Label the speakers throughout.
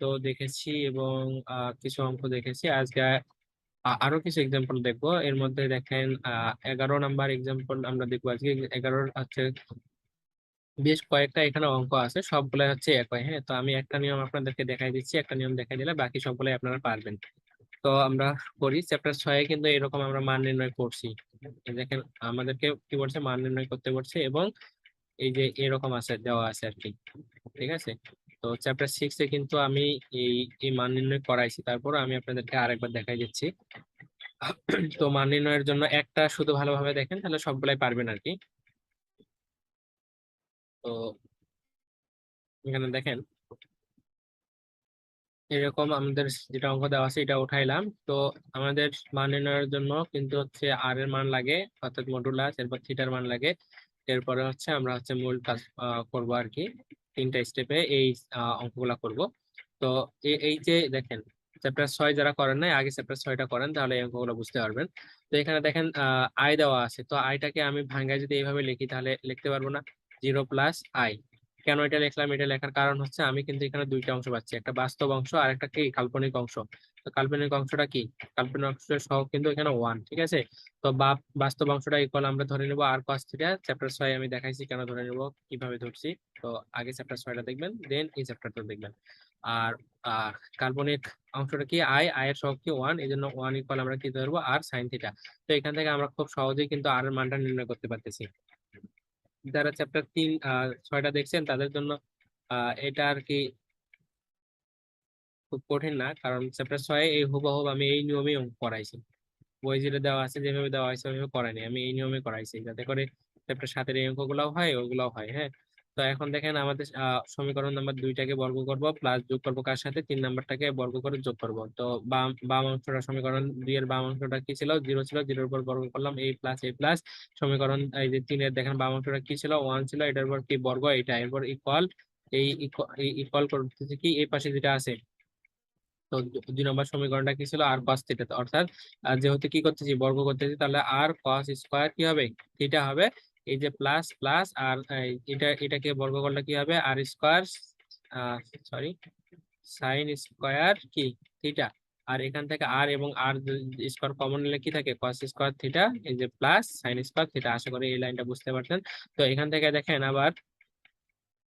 Speaker 1: তো দেখেছি এবং কিছু অঙ্ক দেখেছি আজকে। আরো কিছু এক্সাম্পল দেখবো। এর মধ্যে দেখেন 11 নাম্বার এক্সাম্পল আমরা দেখবো আজকে। 11 হচ্ছে বেশ কয়েকটা এখানে অঙ্ক আছে, সবগুলাই হচ্ছে একই। হ্যাঁ, তো আমি একটা নিয়ম আপনাদেরকে দেখাই দিচ্ছি, একটা নিয়ম দেখাই দিলে বাকি সবগুলাই আপনারা পারবেন। তো আমরা করি চ্যাপ্টার 6 কিন্তু এরকম আমরা মান নির্ণয় করছি। এই দেখেন আমাদেরকে কি বলছে, মান নির্ণয় করতে বলছে এবং এই যে এরকম আছে, দেওয়া আছে আর কি। ঠিক আছে, তো চ্যাপ্টার 6 কিন্তু আমি এই এই মান নির্ণয় করাইছি, তারপর আমি আপনাদেরকে আরেকবার দেখাই দিচ্ছি। তো মান নির্ণয়ের জন্য একটা শুধু ভালোভাবে দেখেন, তাহলে সবগুলাই পারবেন আর কি। তো এখানে দেখেন এরকম আমাদের যেটা অঙ্ক দেওয়া আছে এটা উঠাইলাম। তো আমাদের মান নির্ণয়ের জন্য কিন্তু হচ্ছে আর এর মান লাগে, অর্থাৎ মডুলাস, এরপর থিটার মান লাগে। এরপরে হচ্ছে আমরা হচ্ছে মূল কাজ করবো আর কি। 3টা স্টেপে এই অঙ্কগুলা করব। তো এই যে দেখেন চ্যাপ্টার 6 যারা করেন নাই, আগে চ্যাপ্টার 6টা করেন, তাহলে এই অঙ্কগুলো বুঝতে পারবেন। তো এখানে দেখেন আই দেওয়া আছে, তো আইটাকে আমি ভাঙ্গায় যদি এইভাবে লিখি তাহলে লিখতে পারবো না, 0 + i। কেন এটা লিখলাম? এটা লেখার কারণ হচ্ছে আমি কিন্তু এখানে দুইটা অংশ পাচ্ছি, একটা বাস্তব অংশ আর একটা কি কাল্পনিক অংশ। তো কাল্পনিক অংশটা কি, কাল্পনিক অংশের সহগ কিন্তু এখানে 1। ঠিক আছে, তো বাস্তব অংশটা ইকুয়াল আমরা ধরে নেবো আর cos থিটা। চ্যাপ্টার 6 আমি দেখাইছি কেন ধরে নেবো, কিভাবে ধরছি। তো আগে চ্যাপ্টার 6টা দেখবেন, দেন এই চ্যাপ্টারটা দেখবেন। আর কাল্পনিক অংশটা কি, আই এর সহগ কি 1, এই জন্য 1 ইকুয়াল আমরা কি ধরবো, আর সাইন থিটা। তো এখান থেকে আমরা খুব সহজেই কিন্তু আর এর মানটা নির্ণয় করতে পারতেছি। যারা চ্যাপ্টার 6টা দেখছেন তাদের জন্য এটা আর কি খুব কঠিন না, কারণ চ্যাপ্টার 6 এই হুবহু আমি এই নিয়মেই অঙ্ক করাইছি। বই যেটা দেওয়া আছে, যেভাবে দেওয়া হয়েছে ওইভাবে করাইনি, আমি এই নিয়মে করাইছি যাতে করে চ্যাপ্টার 7 এই অঙ্কগুলাও হয়, ওগুলাও হয়। হ্যাঁ, তো এখন দেখেন আমাদের সমীকরণ নাম্বার 2টাকে বর্গ করব, প্লাস যোগ করবো কার সাথে, 3 নাম্বারটাকে বর্গ করে যোগ করব। তো বাম বাম অংশটা, সমীকরণ 2 এর বাম অংশটা কি ছিল, 0 ছিল, 0-এর উপর বর্গ করলাম a+a+। সমীকরণ এই যে 3-এর দেখেন বাম অংশটা কি ছিল, 1 ছিল, এটার উপর কি বর্গ, এটা এরপর ইকুয়াল। এই ইকুয়াল করতেছে কি, এই পাশে যেটা আছে। তো 2 নম্বর সমীকরণটা কি ছিল, আর cos থিটা। অর্থাৎ যেহেতু কি করতেছি, বর্গ করতেছি, তাহলে আর cos স্কয়ার কি হবে, থিটা হবে। এই যে প্লাস প্লাস আর এটাকে বর্গ করলে কি হবে, আর স্কয়ার, সরি, সাইন স্কয়ার কি থিটা। আর এখান থেকে আর এবং আর স্কয়ার কমন নিলে কি থাকে, cos স্কয়ার থিটা, এই যে প্লাস সাইন স্কয়ার থিটা। আশা করি এই লাইনটা বুঝতে পারছেন। তো এখান থেকে দেখেন আবার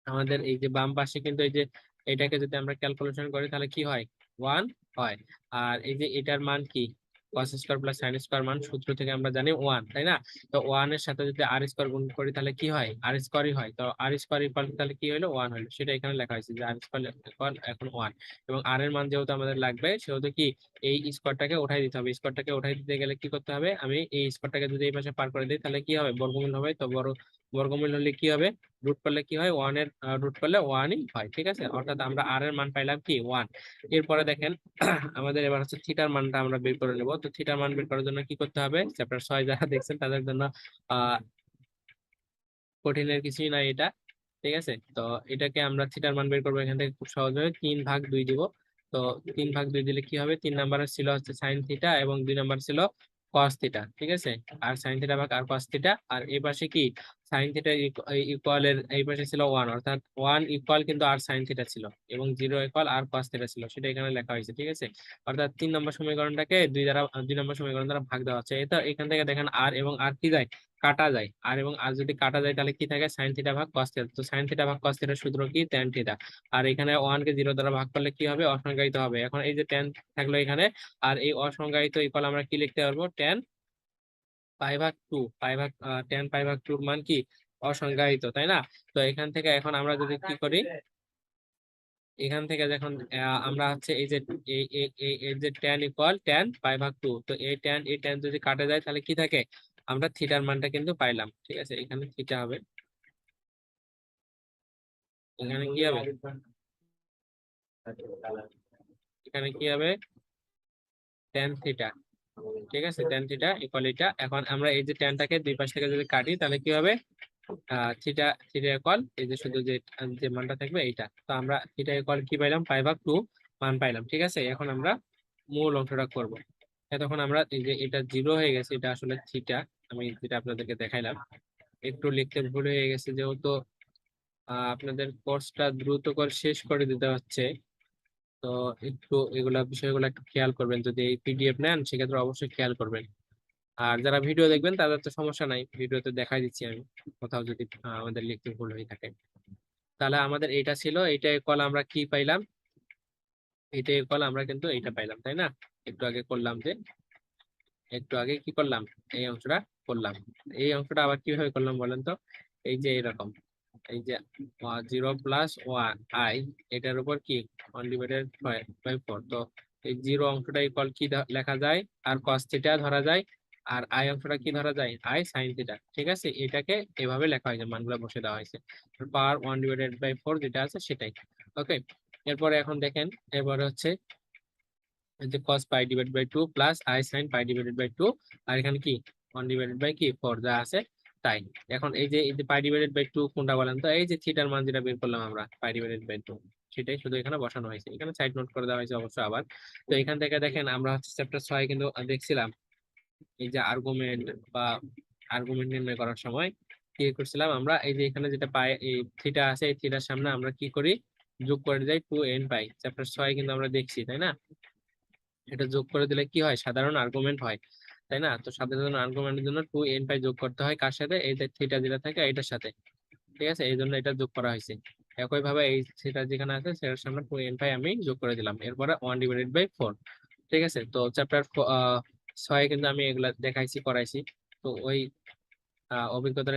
Speaker 1: আমাদের এই যে বাম পাশে কিন্তু এই যে এটাকে যদি আমরা ক্যালকুলেশন করি তাহলে কি হয়, 1 হয়। আর এই যে এটার মান কি, cos square plus sin square মান সূত্র থেকে আমরা জানি 1, তাই না? তো 1 এর সাথে যদি আর স্কয়ার গুণ করি তাহলে কি হয়, আর স্কয়ারই হয়। তো আর স্কয়ার ইকুয়াল তাহলে কি হলো, 1 হলো। সেটা এখানে লেখা হয়েছে যে আর স্কয়ার ইকুয়াল এখন 1। এবং আর এর মান যেহেতু আমাদের লাগবে, সেহেতু কি এই স্কয়ারটাকে উঠাই দিতে হবে। স্কয়ারটাকে উঠাই দিতে গেলে কি করতে হবে, আমি এই স্কয়ারটাকে যদি এই পাশে পার করে দিই তাহলে কি হবে, বর্গমূল হবে। তো বর্গমূল হলে কি হবে, রুট করলে কি হয়, 1 এর রুট করলে 1ই হয়। ঠিক আছে, অর্থাৎ আমরা আর এর মান পাইলাম কি, 1। এরপরে দেখেন আমাদের এবার হচ্ছে থিটার মানটা আমরা বের করে নেব। তো থিটার মান বের করার জন্য কি করতে হবে, চ্যাপ্টার 6 যারা দেখছেন তাদের জন্য আহ কঠিনের কিছুই নাই এটা। ঠিক আছে, তো এটাকে আমরা থিটার মান বের করবো এখান থেকে খুব সহজে, 3/2 দিব। তো 3/2 দিলে কি হবে, 3 নাম্বারের ছিল হচ্ছে সাইন থিটা এবং 2 নাম্বার ছিল কস থিটা। ঠিক আছে, আর সাইন থিটা ভাগ আর কস থিটা, আর এই পাশে কি সাইন থিটা ইকুয়াল এর এই পাশে ছিল 1, অর্থাৎ 1 ইকুয়াল কিন্তু আর সাইন থিটা ছিল, এবং 0 ইকুয়াল আর কস থিটা ছিল, সেটা এখানে লেখা হয়েছে। ঠিক আছে, অর্থাৎ 3 নম্বর সমীকরণটাকে 2 নম্বর সমীকরণ দ্বারা ভাগ দেওয়া হচ্ছে। এটা এখান থেকে দেখেন আর এবং আর কি যায়, কাটা যায়। আর এবং আর যদি কাটা যায় তাহলে কি থাকে, সাইন থিটা ভাগ কস থিটা। তো সাইন থিটা ভাগ কস থিটার সূত্র কি, ট্যান থিটা। আর এখানে 1 কে 0 দ্বারা ভাগ করলে কি হবে, অসংজ্ঞায়িত হবে। এখন এই যে ট্যান থাকলো এখানে, আর এই অসংজ্ঞায়িত ইকুয়াল আমরা কি লিখতে পারবো, ট্যান পাই/2। ট্যান পাই/2 মান কি, অসংজ্ঞায়িত, তাই না? তো এখান থেকে এখন আমরা যদি কি করি, এখান থেকে যখন আমরা হচ্ছে এই যে এই যে ট্যান ইকুয়াল ট্যান পাই/2, তো এই ট্যান যদি কাটা যায় তাহলে কি থাকে, আমরা থিটার মানটা কিন্তু পাইলাম। ঠিক আছে, এখানে থিটা হবে, এখানে কি হবে, এখানে কি হবে, ট্যান থিটা। ঠিক আছে, ট্যান থিটা ইকুয়াল এটা। এখন আমরা এই যে ট্যানটাকে দুই পাশ থেকে যদি কাটি তাহলে কি হবে, থিটা থিটা ইকুয়াল এই যে শুধু যে যে মানটা থাকবে এইটা। তো আমরা থিটা ইকুয়াল কি পাইলাম, পাই/2 মান পাইলাম। ঠিক আছে, এখন আমরা মূল অংশটা করব। তখন আমরা এই যে এটা 0 হয়ে গেছে, এটা আসলে থিটা, আমি যেটা আপনাদেরকে দেখাইলাম। একটু লিখতে ভুল হয়ে গেছে, যেহেতু আপনাদের কোর্সটা দ্রুত করে শেষ করে দিতে হচ্ছে, তো একটু এগুলা বিষয়গুলো একটু খেয়াল করবেন, যদি এই পিডিএফ নেন সেক্ষেত্রে অবশ্যই খেয়াল করবেন। আর যারা ভিডিও দেখবেন তাদের তো সমস্যা নাই, ভিডিওতে দেখাই দিচ্ছি আমি, কোথাও যদি আমাদের লিখতে ভুল হয়ে থাকে। তাহলে আমাদের এটা ছিল, এইটা কল আমরা কি পাইলাম, এইটা কল আমরা কিন্তু এইটা পাইলাম, তাই না? একটু আগে করলাম যে, একটু আগে কি করলাম, এই অংশটা করলাম। এই অংশটা আবার কিভাবে করলাম বলেন তো? এই যে এরকম, এই যে 0 + 1 i, এটার উপর কি 1/4। তো এই জিরো অংশটা ইকুয়াল কি লেখা যায়, আর cos থিটা ধরা যায়, আর আই অংশটা কি ধরা যায়, i sin থিটা। ঠিক আছে, এটাকে এভাবে লেখা হয়েছে, মানগুলো বসে দেওয়া হয়েছে, পাওয়ার 1/4 যেটা আছে সেটাই। ওকে, এরপরে এখন দেখেন, এরপরে হচ্ছে এই যে cos π/2 প্লাস i sin π/2, আর এখানে কি 1/4 যা আছে তাই। এখন এই যে π/2 কোনটা বলেন তো? এই যে থিটার মান যেটা বের করলাম আমরা π/2, সেটাই শুধু এখানে বসানো হয়েছে, এখানে সাইড নোট করে দেওয়া হয়েছে অবশ্য আবার। তো এখান থেকে দেখেন আমরা হচ্ছে চ্যাপ্টার 6 কিন্তু দেখছিলাম, এই যে আর্গুমেন্ট বা আর্গুমেন্ট নির্ণয় করার সময় কি করছিলাম আমরা, এই যে এখানে যেটা পাই এই থিটা আছে, এই থিটার সামনে আমরা কি করি, যোগ করে যাই 2n পাই। চ্যাপ্টার 6 কিন্তু আমরা দেখছি, তাই না? এটা যোগ করে দিলে কি হয়, সাধারণ আর্গুমেন্ট হয়, তাই না? তো সাধারণ আর্গুমেন্টের জন্য 2n পাই যোগ করতে হয় কার সাথে, এই যে থিটা যেটা থাকে এটার সাথে। ঠিক আছে, এই জন্য এটা যোগ করা হয়েছে। একই ভাবে এই থিটা যেখানে আছে সেটার সামনে 2n পাই আমি যোগ করে দিলাম, এরপরে 1/4। ঠিক আছে, তো চ্যাপ্টার 6 কিন্তু আমি এগুলা দেখাইছি, করাইছি। তো ওই অভিজ্ঞতার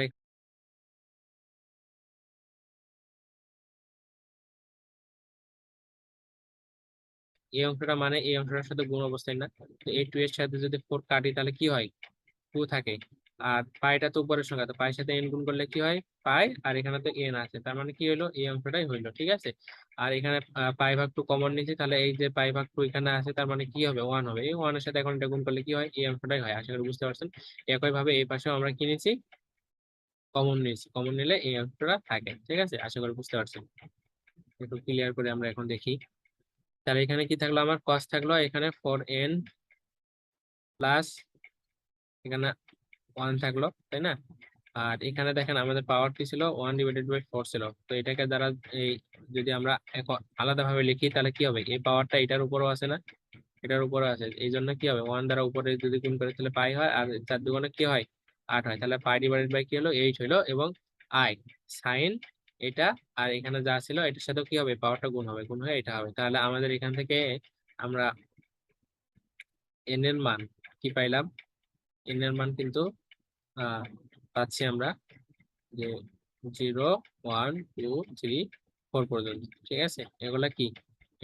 Speaker 1: এই অংশটা মানে এই অংশটার সাথে গুণ অবস্থায় না, তো এই 2 এর সাথে যদি 4 কাটি তাহলে কি হয়, 2 থাকে। আর পাইটা তো উপরের সংখ্যা, তো পাইয়ের সাথে এন গুণ করলে কি হয়, পাই, আর এখানে তো এন আছে, তার মানে কি হলো, এই অংশটাই হইলো। ঠিক আছে, আর এখানে π/2 কমন নিয়েছি, তাহলে এই যে π/2 এখানে আছে, তার মানে কি হবে, 1 হবে। এই 1 এর সাথে এখন এটা গুণ করলে কি হয়, এই অংশটাই হয়। আশা করি বুঝতে পারছেন। একই ভাবে এই পাশেও আমরা কি নিয়েছি, কমন নিয়েছি, কমন নিলে এই অংশটা থাকে। ঠিক আছে, আশা করি বুঝতে পারছেন। একটু ক্লিয়ার করে আমরা এখন দেখি। তাহলে এখানে কি থাকলো, আমার cos থাকলো এখানে 4n প্লাস এখানে 1 থাকলো, তাই না? আর এখানে দেখেন আমাদের পাওয়ার কি ছিল, 1/4 ছিল। তো এটাকে দ্বারা এই যদি আমরা আলাদা ভাবে লিখি তাহলে কি হবে, এই পাওয়ারটা এটার উপরও আছে না, এটার উপরও আছে, এই জন্য কি হবে, 1 দ্বারা উপরে যদি গুণ করে তাহলে পাই হয়, আর 4 দুগুণে কি হয়, 8 হয়। তাহলে π/2 কি হলো, 8 হলো, এবং i সাইন এটা, আর এখানে যা ছিল এটার সাথে কি হবে, পাওয়ারটা গুণ হবে, গুণ হয়ে এটা হবে। তাহলে আমাদের এখান থেকে আমরা n এর মান কি পাইলাম, n এর মান কিন্তু আহ পাচ্ছি আমরা যে 0 1 2 3 4 পর্যন্ত। ঠিক আছে, এগুলা কি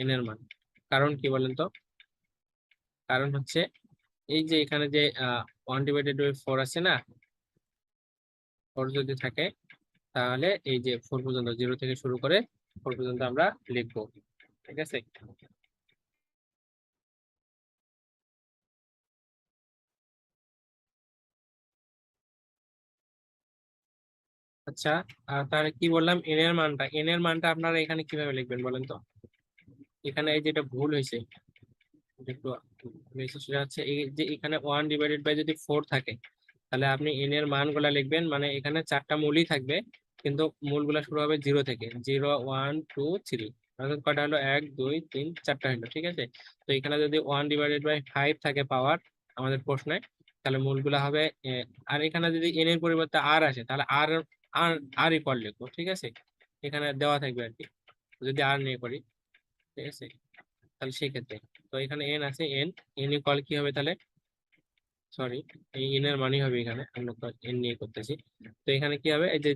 Speaker 1: n এর মান। কারণ কি বলেন তো? কারণ হচ্ছে এই যে এখানে যে 1/4 আছে না, 4 যদি থাকে তাহলে এই যে 4 পর্যন্ত, 0 থেকে শুরু করে 4 পর্যন্ত আমরা লিখবো। ঠিক আছে, আচ্ছা। তাহলে কি বললাম, n এর মানটা আপনারা এখানে কিভাবে লিখবেন বলেন তো? এখানে এই যেটা ভুল হয়েছে, একটু বেশি, সেটা হচ্ছে এই যে এখানে 1/4 যদি 4 থাকে, তাহলে আপনি এন এর মান গুলা লিখবেন, মানে এখানে 4টা মূলই থাকবে, কিন্তু মূলগুলা শুরু হবে 0 থেকে, 0 1 2 3, অর্থাৎ কটা হলো, 1 2 3 4টা হলো। ঠিক আছে, তো এখানে যদি 1/5 থাকে পাওয়ার আমাদের প্রশ্নে, তাহলে মূলগুলা হবে আর এখানে যদি এন এর পরিবর্তে আর আসে তাহলে আর আর আর ইকুয়াল লিখবো। ঠিক আছে, এখানে দেওয়া থাকবে আর কি, যদি আর নিয়ে করি। ঠিক আছে, তাহলে সেই ক্ষেত্রে, তো এখানে এন আছে, এন এন ইকুয়াল কি হবে তাহলে, সরি, এই এন এর মানই হবে, এখানে আমরা তো এন নিয়ে করতেছি। তো এখানে কি হবে, এই যে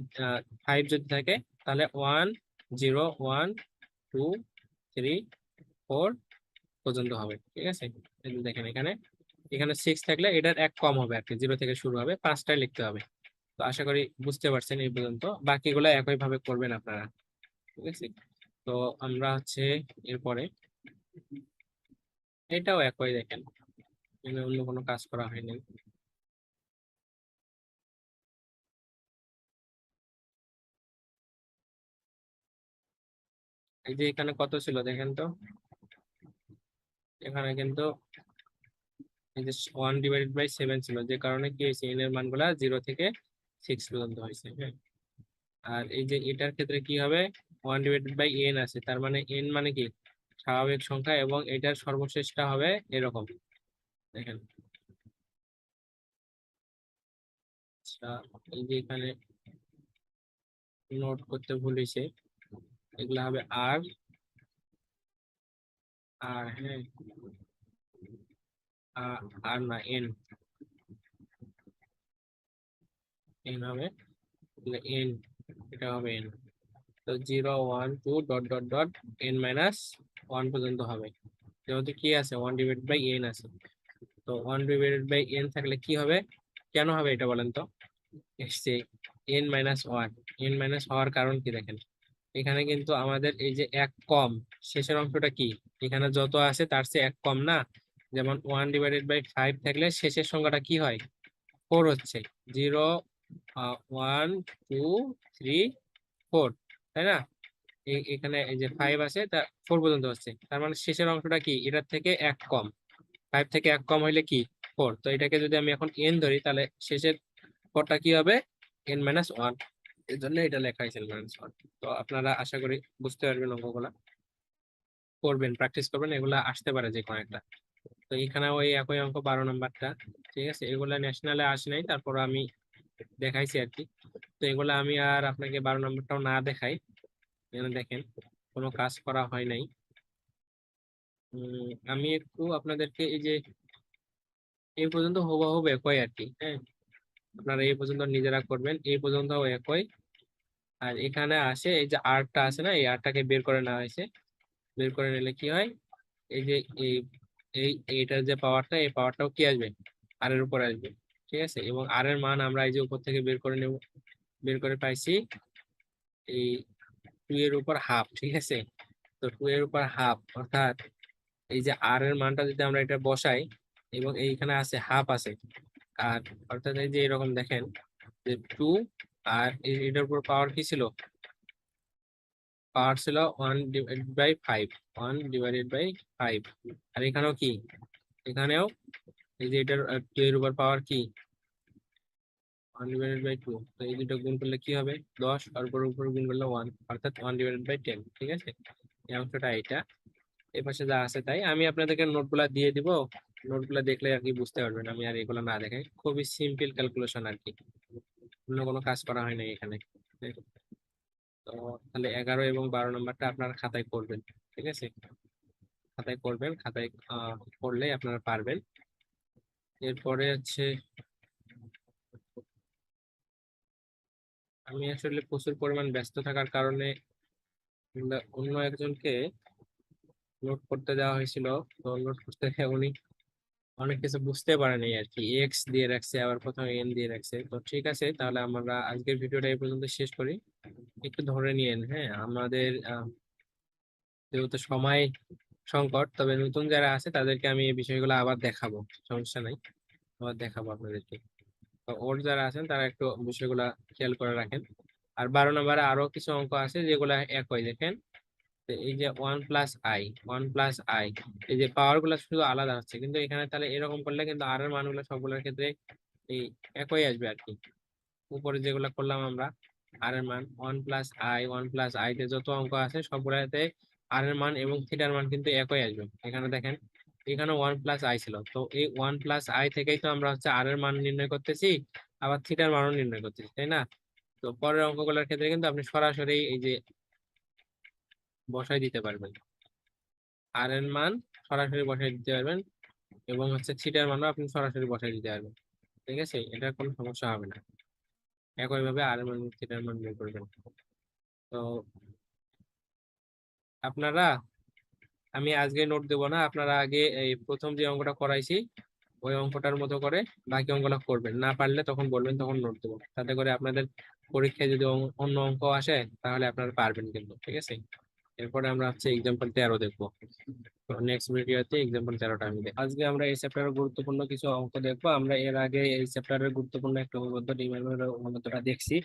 Speaker 1: 5 যদি থাকে তাহলে 1 0 1 2 3 4 পর্যন্ত হবে। ঠিক আছে, এই যে দেখেন এখানে, এখানে 6 থাকলে এটার এক কম হবে আর কি, 0 থেকে শুরু হবে, 5টাই লিখতে হবে। তো আশা করি বুঝতে পারছেন এই পর্যন্ত, বাকিগুলো একই ভাবে করবেন আপনারা। ঠিক আছে, তো আমরা হচ্ছে এরপরে এটাও একই, দেখেন এখানে অন্য কোনো কাজ করা হয়নি। এই যে এখানে কত ছিল দেখেন তো, এখানে কিন্তু এই যে 1/7 ছিল, যে কারণে কি হয়েছে, এন এর মানগুলা 0 থেকে 6 পর্যন্ত হয়েছে। হ্যাঁ, আর এই যে এটার ক্ষেত্রে কি হবে, 1/n আছে, তার মানে এন মানে কি স্বাভাবিক সংখ্যা এবং এটার সর্বশেষটা হবে এরকম, দেখেন। আচ্ছা, এই যে এখানে নোট করতে ভুলেছে, এগুলা হবে আর, আর হ্যাঁ, আর না এন, এন হবে, এন, এটা হবে এন। তো 0 1 2 ... n মাইনাস 1 পর্যন্ত হবে, যেহেতু কি আছে 1/n আছে। তো 1/n থাকলে কি হবে, কেন হবে এটা বলেন তো? এসছে n-1, n- হওয়ার কারণ কি দেখেন, এখানে কিন্তু আমাদের এই যে এক কম, শেষের অংশটা কি, এখানে যত আছে তার চেয়ে এক কম না? যেমন 1/5 থাকলে শেষের সংখ্যাটা কি হয়, 4 হচ্ছে। 0 1 2 3 4, তাই না? এখানে এই যে 5 আছে, তা 4 পর্যন্ত হচ্ছে, তার মানে শেষের অংশটা কি এটার থেকে এক কম। 5 থেকে এক কম হইলে কি 4, তো এটাকে যদি আমি এখন n ধরি তাহলে শেষের পদটা কি হবে, n-1, এর জন্য এটা লেখা হয়েছে n-1। তো আপনারা আশা করি বুঝতে পারবেন, অঙ্কগুলা করবেন, প্র্যাকটিস করবেন, এগুলা আসতে পারে যে কোনো একটা। তো এখানে ওই একই অঙ্ক 12 নাম্বারটা, ঠিক আছে, এগুলা ন্যাশনালে আসে নাই, তারপর আমি দেখাইছি আর কি। তো এগুলা আমি আর আপনাকে 12 নাম্বারটাও না দেখাই, এখানে দেখেন কোনো কাজ করা হয় নাই। আমি একটু আপনাদেরকে এই যে এই পর্যন্ত হুবহু একই আর কি, হ্যাঁ, আপনারা এই পর্যন্ত নিজেরা করবেন, এই পর্যন্ত একই। আর এখানে আসে এই যে আরটা আছে না, এই আরটাকে বের করে নেওয়া হয়েছে, বের করে নিলে কি হয়, এই যে এই এই এইটার যে পাওয়ারটা, এই পাওয়ারটাও কি আসবে, আর এর উপর আসবে, ঠিক আছে। এবং আর এর মান আমরা এই যে উপর থেকে বের করে নেব, বের করে পাইছি এই 2 এর উপর হাফ, ঠিক আছে। তো 2 এর উপর হাফ, অর্থাৎ এই যে আর এর মানটা যদি আমরা এটা বসাই, এবং এইখানে আছে হাফ আছে, আর অর্থাৎ এই যে এরকম দেখেন যে 2, আর এটার উপর পাওয়ার কি ছিল, পাওয়ার ছিল 1/5, 1/5। আর এখানেও কি, এখানেও এই যে এটার 2 এর উপর পাওয়ার কি 1/2, তো এই দুটো গুণ করলে কি হবে 10, আর উপর উপর গুণ করলে 1, অর্থাৎ 1/10, ঠিক আছে। এই অংশটা এটা, এই পাশে যা আছে তাই। আমি আপনাদেরকে নোটগুলা দিয়ে দিব, নোটগুলা দেখলে আর কি বুঝতে পারবেন, আমি আর এগুলো না দেখাই, খুবই সিম্পল ক্যালকুলেশন আর কি, অন্য কোনো কাজ করা হয় না এখানে। তো তাহলে 11 এবং 12 নাম্বারটা আপনার খাতায় করবেন, ঠিক আছে, খাতায় করবেন, খাতায় করলে আপনারা পারবেন। এরপরে হচ্ছে আমি আসলে প্রচুর পরিমাণ ব্যস্ত থাকার কারণে অন্য একজনকে নোট করতে দেওয়া হয়েছিল, তো নোট করতে উনি অনেক কিছু বুঝতে পারেনি আর কি, এক্স দিয়ে রাখছে, আবার প্রথমে এন দিয়ে রাখছে। তো ঠিক আছে, তাহলে আমরা আজকের ভিডিওটা এই পর্যন্ত শেষ করি। একটু ধরে নিয়েন, হ্যাঁ, আমাদের যেহেতু সময় সংকট, তবে নতুন যারা আছে তাদেরকে আমি এই বিষয়গুলো আবার দেখাবো, সমস্যা নাই, আবার দেখাবো আপনাদেরকে। তো ওর যারা আছেন তারা একটু বিষয়গুলা খেয়াল করে রাখেন। আর 12 নম্বরে আরো কিছু অঙ্ক আছে যেগুলা একই, দেখেন। তো এই যে 1+i, 1+i, এই যে পাওয়ার গুলা শুধু আলাদা হচ্ছে, কিন্তু এখানে তাহলে এরকম করলে কিন্তু আর এর মানগুলো সবগুলোর ক্ষেত্রে এই একই আসবে আর কি। উপরে যেগুলা করলাম আমরা, আর এর মান 1+i, 1+i তে যত অঙ্ক আছে সবগুলাতে আর এর মান এবং থিটার মান কিন্তু একই আসবে। এখানে দেখেন, এখানে 1+i ছিল, তো এই 1+i থেকেই তো আমরা হচ্ছে আর এর মান নির্ণয় করতেছি, আবার থিটার মানও নির্ণয় করতেছি, তাই না? তো পরের অঙ্কগুলোর ক্ষেত্রে কিন্তু আপনি সরাসরি এই যে বসাই দিতে পারবেন, আর এর মান সরাসরি বসাই দিতে পারবেন, এবং হচ্ছে থিটার মানও আপনি সরাসরি বসাই দিতে পারবেন, ঠিক আছে, এটার কোনো সমস্যা হবে না। একই ভাবে আর এর মান থিটার মান বের করবেন। তো আপনারা, আমি আজকে নোট দেবো না, আপনারা আগে এই প্রথম যে অঙ্কটা করাইছি ওই অঙ্কটার মতো করে বাকি অঙ্কটা করবেন, না পারলে তখন বলবেন, তখন নোট দেবো, তাতে করে আপনাদের পরীক্ষায় যদি অন্য অঙ্ক আসে তাহলে আপনারা পারবেন কিন্তু, ঠিক আছে। এরপরে আমরা হচ্ছে এক্সাম্পল 13 দেখবো, নেক্সট ভিডিওতে এক্সাম্পল 13টা আমি দেখবো। আজকে আমরা এই চ্যাপ্টারের গুরুত্বপূর্ণ কিছু অঙ্ক দেখবো। আমরা এর আগে এই চ্যাপ্টারের গুরুত্বপূর্ণ একটা উপপাদ্য, ডিম্যান্ডের উপপাদ্যটা দেখছি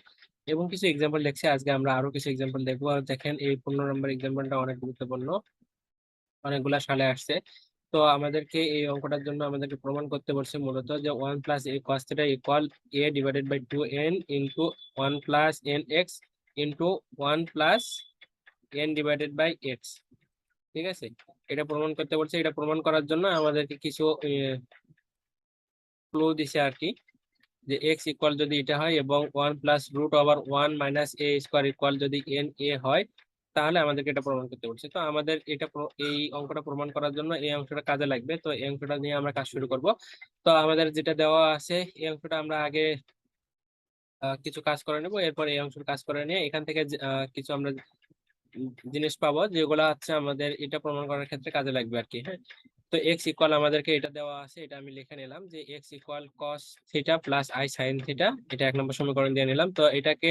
Speaker 1: এবং কিছু এক্সাম্পল দেখছি। আজকে আমরা আরো কিছু এক্সাম্পল দেখবো। আর দেখেন এই 15 নম্বর এক্সাম্পলটা অনেক গুরুত্বপূর্ণ, অনেকগুলা সালে আসছে। তো আমাদেরকে এই অঙ্কটার জন্য আমাদেরকে প্রমাণ করতে বলছে মূলত যে 1+a cos θ = a/2n * 1+n x * 1+n/x, ঠিক আছে, এটা প্রমাণ করতে বলছে। এটা প্রমাণ করার জন্য আমাদেরকে কিছু ক্লু দিছে আর কি, যে এক্স ইকুয়াল যদি এটা হয় এবং 1 + √(1 - a² ইকুয়াল যদি n a হয়, তাহলে আমাদেরকে এটা প্রমাণ করতে বলছে। তো আমাদের এটা এই অঙ্কটা প্রমাণ করার জন্য এই অংশটা কাজে লাগবে। তো এই অংশটা নিয়ে আমরা কাজ শুরু করব। তো আমাদের যেটা দেওয়া আছে এই অংশটা আমরা আগে কিছু কাজ করে নেব, এরপর এই অংশের কাজ করে নিয়ে এখান থেকে কিছু আমরা জিনিস পাবো যেগুলো হচ্ছে আমাদের এটা প্রমাণ করার ক্ষেত্রে কাজে লাগবে আর কি। হ্যাঁ, তো এক্স ইকুয়াল আমাদেরকে এটা দেওয়া আছে, এটা আমি লিখে নিলাম যে x equal cos theta plus i sine theta, এটা 1 নম্বর সমীকরণ দিয়ে নিলাম। তো এটাকে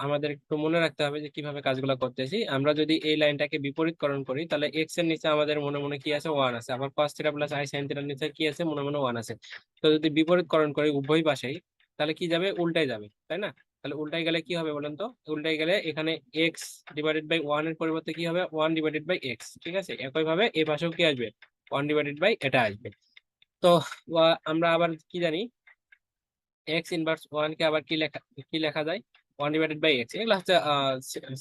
Speaker 1: আমাদের একটু মনে রাখতে হবে যে কিভাবে কাজগুলো করতেছি। আমরা যদি এই লাইনটাকে বিপরীতকরণ করি, তাহলে এক্স এর নিচে আমাদের মনে মনে কি আছে, 1 আছে। আবার cos theta plus i sign থিটার নিচে কি আছে, মনে মনে 1 আছে। তো যদি বিপরীতকরণ করি উভয় পাশেই, তাহলে কি যাবে, উল্টাই যাবে, তাই না? তাহলে উল্টাই গেলে কি হবে বলেন তো? উল্টাই গেলে এখানে এক্স ডিভাইডেড বাই 1 এর পরিবর্তে কি হবে, 1/x। ঠিক আছে, একইভাবে এই পাশেও কি আসবে, 1/, এটা আসবে। তো আমরা আবার কি জানি, x ইনভার্স 1 কে আবার কি লেখা যায়, 1/x। এগুলো হচ্ছে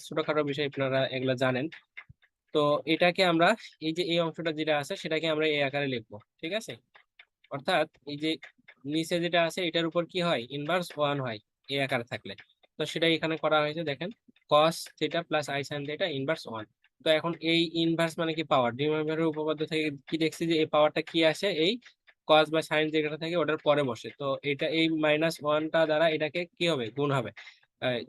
Speaker 1: ছোটখাটো বিষয়, আপনারা এগুলো জানেন। তো এটাকে আমরা, এই যে এই অংশটা যেটা আছে সেটাকে আমরা এই আকারে লিখবো। ঠিক আছে, অর্থাৎ এই যে নিচে যেটা আছে এটার উপর কি হয়, ইনভার্স 1 হয় এই আকারে থাকলে। তো সেটাই এখানে করা হয়েছে, দেখেন cos theta plus i sine theta inverse 1। তো এখন এই ইনভার্স মানে কি, পাওয়ার। ডিনোমিনেটরের উপপাদ্য থেকে কি দেখছি যে এই পাওয়ারটা কি আসে, এই কস বা সাইন যেটা থাকে ওটার পরে বসে। তো এটা এই -1টা দ্বারা এটাকে কি হবে, গুণ হবে। আহ,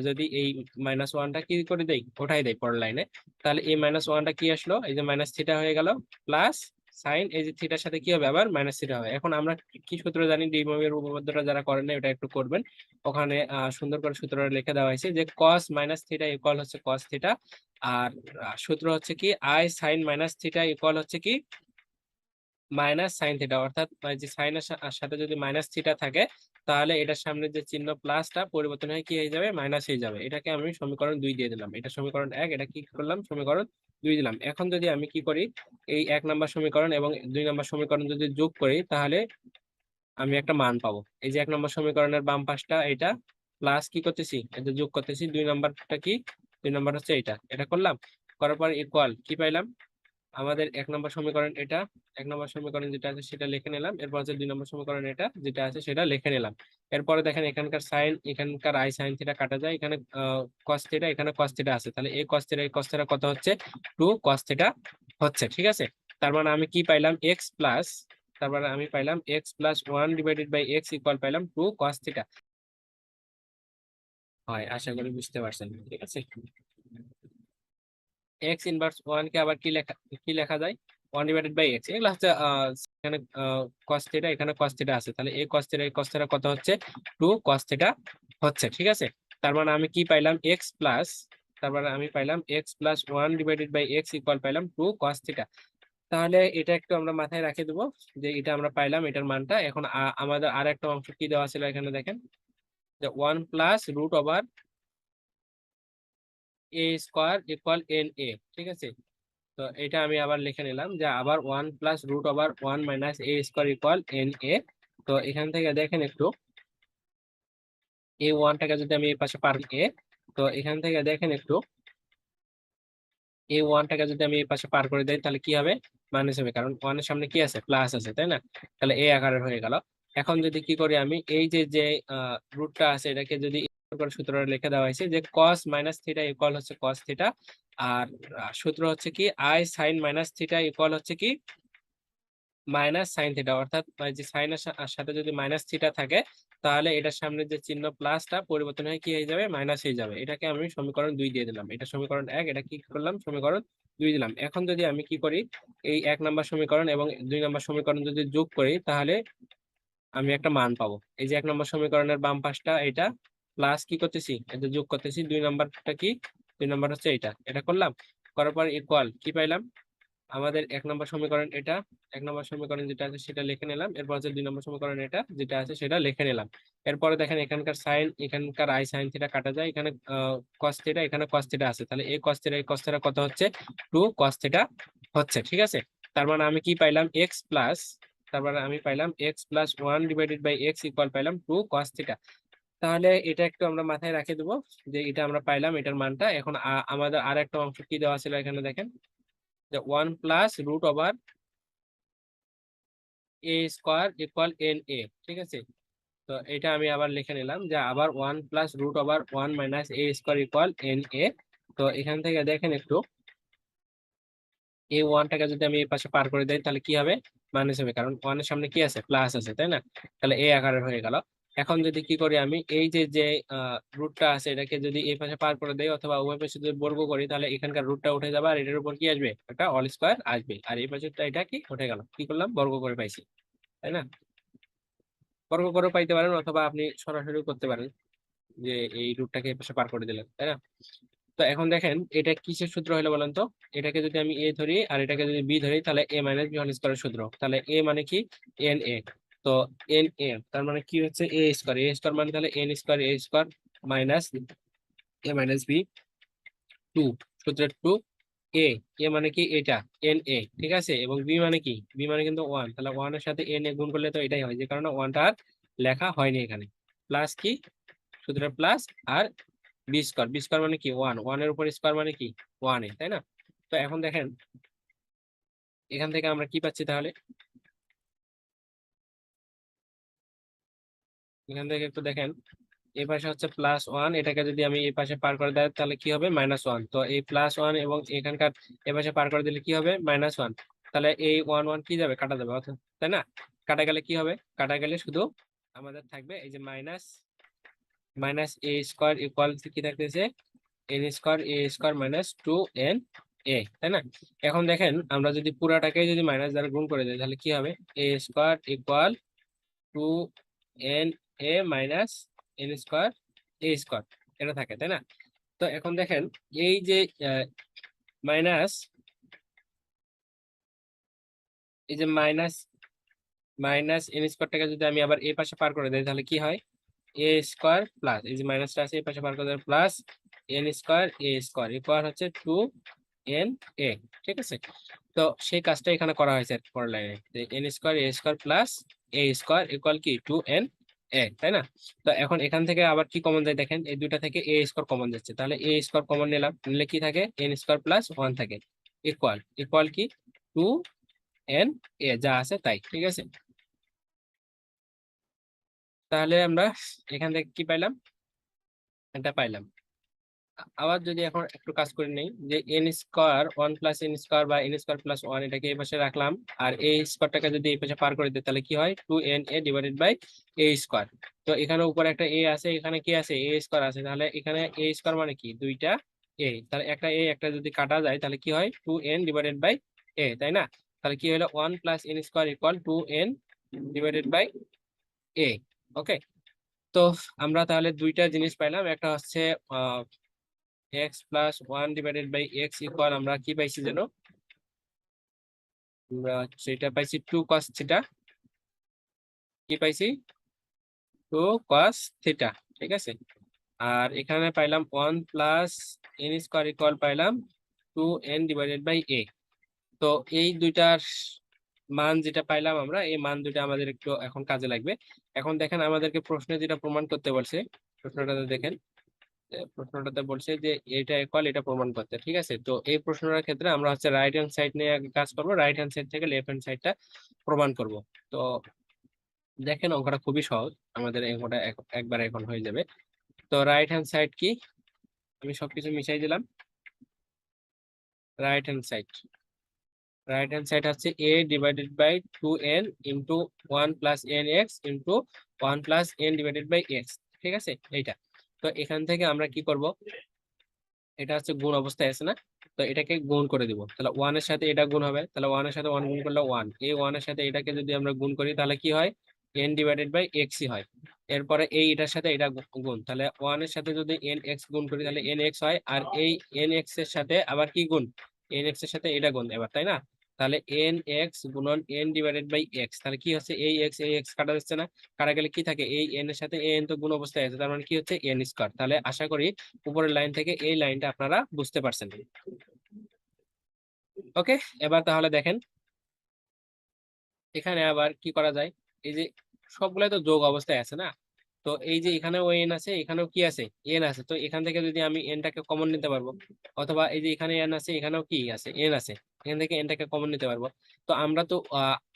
Speaker 1: যদি এই -1টা কি করে দেই, ওঠাই দেয় পরের লাইনে, তাহলে এই -1টা কি আসলো, এই যে মাইনাস থিটা হয়ে গেল, প্লাস সাইন এই যে থিটার সাথে কি হবে, আবার মাইনাস থিটা হবে। এখন আমরা কি সূত্র জানি, ডি মৌলিক উপপাদ্যটা যারা করেন না, এটা একটু করবেন। ওখানে সুন্দর করে সূত্রটা লিখে দেওয়া হয়েছে যে কস মাইনাস থিটা ইকুয়াল হচ্ছে কস থিটা, আর সূত্র হচ্ছে কি i sine minus theta equal হচ্ছে কি মাইনাস সাইন থিটা। অর্থাৎ যে সাইনের সাথে যদি মাইনাস থিটা থাকে, তাহলে এটার সামনে যে চিহ্ন প্লাসটা পরিবর্তন হয়ে কি হয়ে যাবে, মাইনাস হয়ে যাবে। এটাকে আমি সমীকরণ 2 দিয়ে দিলাম, এটা সমীকরণ 1, এটা কি করলাম, সমীকরণ 2 দিলাম। এখন যদি আমি কি করি, এই 1 নম্বর সমীকরণ এবং 2 নম্বর সমীকরণ যদি যোগ করি, তাহলে আমি একটা মান পাবো। এই যে 1 নম্বর সমীকরণের বাম পাশটা এটা, প্লাস কি করতেছি, এটা যোগ করতেছি, 2 নম্বরটা কি, 2 নম্বর হচ্ছে এটা করলাম, করার পর ইকুয়াল কি পাইলাম, আমাদের 1 নম্বর সমীকরণ এটা, 1 নম্বর সমীকরণ যেটা আছে সেটা লিখে নিলাম। এরপর হচ্ছে 2 নম্বর সমীকরণ এটা যেটা আছে সেটা লিখে নিলাম। এরপরে দেখেন এখানকার সাইন, এখানকার আই সাইন থিটা কাটা যায়, এখানে কস থিটা, এখানে কস থিটা আছে, তাহলে এই কস থিটা কত হচ্ছে, 2 কস থিটা হচ্ছে। ঠিক আছে, তার মানে আমি কি পাইলাম, এক্স প্লাস, তারপরে আমি পাইলাম x+1/x ইকুয়াল পাইলাম 2 কস থিটা। হয়, আশা করি বুঝতে পারছেন। ঠিক আছে, x ইনভার্স 1 কে আবার কি লেখা যায়, 1/x। এগুলো হচ্ছে এখানে cos থিটা, এখানে cos থিটা আছে, তাহলে এই cos থিটা কত হচ্ছে, 2 cos থিটা হচ্ছে। ঠিক আছে, তার মানে আমি কি পাইলাম, x প্লাস, তারপরে আমি পাইলাম x+1/x ইকুয়াল পাইলাম 2 cos থিটা। তাহলে এটা একটু আমরা মাথায় রেখে দেবো যে এটা আমরা পাইলাম এটার মানটা। এখন আমাদের আর একটা অংশ কি দেওয়া ছিল, এখানে দেখেন যে 1+√a² ইকুয়াল na। ঠিক আছে, তো এটা আমি আবার লিখে নিলাম যে আবার 1+√1 - a² ইকুয়াল na। তো এখান থেকে দেখেন একটু, এই 1টাকে যদি আমি এই পাশে পার তো এখান থেকে দেখেন একটু, এই 1টাকে যদি আমি এই পাশে পার করে দেই, তাহলে কি হবে, মাইনাস হবে, কারণ 1 এর সামনে কি আছে, প্লাস আছে, তাই না? তাহলে এই আকারের হয়ে গেল। এখন যদি কি করি আমি, এই যে যে রুটটা আছে এটাকে যদি সূত্রটা লিখে দেওয়া হয়েছে যে কস মাইনাস থিটা ইকুয়াল হচ্ছে কস থিটা, আর সূত্র হচ্ছে কি i sine minus theta equal হচ্ছে কি মাইনাস সাইন থিটা। অর্থাৎ যে সাইনের সাথে যদি মাইনাস থিটা থাকে, তাহলে এটার সামনে যে চিহ্ন প্লাসটা পরিবর্তন হয়ে কি হয়ে যাবে, মাইনাস হয়ে যাবে। এটাকে আমি সমীকরণ 2 দিয়ে দিলাম, এটা সমীকরণ 1, এটা কি করলাম, সমীকরণ 2 দিলাম। এখন যদি আমি কি করি, এই 1 নম্বর সমীকরণ এবং 2 নম্বর সমীকরণ যদি যোগ করি, তাহলে আমি একটা মান পাবো। এই যে 1 নম্বর সমীকরণের বাম পাশটা এটা, প্লাস কি করতেছি, এটা যোগ করতেছি, 2 নম্বরটা কি, 2 নম্বর হচ্ছে এটা করলাম, করার পর ইকুয়াল কি পাইলাম, আমাদের 1 নম্বর সমীকরণ এটা, 1 নম্বর সমীকরণ যেটা আছে সেটা লিখে নিলাম। এরপর হচ্ছে 2 নম্বর সমীকরণ এটা যেটা আছে সেটা লিখে নিলাম। এরপরে দেখেন এখানকার সাইন, এখানকার আই সাইন থিটা কাটা যায়, এখানে কস থিটা, এখানে কস থিটা আছে, তাহলে এই কস থিটা এই কস থিটা কত হচ্ছে, 2 কস থিটা হচ্ছে। ঠিক আছে, তার মানে আমি কি পাইলাম, এক্স প্লাস, তারপরে আমি পাইলাম x+1/x ইকুয়াল পাইলাম 2 কস থিটা। তাহলে এটা একটু আমরা মাথায় রেখে দেবো যে এটা আমরা পাইলাম এটার মানটা। এখন আমাদের আর একটা অংশ কি দেওয়া ছিল, এখানে দেখেন যে 1 plus root over a square equal n a, ঠিক আছে। তো এটা আমি আবার লিখে নিলাম যে আবার 1 plus root over 1 minus a square equal n a. তো এখান থেকে দেখেন একটু, এই ওয়ানটাকে যদি আমি এই পাশে পার করে দেই তাহলে কি হবে, মাইনাস হবে, কারণ ওয়ানের সামনে কি আছে, প্লাস আছে, তাই না। তাহলে এ আকারের হয়ে গেল। এখন যদি কি করি আমি, এই যে যে রুটটা আছে এটাকে যদি এই পাশে পার করে দেই অথবা উভয় পাশে যদি বর্গ করি, তাহলে এখানকার রুটটা উঠে যাবে আর এটার উপর কি আসবে, একটা অল স্কোয়ার আসবে, আর এই পাশে এটা কি উঠে গেল, কি করলাম, বর্গ করে পাইছি, তাই না। বর্গ করে পাইতে পারেন অথবা আপনি সরাসরি করতে পারেন, যে এই রুটটাকে এই পাশে পার করে দিলেন, তাই না। তো এখন দেখেন এটা কিসের সূত্র হলো বলেন তো, এটাকে যদি আমি এ ধরি আর এটাকে যদি বি ধরি, তাহলে এ মাইনাস বি হোল স্কয়ারের সূত্র। তাহলে এ মানে কি, এন এ। তো এন এ তার মানে কি হচ্ছে, এ স্কয়ার, এ স্কয়ার মানে তাহলে এন স্কয়ার এ স্কয়ার মাইনাস এ মাইনাস বি, টু, সূত্রের টু। এ, এ মানে কি এটা, এন এ, ঠিক আছে, এবং বি মানে কি, বি মানে কিন্তু ওয়ান, তাহলে ওয়ান এর সাথে এন এ গুণ করলে তো এটাই হয়, যে কারণে ওয়ানটা আর লেখা হয়নি এখানে। প্লাস কি, সূত্রের প্লাস, আর বি স্কোয়ার, বি স্কোয়ার মানে কি ওয়ান, ওয়ানের উপর স্কোয়ার মানে কি ওয়ান এ, তাই না। তো এখন দেখেন এখান থেকে আমরা কি পাচ্ছি তাহলে, এখান থেকে একটু দেখেন, এই পাশে হচ্ছে প্লাস ওয়ান, এটাকে যদি আমি এই পাশে পার করে দেয় তাহলে কি হবে, মাইনাস ওয়ান। তো এই প্লাস ওয়ান এবং এখানকার এই পাশে পার করে দিলে কি হবে, মাইনাস ওয়ান। তাহলে এই ওয়ান ওয়ান কি যাবে, কাটা যাবে তাই না। কাটা গেলে কি হবে, কাটা গেলে শুধু আমাদের থাকবে এই যে minus minus a square equal কি থাকতেছে, n square a square minus two n a, তাই না। এখন দেখেন আমরা যদি পুরাটাকে যদি মাইনাস দ্বারা গুণ করে দিই তাহলে কি হবে, a square equal to n a minus n square a square, এটা থাকে, তাই না। তো এখন দেখেন এই যে মাইনাস, এই যে মাইনাস মাইনাস এন স্কোয়ারটাকে যদি আমি আবার এই পাশে পার করে দিই তাহলে কি হয়, এ স্কোয়ার প্লাস এই যে মাইনাসটা আছে এই পাশে পার করে দেওয়ার plus n square a square equal হচ্ছে টু এন এ, ঠিক আছে। তো সেই কাজটা এখানে করা হয়েছে পরের লাইনে, N square a square plus A square equal কি টু এন এ, তাই না। তো এখন এখান থেকে আবার কি কমন যায় দেখেন, এই দুইটা থেকে এ স্কোয়ার কমন যাচ্ছে, তাহলে এ স্কোয়ার কমন নিলাম, নিলে কি থাকে, এন স্কোয়ার প্লাস ওয়ান থাকে, ইকুয়াল ইকুয়াল কি টু এন এ, যা আছে তাই, ঠিক আছে। তাহলে আমরা এখান থেকে কি পাইলাম, এটা পাইলাম। আবার যদি এখন একটু কাজ করে নেই, যে N square one plus n square বা এন স্কোয়ার প্লাস ওয়ান, এটাকে এই পাশে রাখলাম, আর এই স্কোয়ারটাকে যদি এই পাশে পার করে দিই তাহলে কি হয়, two n a divided by a square. তো এখানে উপরে একটা এ আছে, এখানে কি আছে, এ স্কোয়ার আছে, তাহলে এখানে এ স্কোয়ার মানে কি দুইটা এ, তাহলে একটা এ একটা যদি কাটা যায় তাহলে কি হয়, two n divided by a, তাই না। তাহলে কি হলো, one plus n square equal to n divided by a. Okay. তো আমরা তাহলে দুইটা জিনিস পাইলাম, একটা হচ্ছে x plus one divided by x equal আমরা কি পাইছি যেন, আমরা সেটা পাইছি টু কস থিটা, কি পাইছি, টু কস থিটা, ঠিক আছে। আর এখানে পাইলাম one plus n square equal পাইলাম টু এন ডিভাইডেড বাই এ। তো এই দুইটার মান যেটা পাইলাম আমরা, এই মান দুইটা আমাদের একটু এখন কাজে লাগবে। এখন দেখেন আমাদেরকে প্রশ্নে যেটা প্রমাণ করতে বলছে, প্রশ্নটাতে দেখেন, প্রশ্নটাতে বলছে যে এটা ইকুয়াল এটা প্রমাণ করতে, ঠিক আছে। তো এই প্রশ্নটার ক্ষেত্রে আমরা হচ্ছে রাইট হ্যান্ড সাইড নিয়ে আগে কাজ করব, রাইট হ্যান্ড সাইড থেকে লেফট হ্যান্ড সাইডটা প্রমাণ করব। তো দেখেন অঙ্কটা খুবই সহজ, আমাদের অঙ্কটা একবার এখন হয়ে যাবে। তো রাইট হ্যান্ড সাইড কি, আমি সবকিছু মিশাই দিলাম। Right hand side, right hand side হচ্ছে a divided by two n into one plus n x into one plus n divided by x, ঠিক আছে এইটা। তো এখান থেকে আমরা কি করব, এটা হচ্ছে গুণ অবস্থায় আছে না, তো এটাকে গুণ করে দিব, তাহলে ওয়ান এর সাথে এটা গুণ হবে, তাহলে ওয়ান এর সাথে ওয়ান গুণ করলে ওয়ান, এই ওয়ান এর সাথে এটাকে যদি আমরা গুণ করি তাহলে কি হয়, এন ডিভাইডেড বাই এক্সই হয়। এরপরে এই এটার সাথে এটা গুণ, তাহলে ওয়ান এর সাথে যদি এন এক্স গুণ করি তাহলে এন এক্স হয়, আর এই এন এক্স এর সাথে আবার কি গুণ, এন এক্স এর সাথে এটা গুণ এবার, তাই না। তাহলে এন এক্স গুণন এন ডিভাইডেড বাই এক্স, তাহলে কি হচ্ছে, এই এক্স কাটা যাচ্ছে না, কাটা গেলে কি থাকে, এই এন এর সাথে এন তো গুণ অবস্থায় আছে, তার মানে কি হচ্ছে এন স্কয়ার। তাহলে আশা করি উপরের লাইন থেকে এই লাইনটা আপনারা বুঝতে পারছেন। ওকে, এবার তাহলে দেখেন এখানে আবার কি করা যায়, এই যে সবগুলাই তো যোগ অবস্থায় আছে না, তো এই যে এখানেও এন আছে, এখানেও কি আছে, এন আছে। তো এখান থেকে যদি আমি এনটাকে কমন নিতে পারবো, অথবা এই যে এখানে এন আছে, এখানেও কি আছে, এন আছে, এখান থেকে এনটাকে কমন নিতে পারবো। তো আমরা তো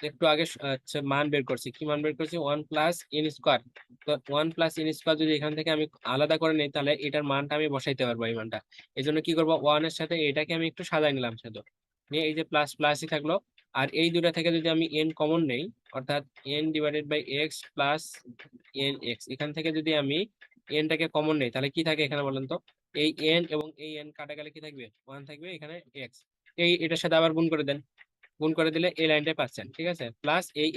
Speaker 1: একটু আগে মান বের করছি, কি মান বের করছি, 1 + n²। তো 1 + n² যদি এখান থেকে আমি আলাদা করে নিই, তাহলে এটার মানটা আমি বসাইতে পারবো, এই মানটা। এই জন্য কি করবো, ওয়ানের সাথে এটাকে আমি একটু সাজাই নিলাম শুধু, নিয়ে এই যে প্লাস প্লাসই থাকলো। আর এই দুটা থেকে যদি আমি এন কমন নেই, অর্থাৎ n/x + nx, এখান থেকে যদি আমি এনটাকে কমন নেই, তাহলে কি থাকে এখানে বলেন তো, এই এন এবং এই এন কাটা গেলে কি থাকবে, 1 থাকবে, এখানে এক্স। এটার সাথে আবার গুণ করে দেন, গুণ করে দিলে এই লাইনটাই পাচ্ছেন, ঠিক আছে। প্লাস এই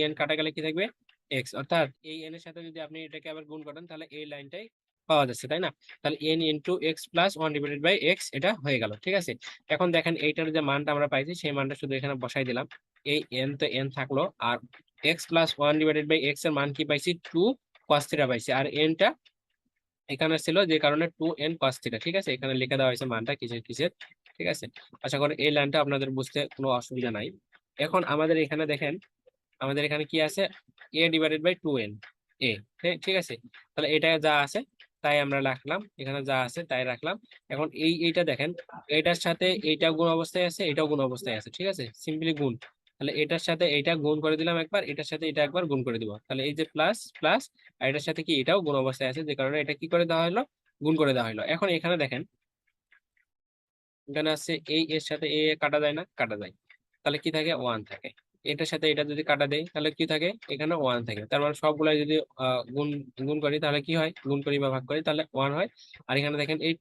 Speaker 1: এন কাটা গেলে কি থাকবে, এক্স। অর্থাৎ এই এন এর সাথে যদি আপনি এটাকে আবার গুণ করেন, তাহলে এই লাইনটাই পাওয়া যাচ্ছে, তাই না? তাহলে n × x + 1/x এটা হয়ে গেল, ঠিক আছে। এখন দেখেন এইটার যে মানটা আমরা পাইছি, সেই মানটা শুধু এখানে বসাই দিলাম। এই এন তো এন থাকলো, আর x + 1/x এর মান কি পাইছি, 2 cos θ পাইছি। আর এনটা এখানে ছিল, যে কারণে 2n cos θ, ঠিক আছে। এখানে লিখে দেওয়া হয়েছে মানটা কিসের কিসের, ঠিক আছে। আশা করি এই লাইনটা আপনাদের বুঝতে কোনো অসুবিধা নাই। এখন আমাদের এখানে দেখেন, আমাদের এখানে কি আছে, a/2n, এ, ঠিক আছে। তাহলে এটা যা আছে তাই আমরা রাখলাম, এখানে যা আছে তাই রাখলাম। এখন এইটা দেখেন, এটার সাথে এইটা গুণ অবস্থায় আছে, এটাও গুণ অবস্থায় আছে, ঠিক আছে, সিম্পলি গুণ। তাহলে এটার সাথে এইটা গুণ করে দিলাম একবার, এটার সাথে এটা একবার গুণ করে দিব, তাহলে এই যে প্লাস প্লাস, আর এটার সাথে কি, এটাও গুণ অবস্থায় আছে, যে কারণে এটা কি করে দেওয়া হলো, গুণ করে দেওয়া হলো। এখন এখানে দেখেন, এখানে আছে এই এর সাথে এ কাটা যায় না, কাটা যায়, তাহলে কি থাকে, 1 থাকে। এটার সাথে এটা যদি কাটা দেয়, তাহলে কি থাকে, এখানে 1 থাকে। তার মানে সবগুলাই যদি গুণ গুণ করি, তাহলে কি হয়, গুণ করি বা ভাগ করি, তাহলে 1 হয়। আর এখানে দেখেন এই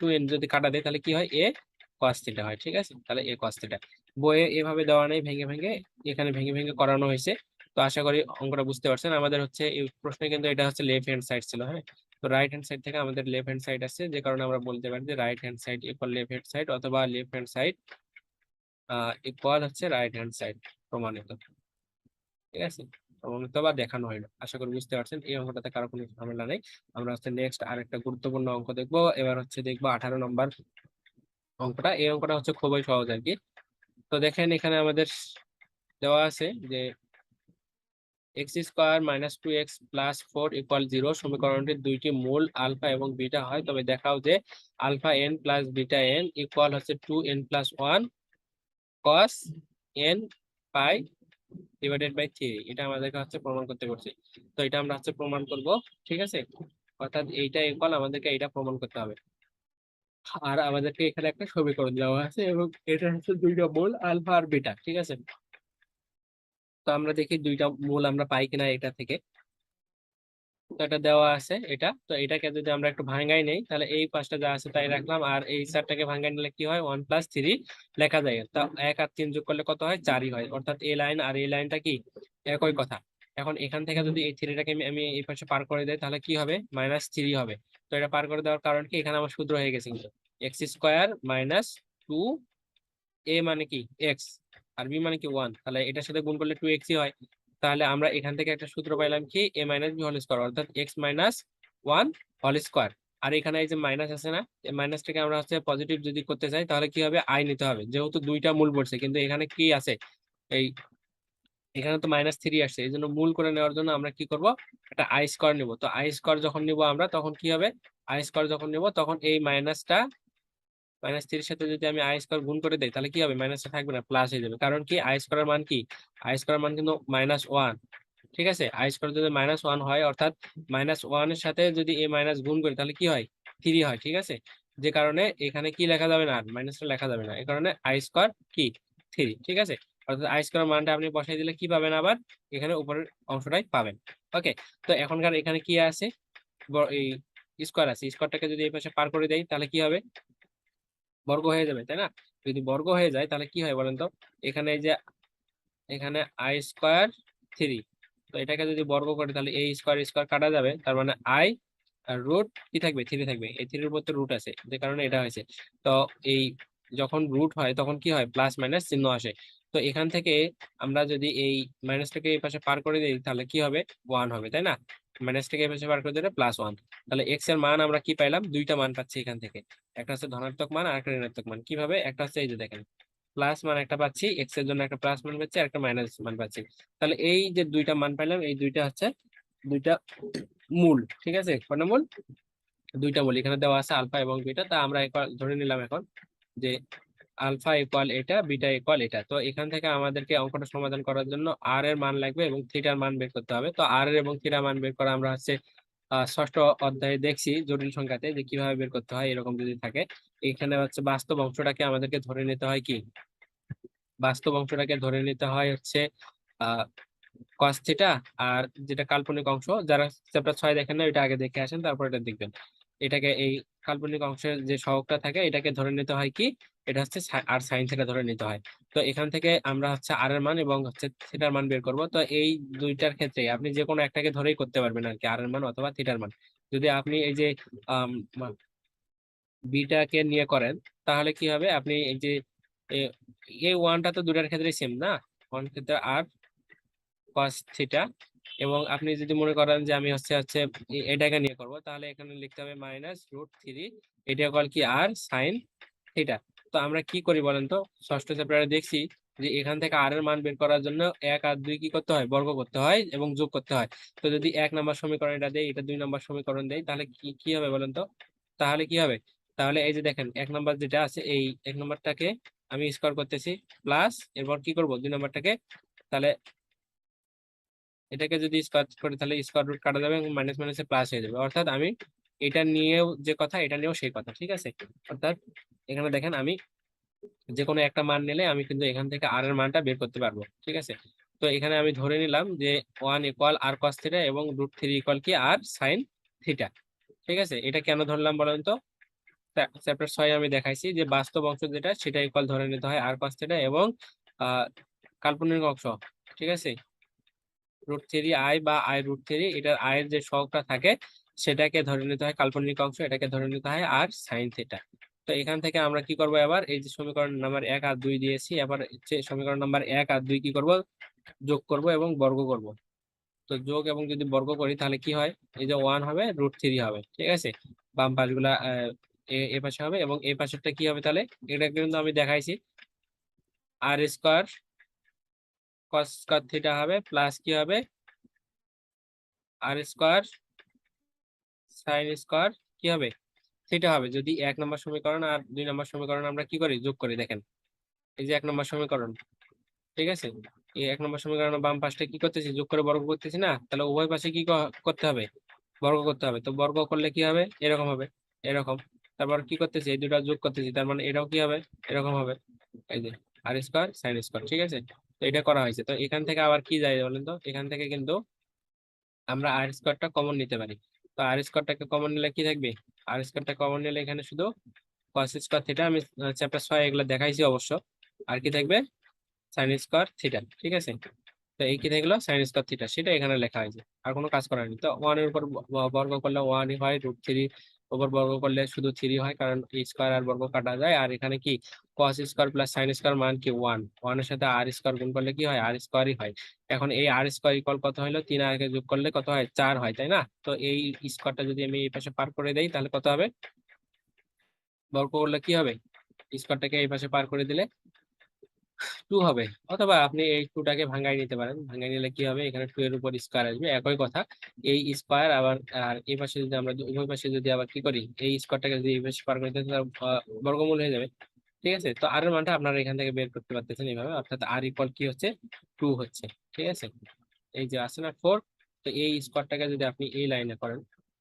Speaker 1: 2n যদি কাটা দেয়, তাহলে কি হয়, cos θ হয়, ঠিক আছে। তাহলে cos θ বইয়ে এভাবে দেওয়া নেই, ভেঙে ভেঙে, এখানে ভেঙে ভেঙে করানো হয়েছে। তো আশা করি অঙ্কটা বুঝতে পারছেন। আমাদের হচ্ছে এই প্রশ্নে কিন্তু এটা হচ্ছে লেফট হ্যান্ড সাইড ছিল, হ্যাঁ। তো রাইট হ্যান্ড সাইড থেকে আমাদের লেফট হ্যান্ড সাইড আসছে, যে কারণে আমরা বলতে পারি যে right hand side equal left hand side, অথবা লেফট হ্যান্ড সাইড ইকুয়াল হচ্ছে রাইট হ্যান্ড সাইড, প্রমাণিত, ঠিক আছে। প্রমাণিত বা দেখানো হইলো। আশা করি বুঝতে পারছেন, এই অঙ্কটাতে কারো কোনো ঝামেলা নেই। আমরা হচ্ছে নেক্সট আরেকটা গুরুত্বপূর্ণ অঙ্ক দেখবো। এবার হচ্ছে দেখবো 18 নম্বর অঙ্কটা। এই অঙ্কটা হচ্ছে খুবই সহজ আর কি। তো দেখেন, এখানে আমাদের দেওয়া আছে যে x² - 2x + 4 = 0 সমীকরণটির দুইটি মূল আলফা এবং বিটা হয়, তবে দেখাও যে alpha n + beta n equal হচ্ছে 2n + 1 cos n π/3। এটা আমাদেরকে হচ্ছে প্রমাণ করতে বলছে। তো এটা আমরা হচ্ছে প্রমাণ করব, ঠিক আছে। অর্থাৎ এইটা ইকুয়াল, আমাদেরকে এটা প্রমাণ করতে হবে। আর আমাদেরকে এখানে একটা সমীকরণ দেওয়া আছে, এবং এটা হচ্ছে দুইটা মূল আলফা আর বিটা, ঠিক আছে। তো আমরা দেখি দুইটা মূল আমরা পাই কিনা এটা থেকে। তো এটা দেওয়া আছে এটা, তো এটাকে যদি আমরা একটু ভাঙাই নেই, তাহলে এই পাঁচটা যা আছে তাই রাখলাম, আর এই চারটাকে ভাঙাই নিলে কি হয়, 1 + 3 লেখা যায়। তা 1 আর 3 যোগ করলে কত হয়, 4ই হয়। অর্থাৎ এই লাইন আর এই লাইনটা কি, একই কথা। এখন এখান থেকে যদি এই থ্রিটাকে আমি এই পাশে পার করে দেই, তাহলে কি হবে, -3 হবে। তো এটা পার করে দেওয়ার কারণ কি, এখানে আমার সূত্র হয়ে গেছে কিন্তু, x² - 2, a মানে কি এক্স, আর বি মানে কি 1, তাহলে এটার সাথে গুণ করলে 2x হয়। তাহলে আমরা এখান থেকে একটা সূত্র পাইলাম কি, a - b² অর্থাৎ x - 1 হোল স্কোয়ার। আর এখানে এই যে মাইনাস আছে না, এই মাইনাসটাকে আমরা হচ্ছে পজিটিভ যদি করতে চাই, তাহলে কি হবে, আই নিতে হবে, যেহেতু দুইটা মূল পড়ছে। কিন্তু এখানে কি আছে, এই এখানে তো -3 আসছে, এই জন্য মূল করে নেওয়ার জন্য আমরা কি করব, একটা আই স্কোয়ার নিব। তো আই স্কোয়ার যখন নিব আমরা, তখন কি হবে, আই স্কোয়ার যখন নিব, তখন এই -3 সাথে যদি আমি আই স্কোয়ার গুণ করে দেই, তাহলে কি হবে, মাইনাসটা থাকবে না, প্লাস হয়ে যাবে। কারণ কি, আই স্কোয়ার মান কি, আই স্কোয়ার মান কিন্তু -1, ঠিক আছে। আই স্কোয়ার যদি -1 হয়, অর্থাৎ -1 এর সাথে যদি এ মাইনাস গুণ করি, তাহলে কি হয়, 3 হয়, ঠিক আছে। যে কারণে এখানে কি লেখা যাবে না, আর মাইনাসটা লেখা যাবে না, এই কারণে আই স্কোয়ার কি 3, ঠিক আছে। অর্থাৎ আই স্কোয়ার মানটা আপনি বসাই দিলে কি পাবেন, আবার এখানে উপরের অংশটাই পাবেন। ওকে। তো এখনকার এখানে কি আছে, এই স্কোয়ার আছে, স্কোয়ারটাকে যদি এই পাশে পার করে দেই, তাহলে কি হবে, বর্গ হয়ে যাবে, তাই না। যদি বর্গ হয়ে যায়, তাহলে কি হয় বলেন তো, এখানে এই যে এখানে আই স্কোয়ার 3, তো এটাকে যদি বর্গ করি, তাহলে এই স্কোয়ার স্কোয়ার কাটা যাবে, তার মানে আই আর রুট কি থাকবে, 3 থাকবে। এই 3-এর উপর তো রুট আছে, যে কারণে এটা হয়েছে। তো এই যখন রুট হয়, তখন কি হয়, প্লাস মাইনাস চিহ্ন আসে। তো এখান থেকে আমরা যদি এই মাইনাসটাকে এই পাশে পার করে দিই, তাহলে কি হবে, 1 হবে, তাই না। মাইনাসটাকে এই পাশে পার করে দিলে +1। তাহলে এক্স এর মান আমরা কি পাইলাম, দুইটা মান পাচ্ছি এখান থেকে। একটা হচ্ছে ধনাত্মক মান, আর একটা ঋণাত্মক মান। কিভাবে, একটা হচ্ছে এই যে দেখেন, প্লাস মান একটা পাচ্ছি, এক্স এর জন্য একটা প্লাস মান পাচ্ছি, আর একটা মাইনাস মান পাচ্ছি। তাহলে এই যে দুইটা মান পাইলাম, এই দুইটা হচ্ছে দুইটা মূল, ঠিক আছে, কয়টা মূল? দুইটা মূল এখানে দেওয়া আছে, আলফা এবং বিটা। তা আমরা ধরে নিলাম এখন যে আলফা ইকুয়াল এটা, বিটা ইকুয়াল এটা। তো এখান থেকে আমাদেরকে অঙ্কটা সমাধান করার জন্য আর এর মান লাগবে এবং থিটার মান বের করতে হবে। তো আর এর এবং থিটার মান বের করা আমরা হচ্ছে ষষ্ঠ অধ্যায়ে দেখছি জটিল সংখ্যাতে, যে কিভাবে বের করতে হয়। এরকম যদি থাকে, এখানে হচ্ছে বাস্তব অংশটাকে আমাদেরকে ধরে নিতে হয় কি, বাস্তব অংশটাকে ধরে নিতে হয় হচ্ছে আহ কস থিটা। আর যেটা কাল্পনিক অংশ, যারা চ্যাপ্টার 6 দেখেন না, এটা আগে দেখে আসেন, তারপর এটা দেখবেন। এটাকে এই কাল্পনিক অংশের যে সহগটা থাকে এটাকে ধরে নিতে হয় কি, এটা হচ্ছে আর সাইন থিটা ধরে নিতে হয়। তো এখান থেকে আমরা হচ্ছে আর এর মান এবং হচ্ছে থিটার মান বের করব। তো এই দুইটার ক্ষেত্রে আপনি যে কোনো একটাকে ধরেই করতে পারবেন আর কি, আর এর মান অথবা থিটার মান। যদি আপনি এই যে বিটাকে নিয়ে করেন, তাহলে কি হবে, আপনি এই যে এই ওয়ানটা তো দুটার ক্ষেত্রে সেম না, ওয়ান ক্ষেত্রে আর কস থিটা। এবং আপনি যদি মনে করেন যে আমি হচ্ছে হচ্ছে এটাকে নিয়ে করব, তাহলে এখানে লিখতে হবে -√3, এটা কল কি আর সাইন থিটা। তো আমরা কি করি বলেন তো, ষষ্ঠ চ্যাপ্টারে দেখছি যে এখান থেকে আর এর মান বের করার জন্য 1 আর 2 কি করতে হয়, বর্গ করতে হয় এবং যোগ করতে হয়। তো যদি 1 নম্বর সমীকরণ এটা দেয়, এটা 2 নম্বর সমীকরণ দেয়, তাহলে কি কি হবে বলেন তো? তাহলে কি হবে, তাহলে এই যে দেখেন 1 নম্বর যেটা আছে, এই 1 নম্বরটাকে আমি স্কোয়ার করতেছি, প্লাস এরপর কি করব 2 নম্বরটাকে, তাহলে এটাকে যদি স্কোয়ার করি তাহলে স্কোয়ার রুট কাটা যাবে এবং মাইনাস মাইনাসে প্লাস হয়ে যাবে। অর্থাৎ আমি এটা নিয়েও যে কথা, এটা নিয়েও সেই কথা, ঠিক আছে। অর্থাৎ এখানে দেখেন আমি যে কোনো একটা মান নিলে আমি কিন্তু এখান থেকে আর এর মানটা বের করতে পারবো, ঠিক আছে। তো এখানে আমি ধরে নিলাম যে 1 ইকুয়াল আর কস থিটা এবং √3 ইকুয়াল কি আর সাইন থিটা, ঠিক আছে। এটা কেন ধরলাম বলেন তো, চ্যাপ্টার 6 আমি দেখাইছি যে বাস্তব অংশ যেটা সেটা ইকুয়াল ধরে নিতে হয় আর কস থিটা এবং আহ কাল্পনিক অংশ, ঠিক আছে, √3i বা i√3, এটার এর যে সহগটা থাকে সেটাকে ধরে নিতে হয় কাল্পনিক অংশ, এটাকে ধরে নিতে হয় আর সাইন থিটা। তো এখান থেকে আমরা কি করব, এবার এই যে সমীকরণ নাম্বার 1 আর 2 দিয়েছি, এবার হচ্ছে সমীকরণ নাম্বার 1 আর 2 কি করব, যোগ করব এবং বর্গ করব। তো যোগ এবং যদি বর্গ করি তাহলে কি হয়, এই যে 1 হবে, √3 হবে, ঠিক আছে। বাম পাশগুলা এ পাশে হবে এবং এই পাশেরটা কি হবে, তাহলে এটা কিন্তু আমি দেখাইছি আর স্কোয়ার কস স্কোয়ার থিটা হবে, প্লাস কি হবে আর স্কোয়ার সাইন স্কোয়ার কি হবে থিটা হবে, যদি 1 নম্বর সমীকরণ আর 2 নম্বর সমীকরণ আমরা কি করি, যোগ করি। দেখেন এই যে 1 নম্বর সমীকরণ, ঠিক আছে, এই 1 নম্বর সমীকরণ বাম পাশটা কি করতেছি, যোগ করে বর্গ করতেছি না, তাহলে উভয় পাশে কি করতে হবে, বর্গ করতে হবে। তো বর্গ করলে কি হবে, এরকম হবে, এরকম। তারপর কি করতেছি, এই দুটা যোগ করতেছি, তার মানে এটাও কি হবে, এরকম হবে। এই যে আর স্কোয়ার সাইন স্কোয়ার, ঠিক আছে। তো এটা করা হয়েছে। তো এখান থেকে আবার কি যায় বলেন তো, এখান থেকে কিন্তু আমরা আর স্কোয়ারটা কমন নিতে পারি। তো আর স্কোয়ারটাকে কমন নিলে কি থাকবে, আর স্কোয়ারটা কমন নিলে এখানে শুধু কস স্কোয়ার থিটা, আমি চ্যাপ্টার 6 এগুলো দেখাইছি অবশ্য। আর কি থাকবে, সাইন স্কোয়ার থিটা, ঠিক আছে। তো এই কি থাকলো, সাইন স্কোয়ার থিটা, সেটা এখানে লেখা হয়েছে, আর কোনো কাজ করার নেই। তো 1 এর উপর বর্গ করলে 1 হয়, √3 উপর বর্গ করলে শুধু 3 হয়, কারণ স্কোয়ার আর বর্গ কাটা যায়। আর এখানে কি cos square plus sine square মান কি 1, 1 এর সাথে আর স্কোয়ার গুণ করলে কি হয়, আর স্কোয়ারই হয়। এখন এই আর স্কোয়ার ইকুয়াল কত হলো, 3 আর যোগ করলে কত হয়, 4 হয়, তাই না। তো এই স্কোয়ারটা যদি আমি এই পাশে পার করে দেই তাহলে কত হবে, বর্গ করলে কি হবে, স্কোয়ারটাকে এই পাশে পার করে দিলে 2 হবে। অথবা আপনি এই 2টাকে ভাঙাই নিতে পারেন, ভাঙাই নিলে কি হবে, এখানে 2 এর উপর স্কোয়ার আসবে, একই কথা। এই স্কোয়ার আবার আর এই পাশে যদি আমরা উভয় পাশে যদি আবার কি করি, এই স্কোয়ারটাকে যদি এই পাশে পার করে দিই তাহলে বর্গমূল হয়ে যাবে, ঠিক আছে। তো আর এর মানটা আপনারা এখান থেকে বের করতে পারতেছেন এইভাবে, অর্থাৎ আর ইকুয়াল কি হচ্ছে, 2 হচ্ছে, ঠিক আছে। এই যে আছে না 4, তো এই স্কোয়ারটাকে যদি আপনি এই লাইনে করেন,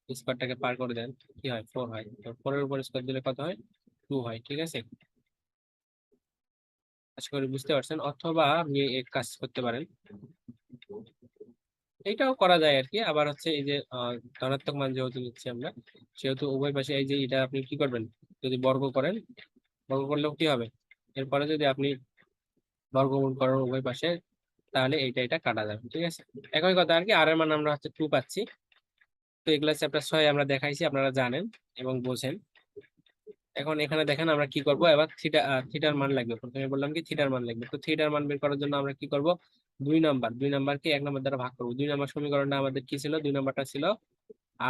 Speaker 1: স্কোয়ারটাকে পার করে দেন, কি হয়, 4 হয়। তো 4 এর উপর স্কোয়ার দিলে কত হয়, 2 হয়, ঠিক আছে। আশা করি বুঝতে পারছেন। অথবা আপনি এক কাজ করতে পারেন, এইটাও করা যায় আর কি। আবার হচ্ছে এই যে ধনাত্মক মান যেহেতু নিচ্ছি আমরা, সেহেতু উভয় পাশে এই যে এটা আপনি কি করবেন, যদি বর্গ করেন, বর্গ করলেও কি হবে, এরপরে যদি আপনি বর্গমূল করেন উভয় পাশে, তাহলে এটা কাটা যাবে, ঠিক আছে। একই কথা আর কি, আর এর মান আমরা হচ্ছে 2 পাচ্ছি। তো এগুলা চ্যাপ্টার 6 আমরা দেখাইছি, আপনারা জানেন এবং বোঝেন। এখন এখানে দেখেন আমরা কি করব, এবার থিটার মান লাগবে। প্রথমে বললাম কি থিটার মান লাগবে। তো থিটার মান বের করার জন্য আমরা কি করব, 2 নাম্বারকে 1 নাম্বার দ্বারা ভাগ করবো। 2 নাম্বার সমীকরণটা আমাদের কি ছিল, 2 নাম্বারটা ছিল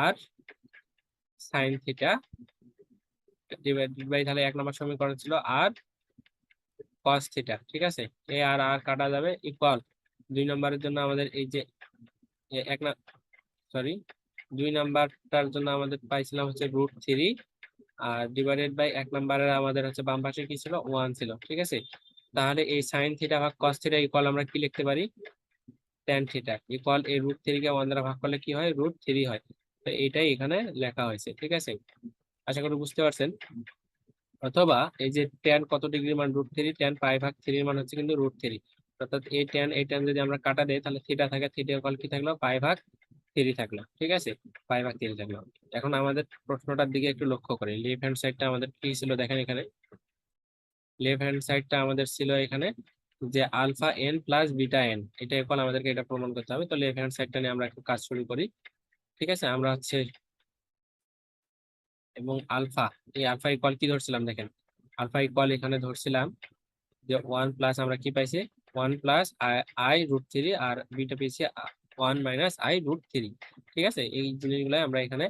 Speaker 1: আর সাইন থিটা ডিভাইডেড বাই, তাহলে 1 নাম্বার সমীকরণ ছিল আর কস থিটা, ঠিক আছে। এ আর আর কাটা যাবে, ইকুয়াল 2 নাম্বারের জন্য আমাদের এই যে এক না, সরি, 2 নাম্বারটার জন্য আমাদের পাইছিলাম হচ্ছে √3, আর ডিভাইডেড বাই 1 নাম্বারের আমাদের হচ্ছে বাম পাশে কি ছিল, 1 ছিল। ঠিক আছে, তাহলে এই সাইন থিটা ভাগ কস থিটা ইকুয়াল আমরা কি লিখতে পারি, ট্যান থিটা ইকুয়াল এই √3 কে 1 দ্বারা ভাগ করলে কি হয়, √3 হয়। তো এইটাই এখানে লেখা হয়েছে। ঠিক আছে, আশা করি বুঝতে পারছেন। অথবা এই যে ট্যান কত ডিগ্রি মান, √3, ট্যান পাই ভাগ 3 মান হচ্ছে কিন্তু √3, অর্থাৎ এই ট্যান যদি আমরা কাটা দেই তাহলে থিটা থাকে, থিটা ইকুয়াল কি থাকলো, পাই ভাগ 3 থাকলো। ঠিক আছে, পাই ভাগ 3 থাকলো। এখন আমাদের প্রশ্নটার দিকে একটু লক্ষ্য করি, লেফট হ্যান্ড সাইডটা আমাদের কি ছিল দেখেন, এখানে লেফট হ্যান্ড সাইডটা আমাদের ছিল এখানে যে alpha n plus beta n, এটা ইকুয়াল, আমাদেরকে এটা প্রমাণ করতে হবে। তো লেফট হ্যান্ড সাইডটা নিয়ে আমরা একটু কাজ শুরু করি। ঠিক আছে, আমরা হচ্ছে এবং আলফা, এই আলফা ইকুয়াল কি ধরছিলাম দেখেন, আলফা ইকুয়াল এখানে ধরছিলাম যে 1 প্লাস আমরা কি পাইছি, 1 প্লাস i√3, আর বিটা পেয়েছি 1 মাইনাস i√3। ঠিক আছে, এই জিনিসগুলো আমরা এখানে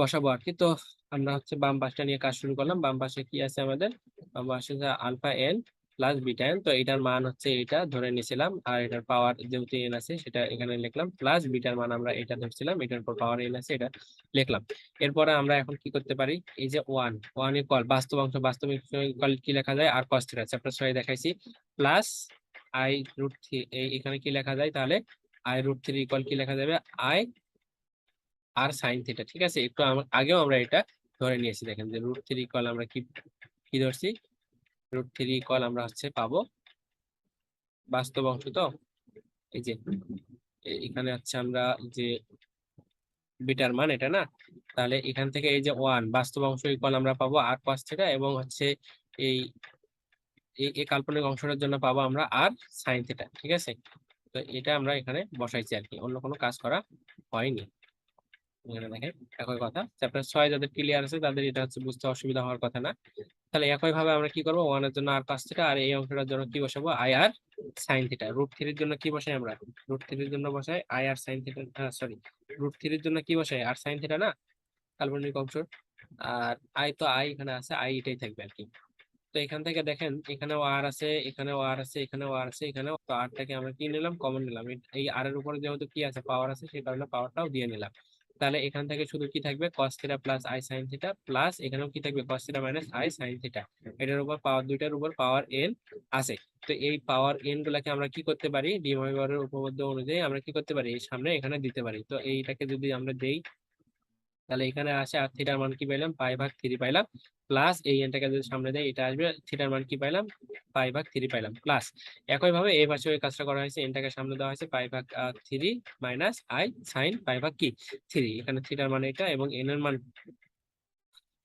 Speaker 1: বসাবো আর কি। তো আমরা হচ্ছে বাম পাশটা নিয়ে কাজ শুরু করলাম। বাম পাশে কি আছে আমাদের, বাম পাশে alpha n plus beta n, তো এটার মান হচ্ছে এটা ধরে নিয়েছিলাম, আর এটার পাওয়ার যেহেতু এন আছে সেটা এখানে লিখলাম, প্লাস বিটার মান আমরা এটা ধরছিলাম, এটার উপর পাওয়ার এন আছে এটা লিখলাম। এরপরে আমরা এখন কি করতে পারি, এই যে ওয়ান ইকুয়াল বাস্তব অংশ, বাস্তব ইকুয়াল কি লেখা যায়, আর কস থিটা চ্যাপ্টার 6 দেখাইছি, প্লাস i√3, এখানে কি লেখা যায় তাহলে, i√3 ইকুয়াল কি লেখা যাবে, আই আর সাইন থিটা। ঠিক আছে, একটু আগেও আমরা এটা ধরে নিয়েছি, দেখেন যে √3 ইকুয়াল আমরা কি কি ধরছি, √3 ইকুয়াল আমরা হচ্ছে পাবো বাস্তব অংশ। তো এই যে এখানে হচ্ছে আমরা যে বিটার মান এটা না, তাহলে এখান থেকে এই যে 1 বাস্তব অংশ ইকুয়াল আমরা পাবো আর কস থিটা, এবং হচ্ছে এই এই কাল্পনিক অংশটার জন্য পাবো আমরা আর সাইন থিটা। ঠিক আছে, তো এটা আমরা এখানে বসাইছি আর কি, অন্য কোনো কাজ করা হয়নি। এখানে দেখেন একই কথা, চ্যাপ্টার 6 যাদের ক্লিয়ার আছে তাদের এটা হচ্ছে বুঝতে অসুবিধা হওয়ার কথা না। তাহলে একই ভাবে আমরা কি করবো, 1 এর জন্য আর cos থিটা, আর এই অংশটার জন্য কি বসাবো, আই আর সাইন থিটা। √3 জন্য কি বসাই আমরা, √3 জন্য বসাই আই আর সাইন থিটা, সরি, √3 জন্য কি বসাই, আর সাইন থিটা না, কাল্পনিক অংশ। আর আই তো আই এখানে আছে, আই এটাই থাকবে আর কি। তো এখান থেকে দেখেন এখানেও আর আছে, এখানেও আর আছে, এখানেও আর আছে, এখানেও, তো আরটাকে আমরা কি নিলাম, কমন নিলাম। এই আর এর উপরে যেহেতু কি আছে, পাওয়ার আছে, সেই কারণে পাওয়ারটাও দিয়ে নিলাম। তাহলে এখান থেকে শুধু কি থাকবে, cos theta plus i sine theta, plus এখানেও কি থাকবে, cos theta minus i sine theta. এটার উপর পাওয়ার, দুইটার উপর পাওয়ার এন আছে। তো এই পাওয়ার এন গুলাকে আমরা কি করতে পারি, ডি মহাবিভাগের উপপাদ্য অনুযায়ী আমরা কি করতে পারি, এই সামনে এখানে দিতে পারি। তো এইটাকে যদি আমরা দেই, তাহলে এখানে আসে আর থিটার মান কি পাইলাম, পাই ভাগ 3 পাইলাম, প্লাস এই এনটাকে যদি সামনে দেয় এটা আসবে, থিটার মান কি পাইলাম, পাই ভাগ 3 পাইলাম, প্লাস একই ভাবে এই পাশে ওই কাজটা করা হয়েছে, এনটাকে সামনে দেওয়া হয়েছে, পাই ভাগ 3 মাইনাস আই সাইন পাই ভাগ কি 3, এখানে থিটার মান এটা এবং এন এর মান।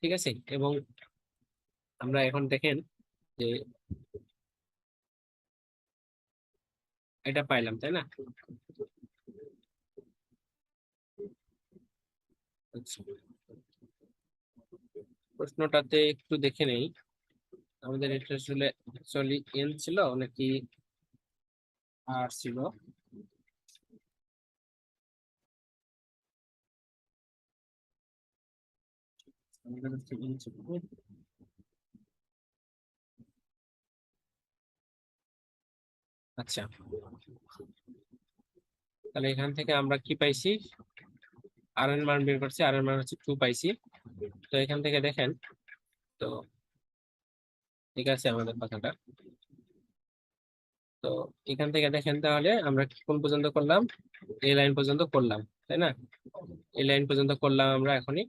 Speaker 1: ঠিক আছে, এবং আমরা এখন দেখেন যে এটা পাইলাম, তাই না। আচ্ছা, প্রশ্নটাতে একটু দেখে নেই, আমাদের এটা আসলে অ্যাকচুয়ালি এন ছিল নাকি আর ছিল। আমাদের হচ্ছে N ছিল। আচ্ছা, তাহলে এখান থেকে আমরা কি পাইছি, আর এর মান বের করছি, আর এর মান হচ্ছে 2 পাইছি। তো এখান থেকে দেখেন, তো ঠিক আছে আমাদের কথাটা। তো এখান থেকে দেখেন তাহলে আমরা কোন পর্যন্ত করলাম, এই লাইন পর্যন্ত করলাম, তাই না, এই লাইন পর্যন্ত করলাম আমরা, এখনই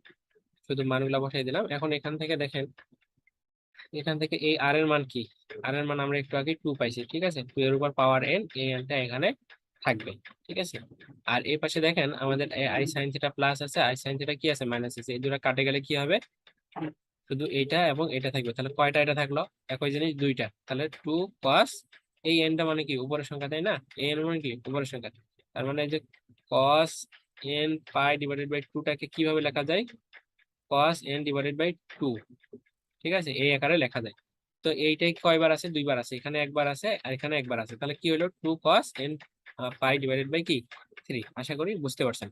Speaker 1: শুধু মানগুলা বসাই দিলাম। এখন এখান থেকে দেখেন, এখান থেকে এই আর এর মান কি, আর এর মান আমরা একটু আগে 2 পাইছি। ঠিক আছে, 2 এর উপর পাওয়ার এন, এই এনটা এখানে থাকবে। ঠিক আছে, আর এই পাশে দেখেন আমাদের আই সাইন থিটা প্লাস আছে, আই সাইন থিটা কি আছে, মাইনাস আছে, এই দুটো কাটে গেলে কি হবে, শুধু এইটা এবং এটা থাকবে। তাহলে কয়টা এটা থাকলো, একই জিনিস দুইটা, তাহলে 2 cos, এই এনটা মানে কি উপরের সংখ্যা, তাই না, এই এন মানে কি উপরের সংখ্যা, তার মানে এই যে cos n pi divided by 2 টাকে কিভাবে লেখা যায়, cos n ডিভাইডেড বাই 2। ঠিক আছে, এই আকারে লেখা যায়। তো এইটাই কয়বার আছে, দুইবার আছে, এখানে একবার আছে আর এখানে একবার আছে, তাহলে কি হলো 2 cos n pi divided by কি 3। আশা করি বুঝতে পারছেন।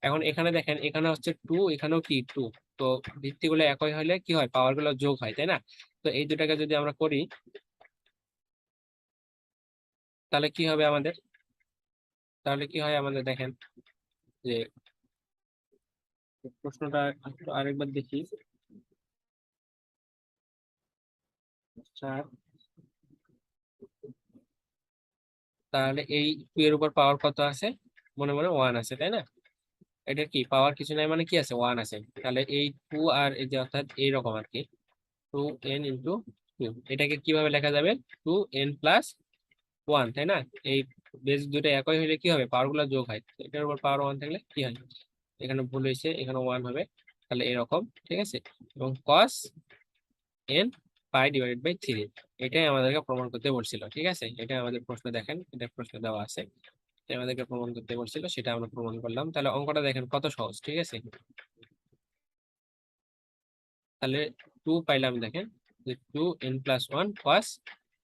Speaker 1: এখন এখানে দেখেন, এখানে হচ্ছে 2, এখানেও কি 2, তো ভিত্তিগুলো একই হলে কি হয়, পাওয়ার গুলো যোগ হয়, তাই না। তো এই দুটাকে যদি আমরা করি, তাহলে কি হবে আমাদের, তাহলে কি হয় আমাদের দেখেন যে প্রশ্নটা একটু আরেকবার দেখি। 4, তাহলে এই 2 এর উপর পাওয়ার কত আছে? মনে মনে 1 আছে, তাই না? এটা কি পাওয়ার কিছু নাই মানে কি আছে, 1 আছে। তাহলে এই 2 আর এই যে অর্থাৎ এইরকম আর কি, 2n × 2, এটাকে কিভাবে লেখা যাবে? 2n+1, তাই না? এই বেস দুটো একই হলে কি হবে, পাওয়ার গুলো যোগ হয়, তো এটার উপর পাওয়ার 1 থাকলে কি হয়, এখানে ভুল হয়েছে, এখানে 1 হবে। তাহলে এরকম, ঠিক আছে। এবং cos n π/3, এটাই আমাদেরকে প্রমাণ করতে বলছিল, ঠিক আছে। এটা আমাদের প্রশ্ন, দেখেন এটা প্রশ্ন দেওয়া আছে, এটা আমাদেরকে প্রমাণ করতে বলছিল, সেটা আমরা প্রমাণ করলাম। তাহলে অঙ্কটা দেখেন কত সহজ, ঠিক আছে। তাহলে 2 পাইলাম, দেখেন যে 2n+1 cos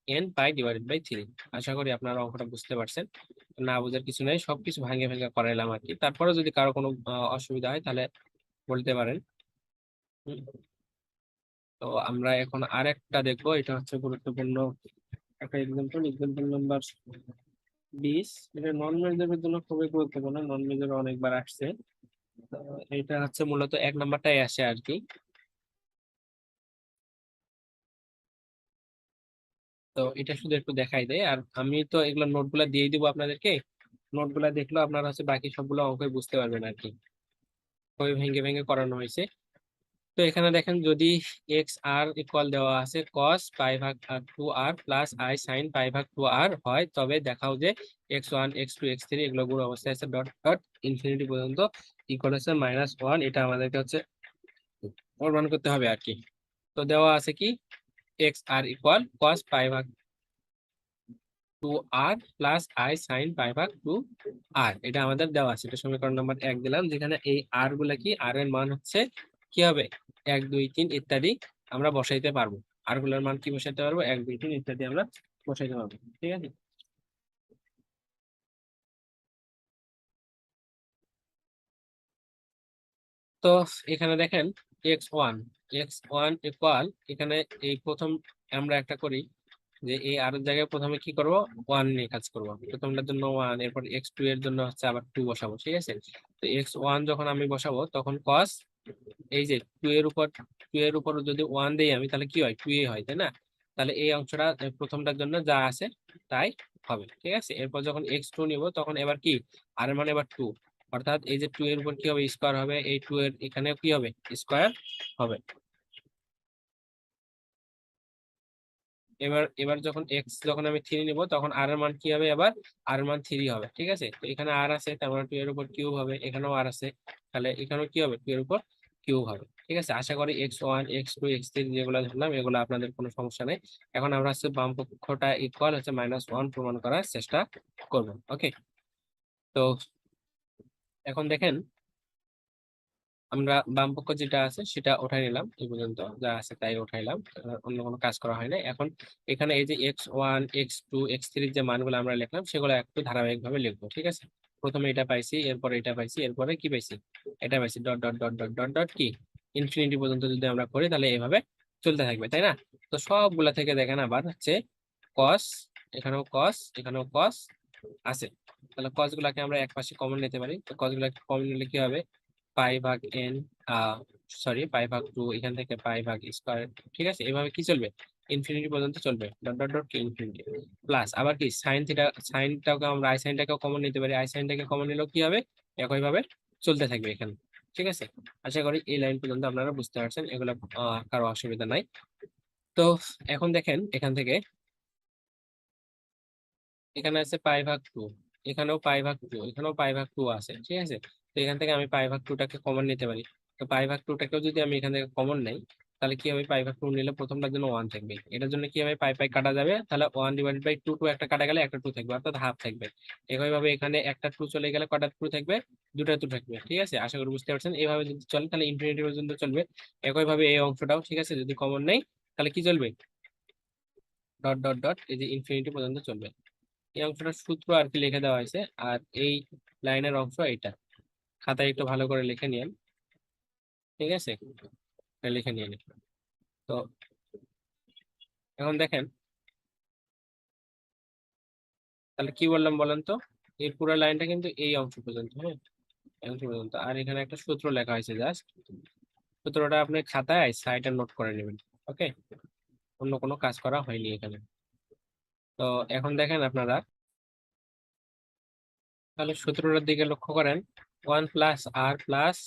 Speaker 1: n π/3। আশা করি আপনারা অঙ্কটা বুঝতে পারছেন। না বোঝার কিছু নাই, সবকিছু ভাঙে ভাঙে করাইলাম আর কি। তারপরে যদি কারো কোনো অসুবিধা হয় তাহলে বলতে পারেন। হুম। তো আমরা এখন আরেকটা দেখবো, এটা হচ্ছে গুরুত্বপূর্ণ একটা এক্সাম্পল, এক্সাম্পল নাম্বার 20। এটা নন মেজরের জন্য খুবই গুরুত্বপূর্ণ, নন মেজর অনেকবার আসছে। তো এটা হচ্ছে মূলত 1 নাম্বারটাই আসে আর কি। তো এটা শুধু একটু দেখাই দেয়, আর আমি তো এগুলো নোটগুলা দিয়ে দিব আপনাদেরকে। নোটগুলা দেখলেও আপনারা হচ্ছে বাকি সবগুলো অঙ্কই বুঝতে পারবেন আর কি, ওই ভেঙে ভেঙে করানো হয়েছে। তো এখানে দেখেন, যদি এক্স আর ইকুয়াল দেওয়া আছে cos π/2r plus i sine π/2r হয়, তবে দেখাও যে x1 x2 x3 এগুলো গুণ অবস্থায় আছে ডট ডট ইনফিনিটি পর্যন্ত ইকুয়াল আছে -1। এটা আমাদেরকে হচ্ছে প্রমাণ করতে হবে আর কি। তো দেওয়া আছে কি, x r equal cos π/2r plus i sine π/2r, এটা আমাদের দেওয়া আছে। এটা সমীকরণ নাম্বার 1 দিলাম, যেখানে এই আর গুলা কি, আর এর মান হচ্ছে কি হবে, 1 2 3 ইত্যাদি আমরা বসাইতে পারবো। আর গুলোর মান কি বসাইতে পারবো, 1 2 3 ইত্যাদি আমরা বসাইতে পারবো, ঠিক আছে। তো এখানে দেখেন এক্স ওয়ান ইকুয়াল, এখানে এই প্রথম আমরা একটা করি, যে এই আর এর জায়গায় প্রথমে কি করব, 1 নিয়ে কাজ করব। প্রথমটার জন্য 1, এরপর x2 এর জন্য হচ্ছে আবার 2 বসাবো, ঠিক আছে। তো x1 যখন আমি বসাবো তখন cos, এই যে 2 এর উপর, 2 এর উপর যদি 1 দেই আমি, তাহলে কি হয়, 2a হয়, তাই না? তাহলে এই অংশটা প্রথমটার জন্য যা আছে তাই হবে, ঠিক আছে। এরপর যখন x2 নিব তখন এবার কি, আর এর মানে এবার 2, অর্থাৎ এই যে 2 এর উপর কি হবে, স্কয়ার হবে, এই 2 এর এখানে কি হবে, স্কয়ার হবে। এবার এবার যখন এক্স যখন আমি 3 নিব তখন আর এর মান কি হবে, এবার আর এর মান 3 হবে, ঠিক আছে। তো এখানে আর আছে, তার মানে 2 এর উপর কিউব হবে, এখানেও আর আছে, তাহলে এখানেও কি হবে, 2 এর উপর কিউব হবে, ঠিক আছে। আশা করি x1 x2 x3 যেগুলো ধরলাম এগুলো আপনাদের কোনো সমস্যা নেই। এখন আমরা হচ্ছে বাম পক্ষটা ইকুয়াল হচ্ছে -1 প্রমাণ করার চেষ্টা করব, ওকে। তো এখন দেখেন, আমরা বাম পক্ষ যেটা আছে সেটা উঠাই নিলাম, এই পর্যন্ত যা আছে তাই উঠাইলাম, অন্য কোনো কাজ করা হয় না। এখন এখানে এই যে x1 x2 x3 যে মানগুলো আমরা লিখলাম সেগুলো একটু ধারাবাহিক ভাবে লিখবো, ঠিক আছে। প্রথমে এটা পাইছি, এরপরে এটা পাইছি, এরপরে কি পাইছি, এটা পাইছি, dot dot dot dot dot dot কি, ইনফিনিটি পর্যন্ত যদি আমরা করি তাহলে এভাবে চলতে থাকবে, তাই না? তো সবগুলা থেকে দেখেন আবার হচ্ছে cos, এখানেও cos, এখানেও cos আছে। তাহলে cos গুলাকে আমরা এক পাশে কমন নিতে পারি। তো cos গুলাকে কমন নিলে কি হবে, π/n, সরি π/2, এখান থেকে π/স্কয়ার, ঠিক আছে। এভাবে কি চলবে, ইনফিনিটি পর্যন্ত চলবে, ডট ডট ডট কি ইনফিনিটি। প্লাস আবার কি সাইন থিটা, সাইনটাকে আমরা আই সাইনটাকেও কমন নিতে পারি, আই সাইনটাকে কমন নিলেও কি হবে, একই ভাবে চলতে থাকবে এখানে, ঠিক আছে। আশা করি এই লাইন পর্যন্ত আপনারা বুঝতে পারছেন, এগুলো কারো অসুবিধা নাই। তো এখন দেখেন, এখান থেকে এখানে আছে π/2, এখানেও π/2, এখানেও π/2 আছে, ঠিক আছে। তো এখান থেকে আমি π/2টাকে কমন নিতে পারি। তো π/2টাকেও যদি আমি এখান থেকে কমন নেই, তাহলে কি হবে, π/2 নিলে প্রথমটার জন্য 1 থাকবে, এটার জন্য কি হবে, পাই পাই কাটা যাবে, তাহলে 1/2 2 একটা কাটা গেলে একটা 2 থাকবে, অর্থাৎ হাফ থাকবে। একইভাবে এখানে একটা 2 চলে গেলে কটা 2 থাকবে, দুটা 2 থাকবে, ঠিক আছে। আশা করি বুঝতে পারছেন, এইভাবে যদি চলে তাহলে ইনফিনিটি পর্যন্ত চলবে। একইভাবে এই অংশটাও, ঠিক আছে, যদি কমন নেই তাহলে কি চলবে, ডট ডট ডট, এই যে ইনফিনিটি পর্যন্ত চলবে। এই অংশটার সূত্র আর কি লিখে দেওয়া হয়েছে, আর এই লাইনের অংশ এটা খাতায় একটু ভালো করে লিখে নিন, ঠিক আছে, এটা লিখে নিয়ে নিন। তো এখন দেখেন, তাহলে কি বললাম বলেন তো, এই পুরো লাইনটা কিন্তু এই অংশ পর্যন্ত, হ্যাঁ, এমসি পর্যন্ত। আর এখানে একটা সূত্র লেখা হয়েছে, জাস্ট সূত্রটা আপনি খাতায় সাইডে নোট করে নেবেন। ওকে, অন্য কোনো কাজ করা হয়নি এখানে। তো এখন দেখেন আপনারা, তাহলে সূত্রটার দিকে লক্ষ্য করেন, 1 + r plus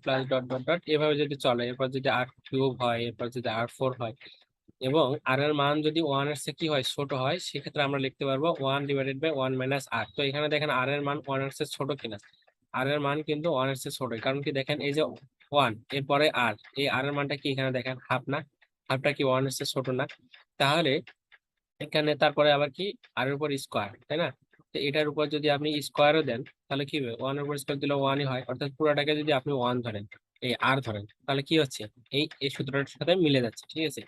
Speaker 1: dot dot dot এভাবে যদি চলে, এরপর যদি r³ হয়, এরপর যদি r4 হয়, এবং আর এর মান যদি 1 এর চেয়ে কি হয়, ছোট হয়, সেক্ষেত্রে আমরা লিখতে পারবো 1/1 - r। তো এখানে দেখেন আর এর মান 1 এর চেয়ে ছোট কিনা। আর এর মান কিন্তু 1 এর চেয়ে ছোট, কারণ কি দেখেন এই যে 1 এরপরে আর, এই আর এর মানটা কি এখানে দেখেন হাফ না, হাফটা কি 1 এর চেয়ে ছোট না? তাহলে এখানে তারপরে আবার কি আর এর উপর স্কোয়ার, তাই না? তো এটার উপর যদি আপনি স্কোয়ারও দেন, তাহলে কি হবে, 1 এর উপর স্কোয়ার দিলে 1ই হয়, অর্থাৎ পুরোটাকে যদি আপনি 1 ধরেন, এই আর ধরেন, তাহলে কি হচ্ছে, এই এই সূত্রটার সাথে মিলে যাচ্ছে। ঠিক আছে,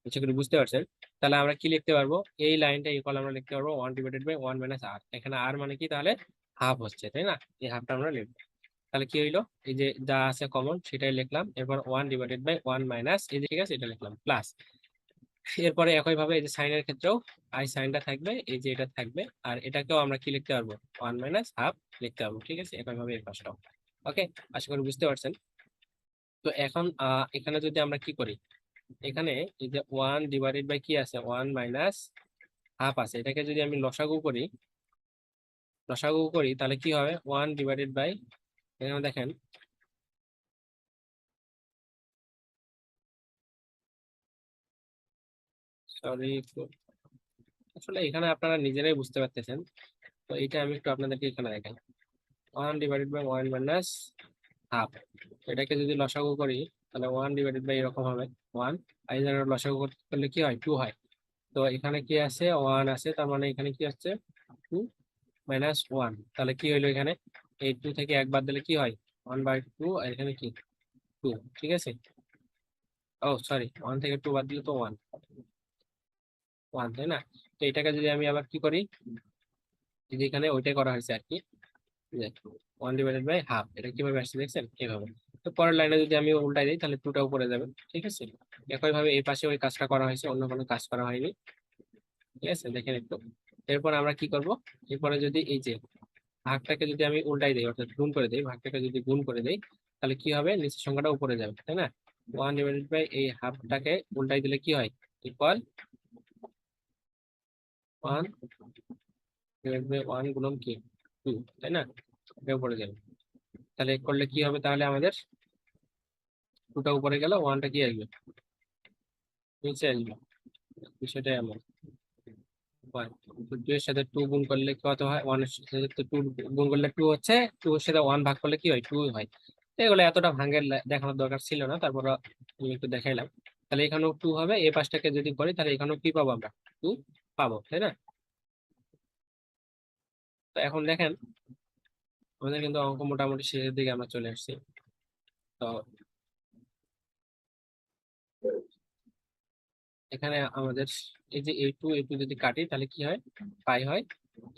Speaker 1: আশা করি বুঝতে পারছেন। তাহলে আমরা কি লিখতে পারবো, এই লাইনটা ইকুয়াল আমরা লিখতে পারবো 1/1 - r। এখানে আর মানে কি, তাহলে হাফ হচ্ছে, তাই না? এই হাফটা আমরা লিখবো। তাহলে কি হইলো, এই যে যা আছে কমন সেটাই লিখলাম, এরপর 1/1 মাইনাস এই যে, ঠিক আছে, এটা লিখলাম প্লাস। এরপরে একই ভাবে এই যে সাইনের ক্ষেত্রেও আই সাইনটা থাকবে, এই যে এটা থাকবে, আর এটাকেও আমরা কি লিখতে পারবো, 1 - হাফ লিখতে পারবো। ঠিক আছে, একই ভাবে এর পাশটাও। ওকে, আশা করি বুঝতে পারছেন। তো এখন এখানে যদি আমরা কি করি, এখানে এই যে 1/, কি আছে, 1 - হাফ আছে, এটাকে যদি আমি লসাগু করি তাহলে কি হবে, 1/, এখানে দেখেন, সরি, আসলে এখানে আপনারা নিজেরাই বুঝতে পারতেছেন। তো এটা আমি একটু আপনাদেরকে এখানে দেখাই, 1/1 - হাফ। এটাকে যদি লসাগু করি তাহলে 1/, এরকম হবে 1। আর এখানে লসাগু করলে কি হয়, 2 হয়। তো এখানে কি আছে, 1 আছে, তার মানে এখানে কি হচ্ছে, 2 - 1। তাহলে কি হইলো, এখানে এই 2 থেকে 1 বাদ দিলে কি হয়, 1/2, আর এখানে কি 2। ঠিক আছে, ও সরি, 1 থেকে 2 বাদ দিলে তো 1, 1, তাই না? তো এটাকে যদি আমি আবার কি করি, এই যে এখানে ওইটাই করা হয়েছে আর কি, 1/হাফ, এটা কিভাবে আসছে দেখছেন, এভাবে। তো পরের লাইনে যদি আমি উল্টাই দিই তাহলে 2টা উপরে যাবে। ঠিক আছে, একই ভাবে এই পাশে ওই কাজটা করা হয়েছে, অন্য কোনো কাজ করা হয়নি। ঠিক আছে, দেখেন একটু। এরপর আমরা কি করব, এরপরে যদি এই যে ভাগটাকে যদি আমি উল্টাই দিই, অর্থাৎ গুণ করে দিই, ভাগটাকে যদি গুণ করে দিই, তাহলে কি হবে, নিচের সংখ্যাটা উপরে যাবে, তাই না? 1/, এই হাফটাকে উল্টাই দিলে কি হয়, ইকুয়াল 1/1 গুণন কি 2, তাই না? এটা উপরে যাবে। তাহলে করলে কি হবে, তাহলে আমাদের 2টা উপরে গেল, 1টা কি আসবে, নিচে আসবে। বিষয়টা এমন, 2 এর সাথে 2 গুণ করলে কত হয়, 1 এর সাথে 2 গুণ করলে 2 হচ্ছে, 2 এর সাথে 1 ভাগ করলে কি হয়, 2 হয়। তো এগুলো এতটা ভাঙের দেখানোর দরকার ছিল না, তারপর আমি একটু দেখাইলাম। তাহলে এখানেও 2 হবে, এই পাশটাকে যদি করি তাহলে এখানেও কি পাবো, আমরা 2 পাবো, তাই না? তো এখন দেখেন, আমাদের কিন্তু অঙ্ক মোটামুটি শেষের দিকে আমরা চলে আসছি। তো এখানে আমাদের এই যে এই টু যদি কাটি তাহলে কি হয়, পাই হয়।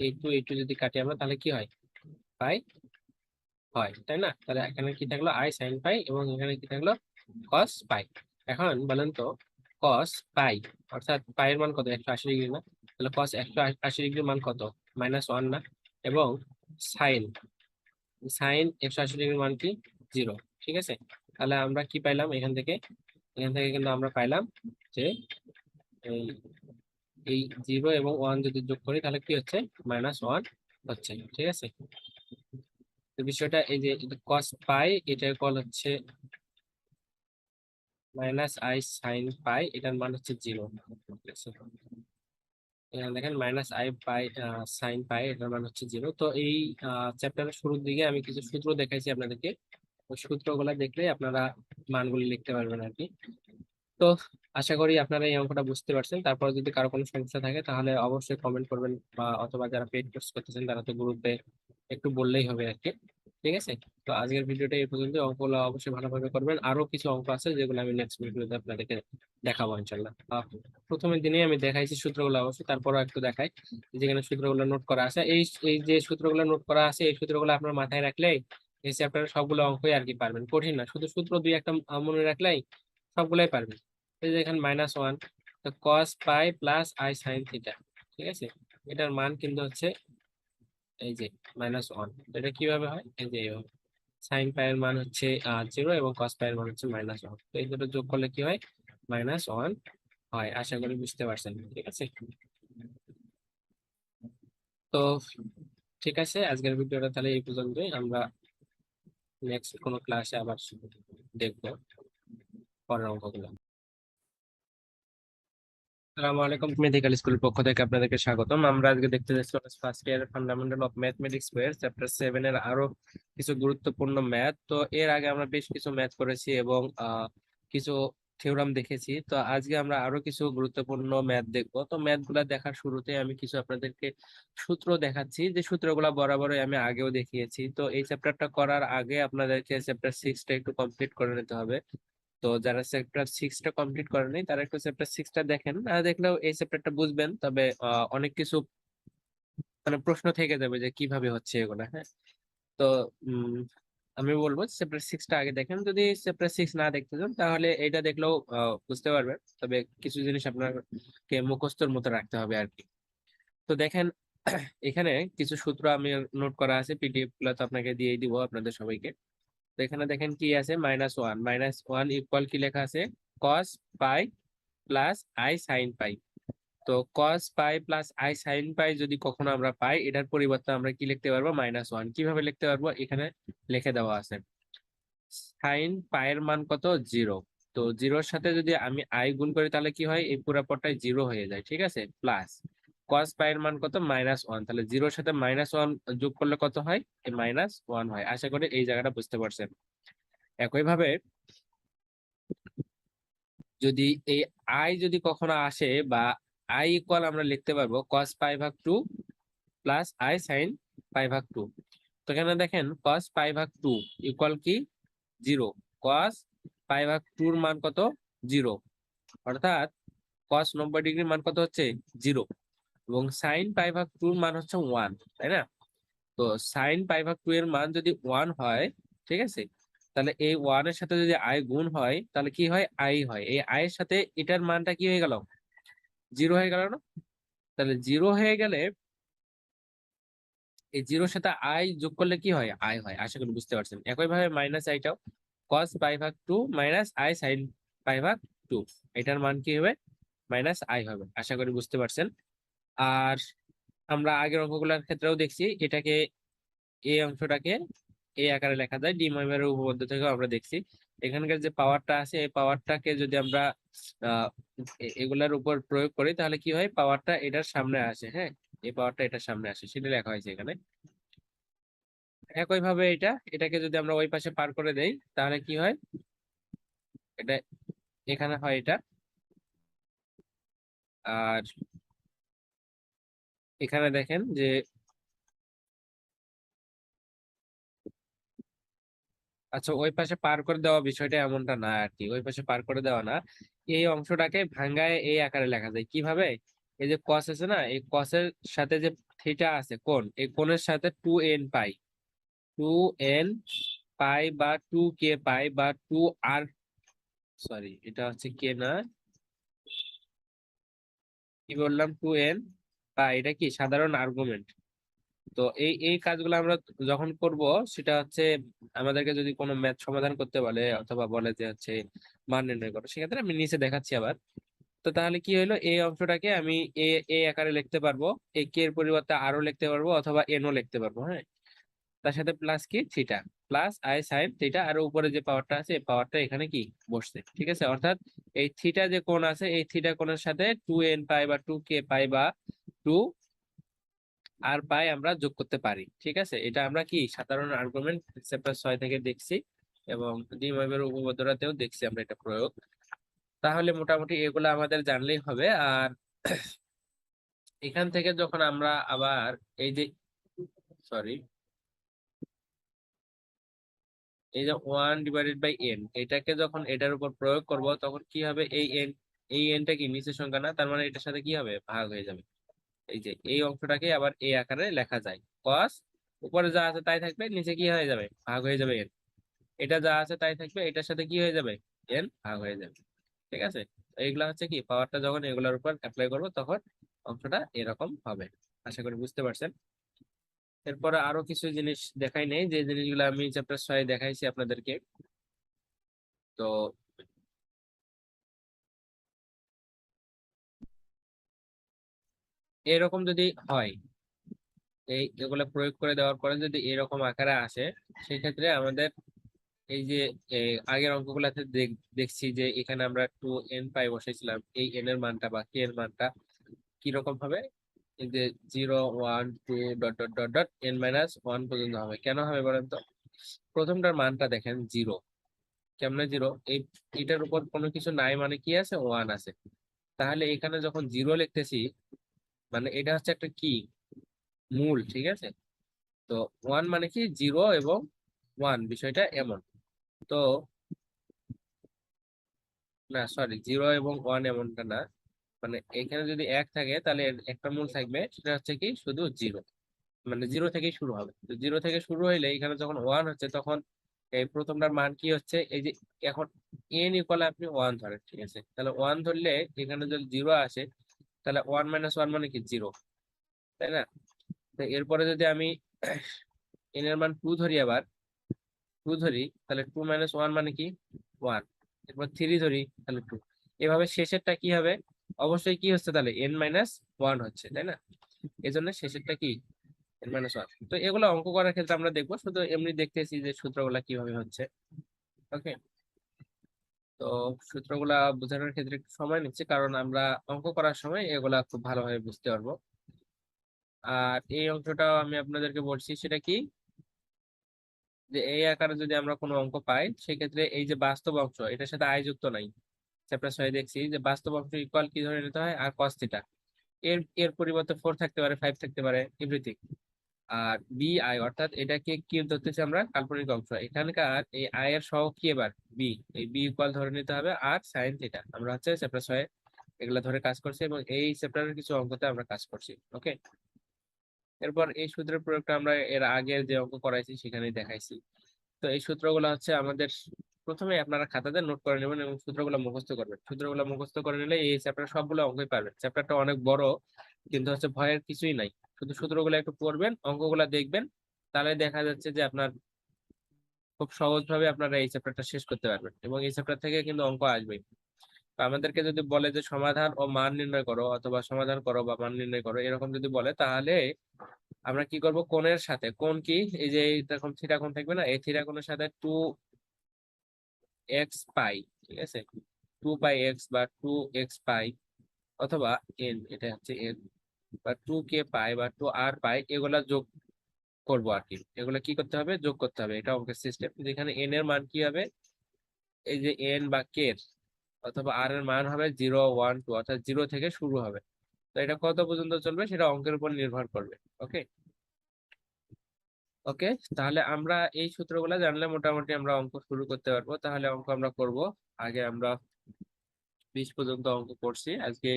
Speaker 1: এই টু যদি কাটি আমরা তাহলে কি হয়, পাই হয়, তাই না? তাহলে এখানে কি থাকলো, আই সাইন পাই, এবং এখানে কি থাকলো, কস পাই। এখন বলেন তো, কস পাই, অর্থাৎ পাই এর মান কত, 180 ডিগ্রি না? তাহলে কস 180 ডিগ্রির মান কত, -1 না? এবং সাইন সাইন 180 ডিগ্রির মান কি, 0। ঠিক আছে, তাহলে আমরা কি পাইলাম এখান থেকে কিন্তু আমরা পাইলাম যে এই এই 0 এবং 1 যদি যোগ করি তাহলে কি হচ্ছে, -1 হচ্ছে। ঠিক আছে, তো বিষয়টা এই যে কস পাই, এটা কল হচ্ছে -i সাইন পাই, এটার মান হচ্ছে 0। ঠিক আছে, এখানে দেখেন -i সাইন পাই, এটার মান হচ্ছে 0। তো এই চ্যাপ্টারের শুরুর দিকে আমি কিছু সূত্র দেখাইছি আপনাদেরকে, ওই সূত্রগুলো দেখলে আপনারা মানগুলি লিখতে পারবেন আর কি। তো আশা করি আপনারা এই অঙ্কটা বুঝতে পারছেন। তারপর যদি কারো কোনো সমস্যা থাকে তাহলে অবশ্যই কমেন্ট করবেন, বা অথবা যারা পেড কোর্স করতেছেন তারা তো গ্রুপে একটু বললেই হবে আর কি। ঠিক আছে, তো আজকের ভিডিওটা এই পর্যন্ত। অঙ্কগুলো অবশ্যই ভালোভাবে করবেন, আরো কিছু অঙ্ক আছে যেগুলো আমি নেক্সট ভিডিওতে আপনাদেরকে দেখাবো ইনশাল্লাহ। প্রথমের দিনে আমি দেখাইছি সূত্রগুলো, অবশ্যই তারপরও একটু দেখাই। যেখানে সূত্রগুলো নোট করা আছে, এই এই যে সূত্রগুলো নোট করা আছে, এই সূত্রগুলো আপনার মাথায় রাখলেই এই চ্যাপ্টারের সবগুলো অঙ্কই আর কি পারবেন, কঠিন না, শুধু সূত্র দুই একটা মনে রাখলেই সবগুলাই পারবেন। এই যে এখানে -1, তো cos pi plus i sine theta. ঠিক আছে, এটার মান কিন্তু হচ্ছে এই যে -1, এটা কিভাবে হয়? এই যে সাইন পাই এর মান হচ্ছে 0 এবং কস পাই এর মান হচ্ছে -1, তো এই দুটো যোগ করলে কি হয়? -1 হয়। আশা করি বুঝতে পারছেন, ঠিক আছে? তো ঠিক আছে, আজকের ভিডিওটা তাহলে এই পর্যন্তই। আমরা নেক্সট কোনো ক্লাসে আবার দেখবো পরের অঙ্কগুলো। আসসালামু আলাইকুম, মেডিকেল স্কুলের পক্ষ থেকে আপনাদেরকে স্বাগতম। আমরা আজকে দেখতে যাচ্ছি first year fundamental of mathematics বইয়ের চ্যাপ্টার 7 এর আরো কিছু গুরুত্বপূর্ণ ম্যাথ। তো এর আগে আমরা বেশ কিছু ম্যাথ করেছি এবং কিছু থিওরাম দেখেছি। তো আজকে আমরা আরো কিছু গুরুত্বপূর্ণ ম্যাথ দেখবো। তো ম্যাথ গুলা দেখার শুরুতে আমি কিছু আপনাদেরকে সূত্র দেখাচ্ছি, যে সূত্রগুলা বরাবরই আমি আগেও দেখিয়েছি। তো এই চ্যাপ্টারটা করার আগে আপনাদেরকে চ্যাপ্টার 6টা একটু কমপ্লিট করে নিতে হবে। তো যারা চ্যাপ্টার 6টা কমপ্লিট করেনি তারা একটু চ্যাপ্টার 6টা দেখেন, না দেখলেও এই চ্যাপ্টারটা বুঝবেন। তবে অনেক কিছু মানে প্রশ্ন থেকে যাবে যে কিভাবে হচ্ছে এগুলা, হ্যাঁ। তো উম, আমি বলবো চ্যাপ্টার 6টা আগে দেখেন। যদি চ্যাপ্টার 6 না দেখতে চান তাহলে এটা দেখলেও বুঝতে পারবেন। তবে কিছু জিনিস আপনাকে মুখস্থর মতো রাখতে হবে আর কি। তো দেখেন, এখানে কিছু সূত্র আমি নোট করা আছে, পিডিএফ গুলো তো আপনাকে দিয়ে দিব আপনাদের সবাইকে। তো এখানে দেখেন কি আছে, -1, -1 ইকুয়াল কি লেখা আছে, cos pi plus i sine pi. তো cos pi plus i sine pi যদি কখনো আমরা পাই, এটার পরিবর্তে আমরা কি লিখতে পারবো, -1। কিভাবে লিখতে পারবো, এখানে লিখে দেওয়া আছে। সাইন পায়ের মান কত, 0। তো 0-র সাথে যদি আমি আই গুণ করি তাহলে কি হয়, এই পুরো পদটাই 0 হয়ে যায়, ঠিক আছে। প্লাস কস পায়ের মান কত, -1, তাহলে 0-র সাথে -1 যোগ করলে কত হয়, এই -1 হয়। আশা করি এই জায়গাটা বুঝতে পারছেন। একইভাবে যদি এই আই যদি কখনো আসে, বা আই ইকুয়াল আমরা লিখতে পারবো cos π/2 প্লাস আই সাইন π/2। তো এখানে দেখেন cos π/2 ইকুয়াল কি, 0। cos π/2 এর মান কত, 0। অর্থাৎ cos 90 ডিগ্রির মান কত হচ্ছে, 0। এবং সাইন π/2 এর মান হচ্ছে 1, তাই না? তো সাইন π/2 এর মান যদি 1 হয়, ঠিক আছে, তাহলে এই 1 এর সাথে যদি আই গুণ হয় তাহলে কি হয়, আই হয়। এই আই এর সাথে এটার মানটা কি হয়ে গেল, 0 হয়ে গেল না? তাহলে 0 হয়ে গেলে এই 0-র সাথে আই যোগ করলে কি হয়, আই হয়। আশা করি বুঝতে পারছেন। একই ভাবে মাইনাস আইটাও, cos π/2 মাইনাস আই সাইন π/2, এটার মান কি হবে, মাইনাস আই হবে। আশা করি বুঝতে পারছেন। আর আমরা আগের অঙ্কগুলোর ক্ষেত্রেও দেখছি, এটাকে, এই অংশটাকে এই আকারে লেখা যায়, ডি ময়মারের উপপাদ্য থেকেও আমরা দেখছি। এখানকার যে পাওয়ারটা আছে, এই পাওয়ারটাকে যদি আমরা আহ এগুলার উপর প্রয়োগ করি তাহলে কি হয়, পাওয়ারটা এটার সামনে আসে, হ্যাঁ। এই পাওয়ারটা এটার সামনে আসে, সেটা লেখা হয়েছে এখানে। একই ভাবে এটাকে যদি আমরা ওই পাশে পার করে দেই তাহলে কি হয়, এটা এখানে হয় এটা। আর এখানে দেখেন যে, আচ্ছা, ওই পাশে পার করে দেওয়া বিষয়টা এমনটা না আর কি, ওই পাশে পার করে দেওয়া না। এই অংশটাকে ভাঙ্গায় এই আকারে লেখা যায় কিভাবে, এই যে কস আছে না, এই কসের সাথে যে থিটা আছে, কোণ, এই কোণের সাথে 2n পাই, 2n পাই বা 2k পাই বা 2r, সরি এটা হচ্ছে কে না, কি বললাম, 2n পাই, এটা কি সাধারণ আর্গুমেন্ট। তো এই এই কাজগুলো আমরা যখন করব, সেটা হচ্ছে আমাদেরকে যদি কোনো ম্যাথ সমাধান করতে বলে অথবা বলে যে হচ্ছে মান নির্ণয় করো, সেক্ষেত্রে আমি নিচে দেখাচ্ছি আবার। তো তাহলে কি হলো, এই অংশটাকে আমি এ এ আকারে লিখতে পারবো, এই কে এর পরিবর্তে আরও লিখতে পারবো অথবা এনও লিখতে পারবো, হ্যাঁ। তার সাথে প্লাস কি, theta, plus i sine theta, আর উপরে যে পাওয়ারটা আছে এই পাওয়ারটা এখানে কি বসছে, ঠিক আছে। অর্থাৎ এই থিটা যে কোণ আছে, এই থিটা কোণের সাথে 2n পাই বা 2k পাই বা 2r পাই আমরা যোগ করতে পারি, ঠিক আছে। এটা আমরা কি সাধারণ আর্গুমেন্ট চ্যাপ্টার 6 থেকে দেখছি, এবং ডি ওয়েবের উপপাদ্যটাতেও দেখছি আমরা এটা প্রয়োগ। তাহলে মোটামুটি এগুলো আমাদের জানলেই হবে। আর এখান থেকে যখন আমরা আবার এই যে, সরি, এই যে 1/n, এটাকে যখন এটার উপর প্রয়োগ করব তখন কি হবে, এই এনটা কি নিচের সংখ্যা না, তার মানে এটার সাথে কি হবে, ভাগ হয়ে যাবে। এই যে এই অংশটাকে আবার এই আকারে লেখা যায়, cos, উপরে যা আছে তাই থাকবে, নিচে কি হয়ে যাবে, ভাগ হয়ে যাবে n। এটা যা আছে তাই থাকবে, এটার সাথে কি হয়ে যাবে, n ভাগ হয়ে যাবে, ঠিক আছে। তো এইগুলা হচ্ছে কি, পাওয়ারটা যখন এগুলোর উপর অ্যাপ্লাই করবো তখন অংশটা এরকম হবে। আশা করি বুঝতে পারছেন। এরপরে আরো কিছু জিনিস দেখাই নেই, যে জিনিসগুলো আমি চ্যাপ্টার 6 দেখাইছি আপনাদেরকে। তো এরকম যদি হয়, এগুলো প্রয়োগ করে দেওয়ার পরে যদি এরকম আকারে আসে, সেক্ষেত্রে আমাদের এই যে আগের অঙ্কগুলাতে দেখছি যে এখানে আমরা 2n পাই বসাইছিলাম, এই n এর মানটা বা k এর মানটা কিরকম হবে, এই যে 0 1 2 ... n-1 পর্যন্ত হবে। কেন হবে বলেন তো? প্রথমটার মানটা দেখেন 0, কেমনে 0? এটার উপর কোনো কিছু নাই, মানে কি আছে, 1 আছে। তাহলে এখানে যখন 0 লিখতেছি, মানে এটা হচ্ছে একটা কি, মূল, ঠিক আছে? তো 1 মানে কি, 0 এবং 1, বিষয়টা এমন। তো না, সরি, 0 এবং 1 এমনটা না, মানে এখানে যদি 1 থাকে তাহলে এর একটা মূল থাকবে, সেটা হচ্ছে কি, শুধু 0, মানে 0 থেকেই শুরু হবে। তো 0 থেকে শুরু হইলে এখানে যখন 1 হচ্ছে, তখন এই প্রথমটার মান কি হচ্ছে, এই যে এখন n ইকুয়াল আপনি 1 ধরেন, ঠিক আছে? তাহলে 1 ধরলে এখানে যদি 0 আসে, তাহলে 1 - 1 মানে কি, 0, তাই না? তো এরপরে যদি আমি n এর মান 2 ধরি, আবার 2 ধরি, তাহলে 2 - 1 মানে কি, 1। এরপর 3 ধরি, তাহলে 2। এভাবে শেষেরটা কি হবে, অবশ্যই কি হচ্ছে, তাহলে n-1 হচ্ছে, তাই না? এই জন্য শেষেরটা কি, n-1। তো এগুলো অঙ্ক করার ক্ষেত্রে আমরা দেখবো, শুধু এমনি দেখতেছি যে সূত্রগুলা কিভাবে হচ্ছে। ওকে। তো সূত্রগুলা বোঝানোর ক্ষেত্রে একটু সময় নিচ্ছে, কারণ আমরা অঙ্ক করার সময় এগুলা খুব ভালোভাবে বুঝতে পারবো। আর এই অংশটাও আমি আপনাদেরকে বলছি, সেটা কি, যে এই আকারে যদি আমরা কোনো অঙ্ক পাই, সেক্ষেত্রে এই যে বাস্তব অংশ, এটার সাথে আই যুক্ত নাই। চ্যাপ্টার 6 দেখছি যে বাস্তব অংশ ইকুয়াল কি ধরে নিতে হয়, আর cos থিটা। এর এর পরিবর্তে 4 থাকতে পারে, 5 থাকতে পারে, এভরিথিং। আর বি আই, অর্থাৎ এটাকে কি ধরতেছি আমরা, কাল্পনিক অংশ। এখানকার এই আই এর সহগ কি, এবার বি, এই বি ইকুয়াল ধরে নিতে হবে আর সাইন থিটা। আমরা হচ্ছে চ্যাপ্টার 6 এগুলা ধরে কাজ করছি, এবং এই চ্যাপ্টারের কিছু অঙ্কতে আমরা কাজ করছি। ওকে। এরপর এই সূত্রের প্রয়োগটা আমরা এর আগের যে অঙ্ক করাইছি সেখানেই দেখাইছি। তো এই সূত্রগুলো হচ্ছে আমাদের, প্রথমে আপনারা খাতাতে নোট করে নেবেন এবং সূত্রগুলো মুখস্থ করবেন। সূত্রগুলো মুখস্থ করে নিলে এই চ্যাপ্টার সবগুলো অঙ্কই পারবেন। চ্যাপ্টারটা অনেক বড়, কিন্তু হচ্ছে ভয়ের কিছুই নাই। শুধু সূত্রগুলো একটু পড়বেন, অঙ্কগুলো দেখবেন, তাহলে দেখা যাচ্ছে যে আপনার খুব সহজভাবে আপনারা এই চ্যাপ্টারটা শেষ করতে পারবেন, এবং এই চ্যাপ্টার থেকে কিন্তু অঙ্ক আসবে। তো আমাদেরকে যদি বলে যে সমাধান ও মান নির্ণয় করো, অথবা সমাধান করো বা মান নির্ণয় করো, এরকম যদি বলে, তাহলে আমরা কি করব, কোণের সাথে, কোণ কি, এই যে এরকম থিটা কোণ থাকবে না, এই থিটা কোণের সাথে 2x পাই, ঠিক আছে, 2 π x বা 2x π, অথবা n, এটা হচ্ছে n, বা 2k π বা 2r π, এগুলা যোগ করবো আর কি। এগুলা কি করতে হবে, যোগ করতে হবে। এটা অঙ্কের সিস্টেম, যেখানে n এর মান কি হবে, এই যে n বা k এর অথবা r এর মান হবে 0 1 2, অর্থাৎ 0 থেকে শুরু হবে। তো এটা কত পর্যন্ত চলবে সেটা অঙ্কের উপর নির্ভর করবে। ওকে। ওকে, তাহলে আমরা এই সূত্রগুলো জানলে মোটামুটি আমরা অঙ্ক শুরু করতে পারবো। তাহলে অঙ্ক আমরা করব। আগে আমরা 20 পর্যন্ত অঙ্ক করছি, আজকে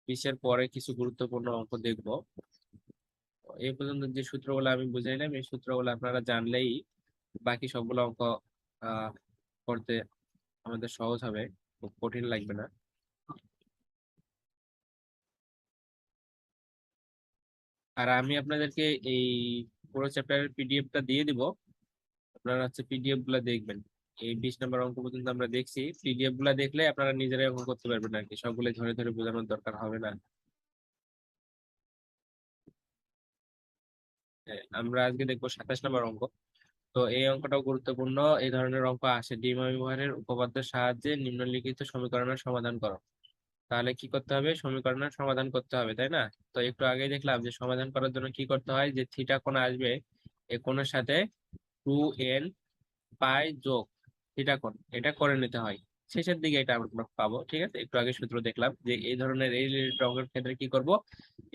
Speaker 1: 20-এর পরে কিছু গুরুত্বপূর্ণ অঙ্ক দেখব। এই পর্যন্ত যে সূত্রগুলো আমি বুঝাইলাম, এই সূত্রগুলো আপনারা জানলেই বাকি সবগুলো অঙ্ক আহ করতে আমাদের সহজ হবে, খুব কঠিন লাগবে না। আর আমি আপনাদেরকে এই পুরো চ্যাপ্টারের পিডিএফটা দিয়ে দিব, আপনারা হচ্ছে পিডিএফ গুলা দেখবেন। এই 20 নম্বর অঙ্ক পর্যন্ত আমরা দেখছি, পিডিএফ গুলা দেখলে আপনারা নিজেরাই অঙ্ক করতে পারবেন আর কি, সবগুলো ধরে ধরে বোঝানোর দরকার হবে না। হ্যাঁ, আমরা আজকে দেখবো 27 নম্বর অঙ্ক। তো এই অঙ্কটাও গুরুত্বপূর্ণ। এই ধরনের অঙ্ক আসে, ডিমা ব্যবহারের উপপাদ্যের সাহায্যে নিম্নলিখিত সমীকরণের সমাধান করো। তাহলে কি করতে হবে, সমীকরণের সমাধান করতে হবে, তাই না? তো একটু আগে দেখলাম যে সমাধান করার জন্য কি করতে হয়, যে থিটা কোণ আসবে, এই কোণের সাথে 2n π যোগ থিটা কোণ, এটা করে নিতে হয়। শেষের দিকে এটা আমরা পাবো, ঠিক আছে? একটু আগে সূত্র দেখলাম যে এই ধরনের এই রিলেটেড অঙ্কের ক্ষেত্রে কি করব,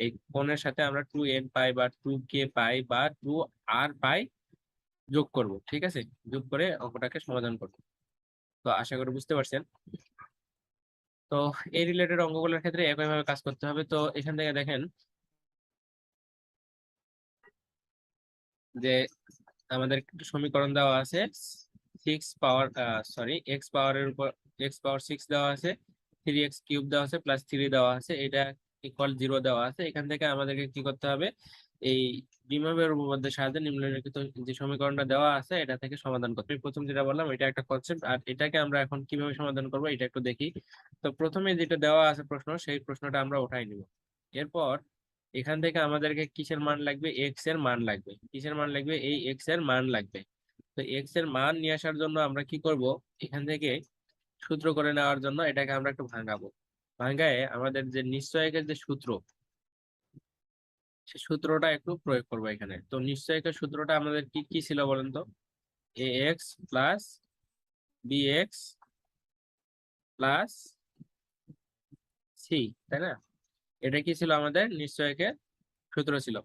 Speaker 1: এই কোণের সাথে আমরা 2n π বা 2k π বা 2r π যোগ করব, ঠিক আছে? যোগ করে অঙ্কটাকে সমাধান করব। তো আশা করি বুঝতে পারছেন। তো এই রিলেটেড অঙ্কগুলোর ক্ষেত্রে একইভাবে কাজ করতে হবে। তো এখান থেকে দেখেন যে আমাদের একটা সমীকরণ দেওয়া আছে, 6 পাওয়ার, সরি, এক্স পাওয়ারের উপর x⁻6 দেওয়া আছে, 3x³ দেওয়া আছে, +3 দেওয়া আছে, এটা ইকুয়াল 0 দেওয়া আছে। এখান থেকে আমাদেরকে কি করতে হবে, এই দ্বিমাবের উপপাদ্যের সাহায্যে নিম্নলিখিত যে সমীকরণটা দেওয়া আছে এটা থেকে সমাধান করতে হবে। প্রথম যেটা বললাম এটা একটা কনসেপ্ট, আর এটাকে আমরা এখন কিভাবে সমাধান করবো এটা একটু দেখি। তো প্রথমে যেটা দেওয়া আছে প্রশ্ন, সেই প্রশ্নটা আমরা উঠাই নিব। এরপর এখান থেকে আমাদেরকে কিসের মান লাগবে, এক্স এর মান লাগবে। কিসের মান লাগবে, এই এক্স এর মান লাগবে। তো এক্স এর মান নিয়ে আসার জন্য আমরা কি করব, এখান থেকে সূত্র করে নেওয়ার জন্য এটাকে আমরা একটু ভাঙাবো। ভাঙায় আমাদের যে নিশ্চয়কের যে সূত্র, সে সূত্রটা একটু প্রয়োগ করবো এখানে। তো নিশ্চয়কের সূত্রটা আমাদের কি কি ছিল বলেন তো, a x plus b x plus c, তাই না? এটা কি ছিল আমাদের নিশ্চয়কের সূত্র ছিল।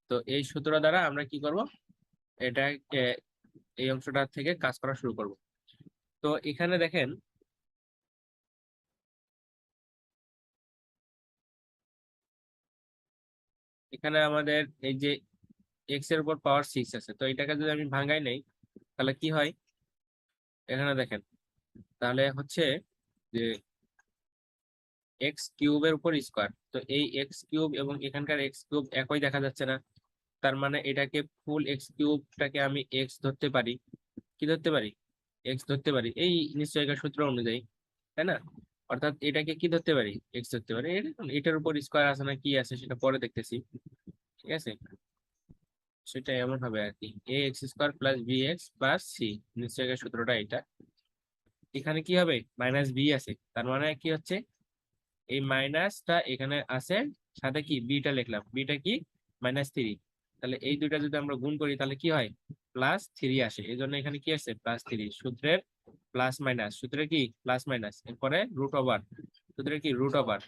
Speaker 1: তো এই সূত্র দ্বারা আমরা কি করব, এটাকে এই অংশটা থেকে কাজ করা শুরু করব। তো এখানে দেখেন, এখানে আমাদের এই যে এক্স এর উপর পাওয়ার 6 আছে, তো এটাকে যদি আমি ভাঙাই নেই তাহলে কি হয়, এখানে দেখেন, তাহলে হচ্ছে যে এক্স কিউবের উপর স্কোয়ার। তো এই এক্স কিউব এবং এখানকার এক্স কিউব একই দেখা যাচ্ছে না, তার মানে এটাকে ফুল এক্স কিউবটাকে আমি এক্স ধরতে পারি। কি ধরতে পারি, এক্স ধরতে পারি এই নিশ্চয়তার সূত্র অনুযায়ী, তাই না? অর্থাৎ এটাকে কি ধরতে পারি, এক্স ধরতে পারি। এটার উপর স্কোয়ার আছে না কি আছে সেটা পরে দেখতেছি, ঠিক আছে? সেটা এমন হবে আর কি, a x square plus b x plus c, নিশ্চয়তার সূত্রটা এটা। এখানে কি হবে, মাইনাস বি আছে, তার মানে কি হচ্ছে, এই মাইনাসটা এখানে আছে, সাথে কি বিটা লিখলাম, বিটা কি -3। তাহলে এই দুইটা যদি আমরা গুণ করি তাহলে কি হয়, +3 আসে। এই জন্য এখানে কি আছে, +3। সূত্রের প্লাস মাইনাস, সূত্রের কি প্লাস মাইনাস, এরপরে রুট ওভার, সূত্রের কি রুট ওভার।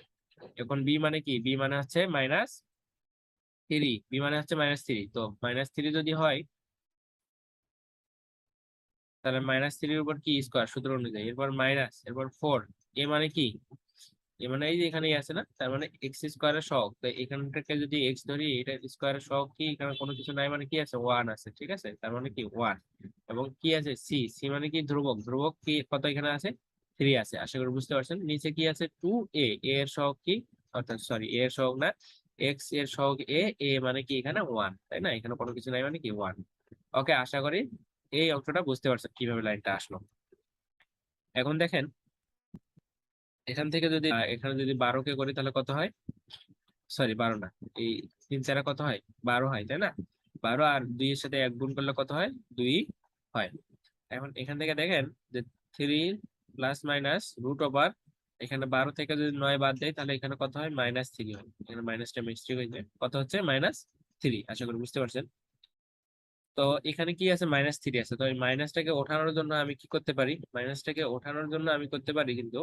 Speaker 1: এখন বি মানে কি, বি মানে হচ্ছে -3, বি মানে হচ্ছে -3। তো -3 যদি হয় তাহলে -3 উপর কি স্কোয়ার সূত্র অনুযায়ী, এরপর মাইনাস, এরপর 4। এ মানে কি, এ মানে এই যে এখানেই আছে না, তার মানে এক্স স্কোয়ারের সহগ। তো এখান থেকে যদি এক্স ধরি, এটা স্কোয়ারের সহগ কি, এখানে কোনো কিছু নাই, মানে কি আছে, 1 আছে, ঠিক আছে? তার মানে কি 1। এবং কি আছে, সি, সি মানে কি ধ্রুবক, ধ্রুবক কি কত এখানে আছে, 3 আছে। আশা করি বুঝতে পারছেন। নিচে কি আছে, 2a, এ এর সহগ কি, অর্থাৎ সরি এ এর সহগ না, এক্স এর সহগ এ, এ মানে কি এখানে 1, তাই না? এখানে কোনো কিছু নাই মানে কি 1। ওকে, আশা করি এই অংশটা বুঝতে পারছেন কিভাবে লাইনটা আসলো। এখন দেখেন, এখান থেকে যদি এখানে যদি 12 কে করি তাহলে কত হয়, সরি 12 না, এই 3 4 কত হয়, 12 হয়, তাই না? 12 আর 2 এর সাথে 1 গুণ করলে কত হয়, 2 হয়। এখন এখান থেকে দেখেন যে 3 প্লাস মাইনাস রুট ওভার, এখানে 12 থেকে যদি 9 বাদ দেয় তাহলে এখানে কত হয়, -3 হয়। এখানে মাইনাসটা মিস্টেক হয়ে যায়, কত হচ্ছে, -3। আশা করি বুঝতে পারছেন। তো এখানে কি আছে, -3 আছে। তো এই মাইনাসটাকে ওঠানোর জন্য আমি কি করতে পারি, মাইনাসটাকে ওঠানোর জন্য আমি করতে পারি কিন্তু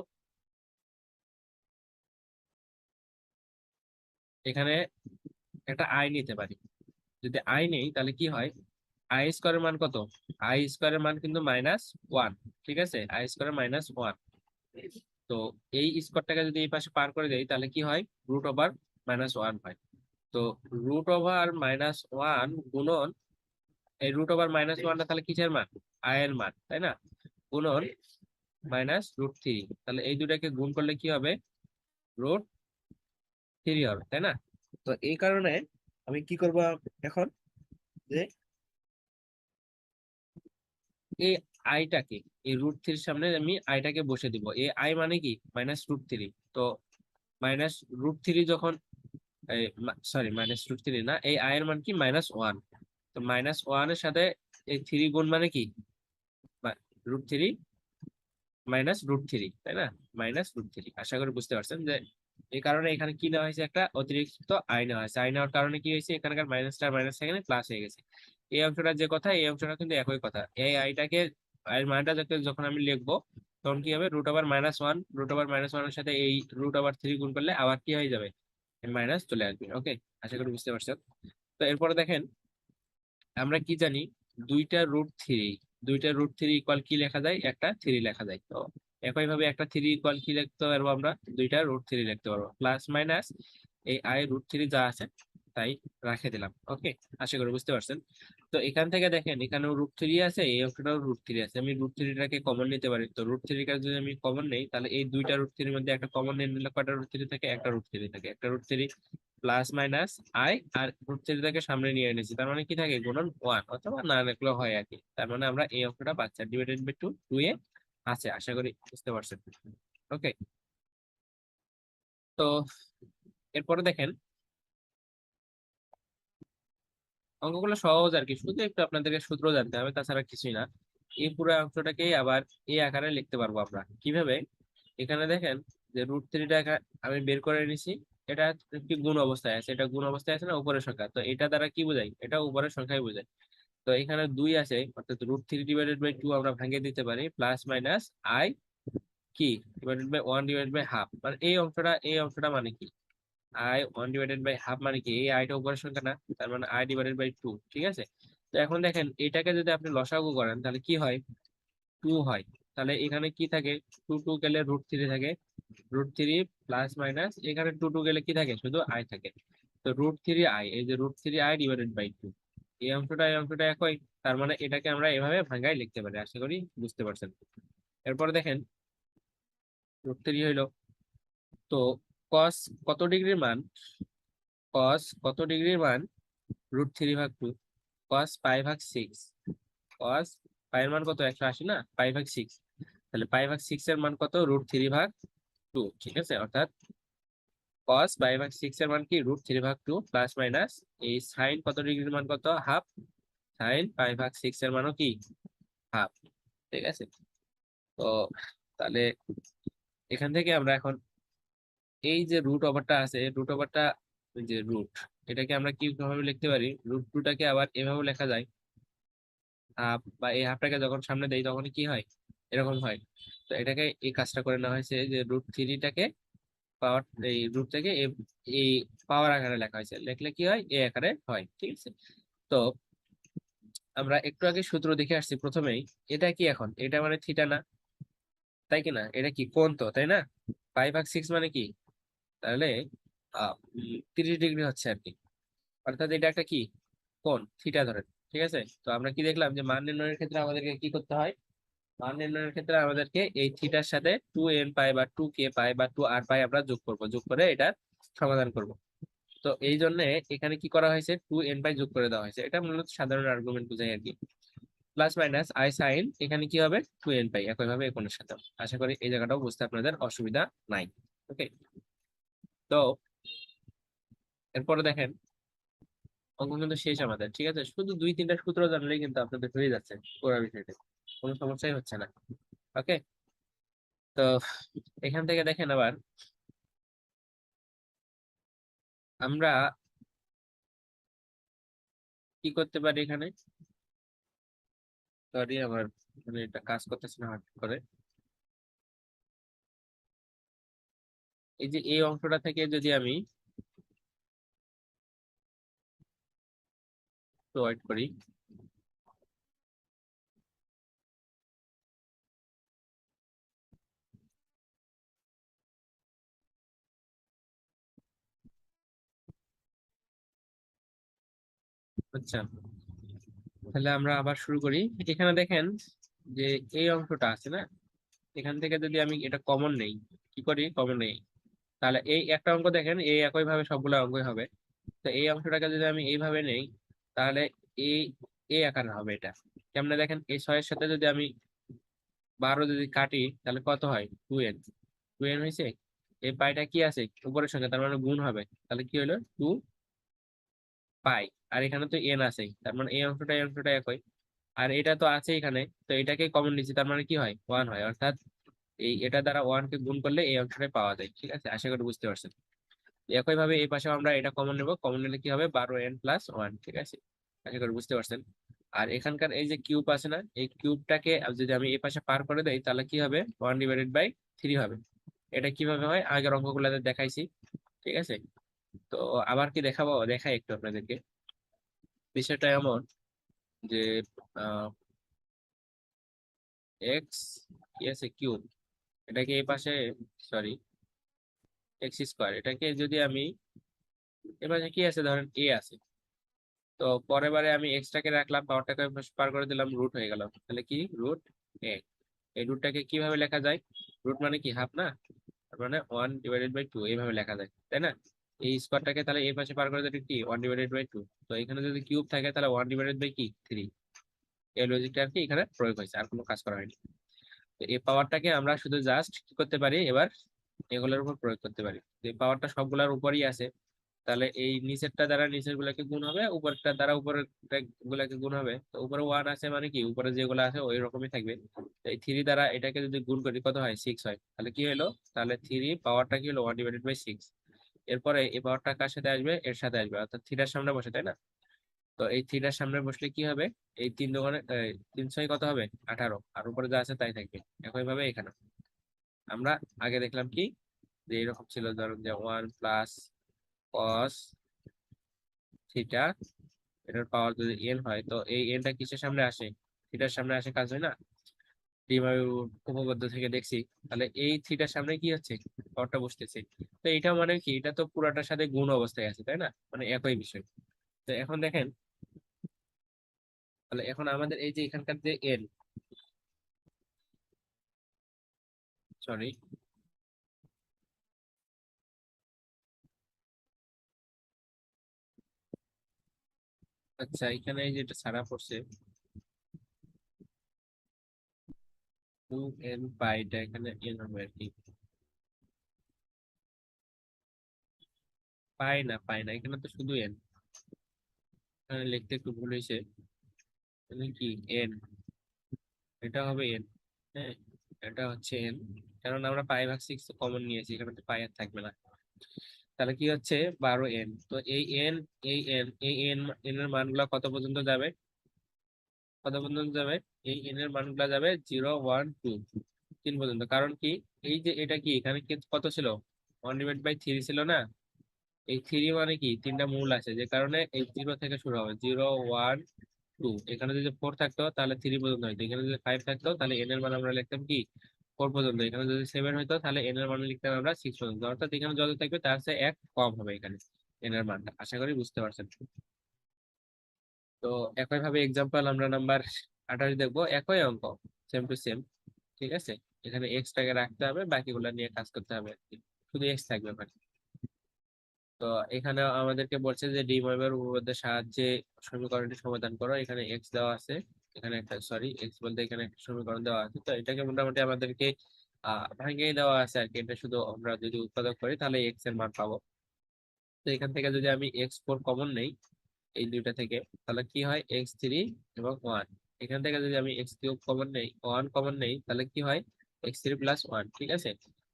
Speaker 1: এখানে একটা আই নিতে পারি। যদি আই নেই তাহলে কি হয়, আই স্কোয়ারের মান কত, আই স্কোয়ারের মান কিন্তু -1, ঠিক আছে? I square -1। তো এই স্কোয়ারটাকে যদি এই পাশে পার করে দেই তাহলে কি হয়, রুট ওভার -1 হয়। তো রুট ওভার -1 গুণন, এই রুট ওভার -1টা তাহলে কিসের মান, আই এর মান, তাই না? গুণন -√3, তাহলে এই দুটাকে গুণ করলে কি হবে, √3 হবে, তাই না? তো এই কারণে আমি কি করব এখন, যে এই আইটাকে, এই √3 সামনে আমি আইটাকে বসে দিব। এই আই মানে কি, -√3। তো -√3 যখন, সরি -√3 না, এই আই এর মান কি, -1। তো -1 এর সাথে এই 3 গুণ মানে কি, √3 -√3, তাই না? -√3। আশা করি বুঝতে পারছেন যে এই কারণে এখানে কি নেওয়া হয়েছে, একটা অতিরিক্ত আই নেওয়া হয়েছে। আই নেওয়ার কারণে কি হয়েছে, এখানকার মাইনাসটা মাইনাস এখানে প্লাস হয়ে গেছে। এই অংশটা যে কথা, এই অংশটা কিন্তু একই কথা। এই আইটাকে, আইয়ের মানটা যখন আমি লিখবো তখন কি হবে, √1, √1 এর সাথে এই √3 গুণ করলে আবার কি হয়ে যাবে, মাইনাস চলে আসবে। ওকে, আশা করি বুঝতে পারছেন। তো এরপরে দেখেন, আমরা কি জানি, দুইটা √3, ইকুয়াল কি লেখা যায়, একটা 3 লেখা যায়। তো একই ভাবে একটা 3 ইকুয়াল কি লিখতে পারবো আমরা, দুইটা √3 লিখতে পারবো। প্লাস মাইনাস এই আই √3 যা আছে তাই রাখে দিলাম। ওকে, আশা করি বুঝতে পারছেন। তো এখান থেকে দেখেন, এখানেও √3 আছে, এই অংশটাও √3 আছে। আমি √3টাকে কমন নিতে পারি। তো √3 টা যদি আমি কমন নেই তাহলে এই দুইটা √3 এর মধ্যে একটা কমন নিয়ে নিলে কয়টা √3 থাকে, একটা √3 থাকে। একটা √3 প্লাস মাইনাস আই, আর রুট থ্রিটাকে সামনে নিয়ে এনেছি, তার মানে কি থাকে গুণন 1 অথবা না লিখলেও হয় আর কি। তার মানে আমরা এই অঙ্কটা পাচ্ছি, ডিভাইডেড বাই 2 2 এ আছে। আশা করি বুঝতে পারছেন। ওকে, তো এরপরে দেখেন অঙ্কগুলো সহজ আর কি, শুধু একটু আপনাদেরকে সূত্র জানতে হবে, তাছাড়া কিছুই না। এই পুরো অংশটাকেই আবার এই আকারে লিখতে পারবো আমরা কিভাবে। এখানে দেখেন যে রুট থ্রিটা আমি বের করে নিছি, এটা একটি গুণ অবস্থায় আছে, এটা গুণ অবস্থায় আছে না উপরের সংখ্যা, তো এটা দ্বারা কি বোঝায়, এটা উপরের সংখ্যাই বোঝায়। তো এখানে 2 আছে, অর্থাৎ রুট থ্রি ডিভাইডেড বাই 2 আমরা ভাঙিয়ে দিতে পারি প্লাস মাইনাস আই কি divided by 1 divided by half, মানে এই অংশটা মানে কি আই 1 ডিভাইডেড বাই হাফ, মানে কি এই আইটা উপরের সংখ্যা না, তার মানে আই ডিভাইডেড বাই 2। ঠিক আছে, তো এখন দেখেন এটাকে যদি আপনি লসাগু করেন তাহলে কি হয়, 2 হয়। তাহলে এখানে কি থাকে, 2 2 গেলে রুট থ্রি থাকে, রুট থ্রি প্লাস মাইনাস এখানে 2 2 গেলে কি থাকে, শুধু আই থাকে। তো রুট থ্রি আই, এই যে root three i divided by 2, এই অংশটা একই। তার মানে এটাকে আমরা এভাবে ভাঙাই লিখতে পারি। আশা করি বুঝতে পারছেন। এরপরে দেখেন রুট থ্রি হইলো, তো কস কত ডিগ্রির মান, কস কত ডিগ্রির মান রুট থ্রি ভাগ 2, কস পাই ভাগ 6, কস পাই এর মান কত, 180 না, পাই ভাগ 6, তাহলে পাই ভাগ 6 এর মান কত, রুট থ্রি ভাগ 2। ঠিক আছে, অর্থাৎ কস পাই ভাগ 6 এর মান কি, রুট থ্রি ভাগ 2 প্লাস মাইনাস এই সাইন কত ডিগ্রির মান কত, হাফ, সাইন পাই ভাগ 6 এর মানও কি হাফ। ঠিক আছে, তো তাহলে এখান থেকে আমরা এখন এই যে রুট ওভারটা আছে, রুট ওভারটা যে রুট, এটাকে আমরা কি ভাবে লিখতে পারি, রুট টুটাকে আবার এভাবে লেখা যায় হাফ, বা এই হাফটাকে যখন সামনে দেই তখন কি হয়, এরকম হয়। তো এটাকে এই কাজটা করে নেওয়া হয়েছে যে রুট থ্রিটাকে পাওয়ার, এই রুট থেকে এই পাওয়ার আকারে লেখা হয়েছে, লিখলে কি হয়, এ আকারে হয়। ঠিক আছে, তো আমরা একটু আগে সূত্র দেখে আসছি প্রথমেই, এটা কি এখন, এটা মানে থিটা না, তাই কি না, এটা কি কোণ তো, তাই না, পাই ভাগ 6 মানে কি, তাহলে 30 ডিগ্রি হচ্ছে আর কি, অর্থাৎ এটা একটা কি কোণ থিটা ধরেন। ঠিক আছে, তো আমরা কি দেখলাম যে মান নির্ণয়ের ক্ষেত্রে আমাদেরকে কি করতে হয়, মান নির্ণয়ের ক্ষেত্রে আমাদেরকে এই থিটার সাথে 2n পাই বা 2k পাই বা 2r পাই আমরা যোগ করব, যোগ করে এটা সমাধান করব। তো এই জন্য এখানে কি করা হয়েছে, 2n পাই যোগ করে দেওয়া হয়েছে, এটা মূলত সাধারণ আর্গুমেন্ট বোঝায় আর কি। প্লাস মাইনাস আই সাইন এখানে কি হবে, 2n পাই, একইভাবে এই কোণের সাথে। আশা করি এই জায়গাটাও বুঝতে আপনাদের অসুবিধা নাই। ওকে, তো এরপরে দেখেন অঙ্ক কিন্তু শেষ আমাদের। ঠিক আছে, শুধু 2 3টা সূত্র জানলেই কিন্তু আপনাদের হয়ে যাচ্ছে পুরো বিষয়টা, কোনো সমস্যাই হচ্ছে না। ওকে, তো এখান থেকে দেখেন আবার আমরা কি করতে পারি এখানে, সরি আমার মানে এটা কাজ করতেছে না হঠাৎ করে। এই যে এই অংশটা থেকে যদি আমি প্রোভাইড করি, আচ্ছা তাহলে আমরা আবার শুরু করি। এখানে দেখেন যে এই অংশটা আছে না, এখান থেকে যদি আমি এটা কমন নেই, কি করি কমন নেই, তাহলে এই একটা অঙ্ক দেখেন এই একই ভাবে সবগুলো অঙ্কই হবে। তো এই অংশটাকে যদি আমি এইভাবে নেই, তাহলে এই এই আকারে হবে এটা। কেমনে দেখেন, এই 6 এর সাথে যদি আমি 12 যদি কাটি তাহলে কত হয়, 2n, 2n হয়েছে। এই পাইটা কি আছে উপরের সঙ্গে, তার মানে গুণ হবে, তাহলে কি হলো 2 পাই, আর এখানে তো n আছে, তার মানে এই অংশটা একই। আর এটা তো আছে এখানে, তো এটাকে কমন নিচ্ছি, তার মানে কি হয় 1 হয়, অর্থাৎ এটা দ্বারা 1 কে গুণ করলে এই অংশটাই পাওয়া যায়। ঠিক আছে, আশা করি বুঝতে পারছেন। একই ভাবে এই পাশে আমরা এটা কমন নেব, কমন নিলে কি হবে 12n+1। ঠিক আছে, আশা করি বুঝতে পারছেন। আর এখানকার এই যে কিউব আছে না, এই কিউবটাকে যদি আমি এই পাশে পার করে দেই তাহলে কি হবে, 1/3 হবে। এটা কিভাবে হয় আগের অঙ্কগুলোতে দেখাইছি। ঠিক আছে, তো আবার কি দেখাবো, দেখাই একটু আপনাদেরকে। বিষয়টা এমন যে এক্স কি আছে কিউব, এটাকে এই পাশে, সরি এক্স স্কোয়ার, এটাকে যদি আমি এ পাশে কি আছে ধরেন এ আছে, তো পরের বারে আমি এক্সট্রাকে রাখলাম, পাওয়ারটাকে পার করে দিলাম, রুট হয়ে গেল, তাহলে কি রুট এ। এই রুটটাকে কিভাবে লেখা যায়, রুট মানে কি হাফ না, তার মানে 1/2 এইভাবে লেখা যায়, তাই না। এই স্কোয়ারটাকে তাহলে এই পাশে পার করে দিলে কি 1/2। তো এখানে যদি কিউব থাকে তাহলে 1/3 কি 3। এই লজিকটা আর কি এখানে প্রয়োগ হয়েছে, আর কোনো কাজ করা হয়নি। তো এই পাওয়ারটাকে আমরা শুধু জাস্ট কি করতে পারি, এবার এগুলোর উপর প্রয়োগ করতে পারি। তো এই পাওয়ারটা সবগুলোর উপরই আছে, তাহলে এই নিচেরটা দ্বারা নিচের গুলাকে গুণ হবে, উপরেরটা দ্বারা উপরের গুলাকে গুণ হবে। তো উপরে 1 আছে মানে কি উপরে যেগুলো আছে ওই রকমই থাকবে। তো এই 3 দ্বারা এটাকে যদি গুণ করি কত হয় 6 হয়, তাহলে কি হলো, তাহলে 3 পাওয়ারটা কি হলো 1/6। এরপরে এই পাওয়ারটা কার সাথে আসবে, এর সাথে আসবে, অর্থাৎ থিটার সামনে বসে, তাই না? তো এই থিটার সামনে বসলে কি হবে, এই 3 দোকানে 3 6 কত হবে 18, আর উপরে যা আছে তাই থাকবে। একইভাবে এখানে আমরা আগে দেখলাম কি যে এরকম ছিল, ধরুন যে 1 + cos θ, এটার পাওয়ার যদি n হয়, তো এই nটা কিসের সামনে আসে, থিটার সামনে আসে, কাজ হয় না? দ্বিবায়ু উপপাদ্য থেকে দেখছি। তাহলে এই থিটার সামনে কি হচ্ছে, পাওয়ারটা বসতেছে। তো এটা মানে কি, এটা তো পুরাটার সাথে গুণ অবস্থায় আছে, তাই না? মানে একই বিষয়। তো এখন দেখেন, তাহলে এখন আমাদের এই যে এখানকার যে n, সরি, আচ্ছা এখানে এই যেটা ছাড়া পড়ছে 2n π, এটা এখানে n হবে আর কি, পাই না এখানে তো শুধু n, এখানে লিখতে একটু ভুল হয়েছে। এখানে কি n, এটা হবে n, হ্যাঁ, এটা হচ্ছে n, কারণ আমরা π/6 কমন নিয়েছি, এখানে তো পাই আর থাকবে না। তাহলে কি হচ্ছে 12n। তো এই n, এই n এর মানগুলা কত পর্যন্ত যাবে, কত পর্যন্ত যাবে, এই n এর মানগুলা যাবে 0 1 2 3 পর্যন্ত। কারণ কি, এই যে এটা কি এখানে কত ছিল, 1/3 ছিল না? এই 3 মানে কি 3টা মূল আছে, যে কারণে এই 0 থেকে শুরু হবে, 0 1 2। এখানে যদি 4 থাকতো তাহলে 3 পর্যন্ত হইতো, এখানে যদি 5 থাকতো তাহলে n এর মান আমরা লিখতাম কি 4 পর্যন্ত, এখানে যদি 7 হইতো তাহলে n এর মান লিখতাম আমরা 6 পর্যন্ত। অর্থাৎ এখানে যত থাকবে তার চেয়ে 1 কম হবে এখানে n এর মানটা। আশা করি বুঝতে পারছেন। তো একই ভাবে এক্সাম্পল আমরা নাম্বার 28 দেখবো, একই অঙ্ক, সেম টু সেম। ঠিক আছে, এখানে এক্স টাকে রাখতে হবে, বাকিগুলো নিয়ে কাজ করতে হবে আর কি। শুধু এক্স থাকবে ওখানে। তো এখানে আমাদেরকে বলছে যে ডি ময়মের উপপাদ্যের সাহায্যে সমীকরণটি সমাধান করো। এখানে এক্স দেওয়া আছে, এখানে একটা, সরি এক্স বলতে এখানে একটা সমীকরণ দেওয়া আছে। তো এটাকে মোটামুটি আমাদেরকে ভাঙিয়ে দেওয়া আছে আর কি। এটা শুধু আমরা যদি উৎপাদক করি তাহলে এক্স এর মান পাবো। তো এখান থেকে যদি আমি x4 কমন নেই এই দুইটা থেকে, তাহলে কি হয় x3 এবং 1। এখান থেকে যদি আমি x³ কমন নেই, 1 কমন নেই, তাহলে কি হয় x3 + 1। ঠিক আছে,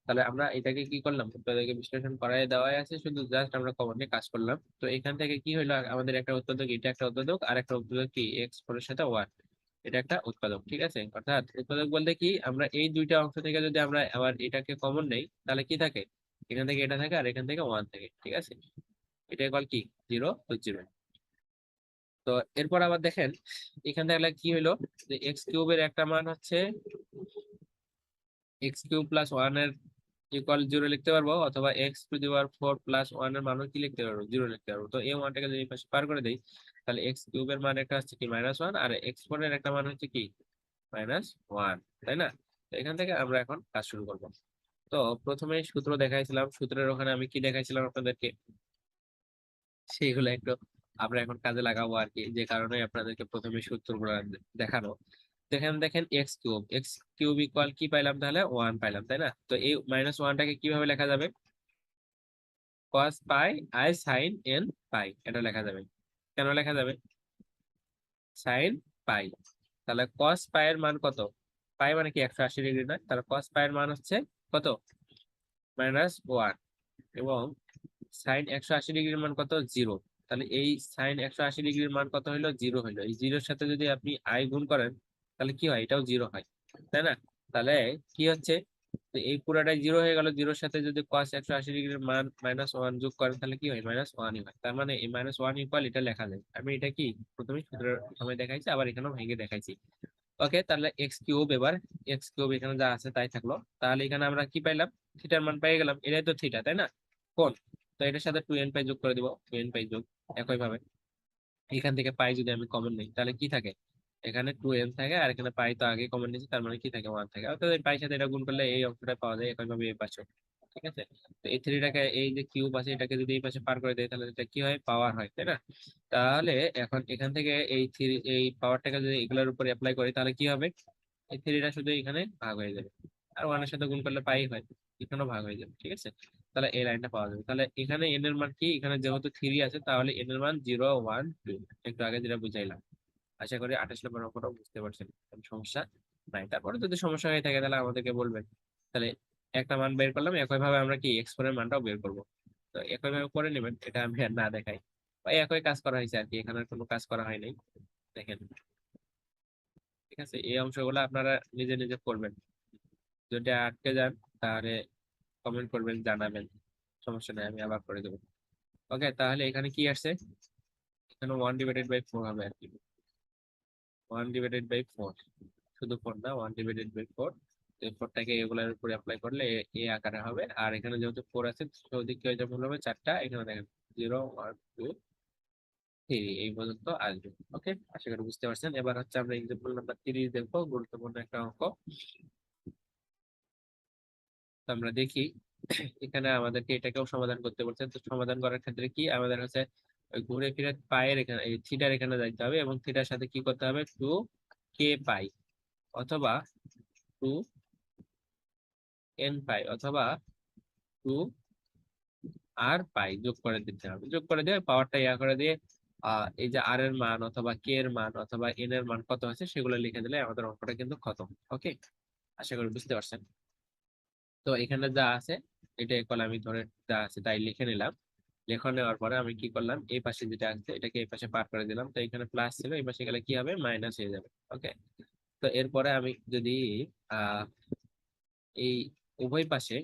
Speaker 1: তাহলে আমরা এটাকে কি করলাম, উৎপাদকে বিশ্লেষণ করাই দেওয়াই আছে, শুধু জাস্ট আমরা কমন নিয়ে কাজ করলাম। তো এখান থেকে কি হলো, আমাদের একটা উৎপাদক, এটা একটা উৎপাদক, আর একটা উৎপাদক কি x4 এর সাথে 1, এটা একটা উৎপাদক। ঠিক আছে, অর্থাৎ উৎপাদক বলতে কি, আমরা এই দুইটা অংশ থেকে যদি আমরা আবার এটাকে কমন নেই, তাহলে কি থাকে, এখান থেকে এটা থাকে আর এখান থেকে 1 থাকে। ঠিক আছে, এটা কল কি 0 তো 0। তো এরপর আবার দেখেন, এখান থেকে কি হইলো, যে x³ এর একটা মান হচ্ছে x³ + 1 এর ইকুয়াল 0 লিখতে পারবো, অথবা x⁴ + 1 এর মানও কি লিখতে পারবো 0 লিখতে পারবো। তো এই ওয়ানটাকে যদি এই পাশে পার করে দেই, তাহলে x³ এর মান একটা হচ্ছে কি -1, আর x4 এর একটা মান হচ্ছে কি -1, তাই না? তো এখান থেকে আমরা এখন কাজ শুরু করবো। তো প্রথমে সূত্র দেখাইছিলাম, সূত্রের ওখানে আমি কি দেখাইছিলাম আপনাদেরকে, সেইগুলো একটু আমরা এখন কাজে লাগাবো আর কি, যে কারণে আপনাদেরকে প্রথমে সূত্রগুলো দেখানো। দেখেন দেখেন x³ ইকুয়াল কি পাইলাম, তাহলে 1 পাইলাম, তাই না? তো এই -1টাকে কিভাবে লেখা যাবে, cos π i sin n π, এটা লেখা যাবে। কেন লেখা যাবে, sin π, তাহলে cos π এর মান কত, পাই মানে কি 180 ডিগ্রি, না? তাহলে cos π এর মান হচ্ছে কত, -1, এবং সাইন 180 ডিগ্রির মান কত, 0। তাহলে এই সাইন 180 ডিগ্রির মান কত হইলো, 0 হইলো। এই জিরোর সাথে যদি আপনি আই গুণ করেন তাহলে কি হয়, এটাও 0 হয়, তাই না? তাহলে কি হচ্ছে, তো এই পুরাটাই 0 হয়ে গেল। জিরোর সাথে যদি cos 180 ডিগ্রির মান -1 যোগ করেন তাহলে কি হয়, -1ই হয়। তার মানে এই -1 ইকুয়াল এটা লেখা যায়। আমি এটা কি প্রথমে সূত্রের সময় দেখাইছি, আবার এখানেও ভেঙে দেখাইছি। ওকে, তাহলে x³ এবার, x³ এখানে যা আছে তাই থাকলো। তাহলে এখানে আমরা কি পাইলাম, থিটার মান পেয়ে গেলাম, এটাই তো থিটা, তাই না? কোণ। তো এটার সাথে 2n π যোগ করে দিব, 2n π যোগ। একই ভাবে এখান থেকে পাই যদি আমি কমন নিই তাহলে কি থাকে, এখানে 2n থাকে, আর এখানে পাই তো আগে কমন নিয়েছি, তার মানে কি থাকে 1 থাকে। অর্থাৎ এই পাইর সাথে এটা গুণ করলে এই অংশটা পাওয়া যায়। একই ভাবে এই পাশে ঠিক আছে। তো এই থ্রিটাকে, এই যে কিউব আছে এটাকে যদি এই পাশে পার করে দেয় তাহলে এটা কি হয়, পাওয়ার হয়, তাই না? তাহলে এখন এখান থেকে এই থ্রি, এই পাওয়ারটাকে যদি এগুলোর উপর অ্যাপ্লাই করি তাহলে কি হবে, এই থ্রিটা শুধু এখানে ভাগ হয়ে যাবে, আর ওয়ানের সাথে গুণ করলে পাই হয়, এখানেও ভাগ হয়ে যাবে, ঠিক আছে। তাহলে এই লাইনটা পাওয়া যাবে। তাহলে এখানে এন এর মান কি, এখানে যেহেতু থ্রি আছে তাহলে এন এর মান 0 1 2, একটু আগে যেটা বুঝাইলাম। আশা করি 28 নম্বর অঙ্কটা বুঝতে পারছেন, কোনো সমস্যা নাই। তারপরে যদি সমস্যা হয়ে থাকে তাহলে আমাদেরকে বলবেন। তাহলে একটা মান বের করলাম, একই ভাবে আমরা কি এক্সপোনেন্ট মানটাও বের করবো। তো একই ভাবে করে নেবেন, এটা আমি আর না দেখাই, ওই একই কাজ করা হয়েছে আর কি, এখানে আর কোনো কাজ করা হয় নাই। দেখেন, ঠিক আছে, এই অংশগুলো আপনারা নিজে নিজে করবেন। যদি আটকে যান তাহলে কমেন্ট করবেন, জানাবেন, সমস্যা নেই, আমি আবার করে দেবো। ওকে, তাহলে এখানে কি আসছে, এখানে 1/4 হবে আর কি, 1/4, শুধু 4 না, 1/4। এই 4টাকে এগুলোর উপরে অ্যাপ্লাই করলে এ আকারে হবে, আর এখানে যেহেতু 4 আছে চৌদিক কি হয়ে যাবে, হবে 4টা, এখানে দেখেন 0 1 2 3 এই পর্যন্ত আসবে। ওকে, আশা করি বুঝতে পারছেন। এবার হচ্ছে আমরা এক্সাম্পল নাম্বার 30 দেখবো, গুরুত্বপূর্ণ একটা অঙ্ক। তো আমরা দেখি এখানে আমাদেরকে এটাকেও সমাধান করতে বলছে। তো সমাধান করার ক্ষেত্রে কি আমাদের হচ্ছে ওই ঘুরে ফিরে পায়ের এখানে, এই থিটার এখানে যাইতে হবে, এবং থিটার সাথে কি করতে হবে, 2k পাই, অথবা 2n পাই, অথবা 2r পাই যোগ করে দিতে হবে। যোগ করে দিয়ে পাওয়ারটা ইয়া করে দিয়ে এই যে আর এর মান অথবা কে এর মান অথবা এন এর মান কত আছে সেগুলো লিখে দিলে আমাদের অঙ্কটা কিন্তু খতম। ওকে, আশা করি বুঝতে পারছেন। তো এখানে যা আছে এটা আমি ধরে যা আছে তাই লিখে নিলাম। লেখা নেওয়ার পরে আমি কি করলাম, এই পাশে যেটা আছে এটাকে এই পাশে পার করে দিলাম। তো এখানে প্লাস ছিল, এই পাশে গেলে কি হবে, মাইনাস হয়ে যাবে। ওকে, তো এরপরে আমি যদি আহ এই উভয় পাশে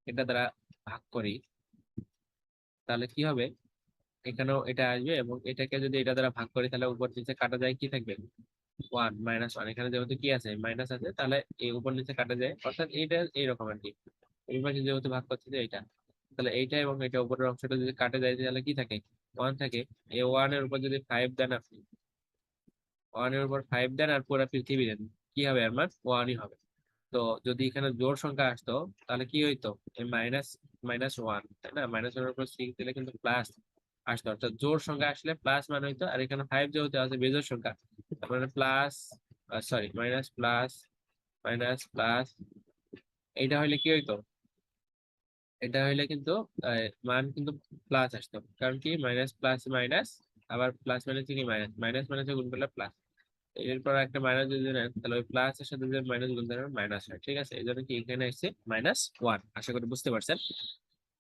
Speaker 1: এটা দ্বারা ভাগ করি তাহলে কি হবে, এখানেও এটা আসবে, এবং এটাকে যদি এটা দ্বারা ভাগ করি তাহলে উপর নিচে কাটা যায়, কি থাকবে, 1 - 1। এখানে যেহেতু কি আছে, মাইনাস আছে, তাহলে এই উপর নিচে কাটা যায়, অর্থাৎ এইটা এইরকম আর কি। এই পাশে যেহেতু ভাগ করছে যে এইটা, তাহলে এইটা এবং এটা উপরের অংশটা যদি কাটে যায় তাহলে কি থাকে, 1 থাকে। এই 1 এর উপর যদি 5 দেন আপনি, 1 এর উপর 5 দেন আর পুরো পৃথিবী দেন, কি হবে আমার, 1ই হবে। তো যদি এখানে জোড় সংখ্যা আসতো তাহলে কি হইতো, এই মাইনাস -1, তাই না, -1 এর উপর 6 দিলে কিন্তু প্লাস আসতো, অর্থাৎ জোড় সংখ্যা আসলে প্লাস মান হইতো। আর এখানে 5 যেহেতু আছে বেজোড় সংখ্যা, তার মানে plus, sorry, minus plus minus plus, এইটা হইলে কি হইতো, এটা হইলে কিন্তু মান কিন্তু প্লাস আসতো, কারণ কি মাইনাস প্লাস মাইনাস, আবার প্লাস মাইনাস কি মাইনাস, মাইনাস মাইনাসে গুণ করলে প্লাস। এরপর একটা মাইনাস যদি নেন তাহলে ওই প্লাস এর সাথে যে মাইনাস গুণ দেবেন মাইনাস হয়, ঠিক আছে। এই জন্য কি এখানে এসেছে -1, আশা করি বুঝতে পারছেন।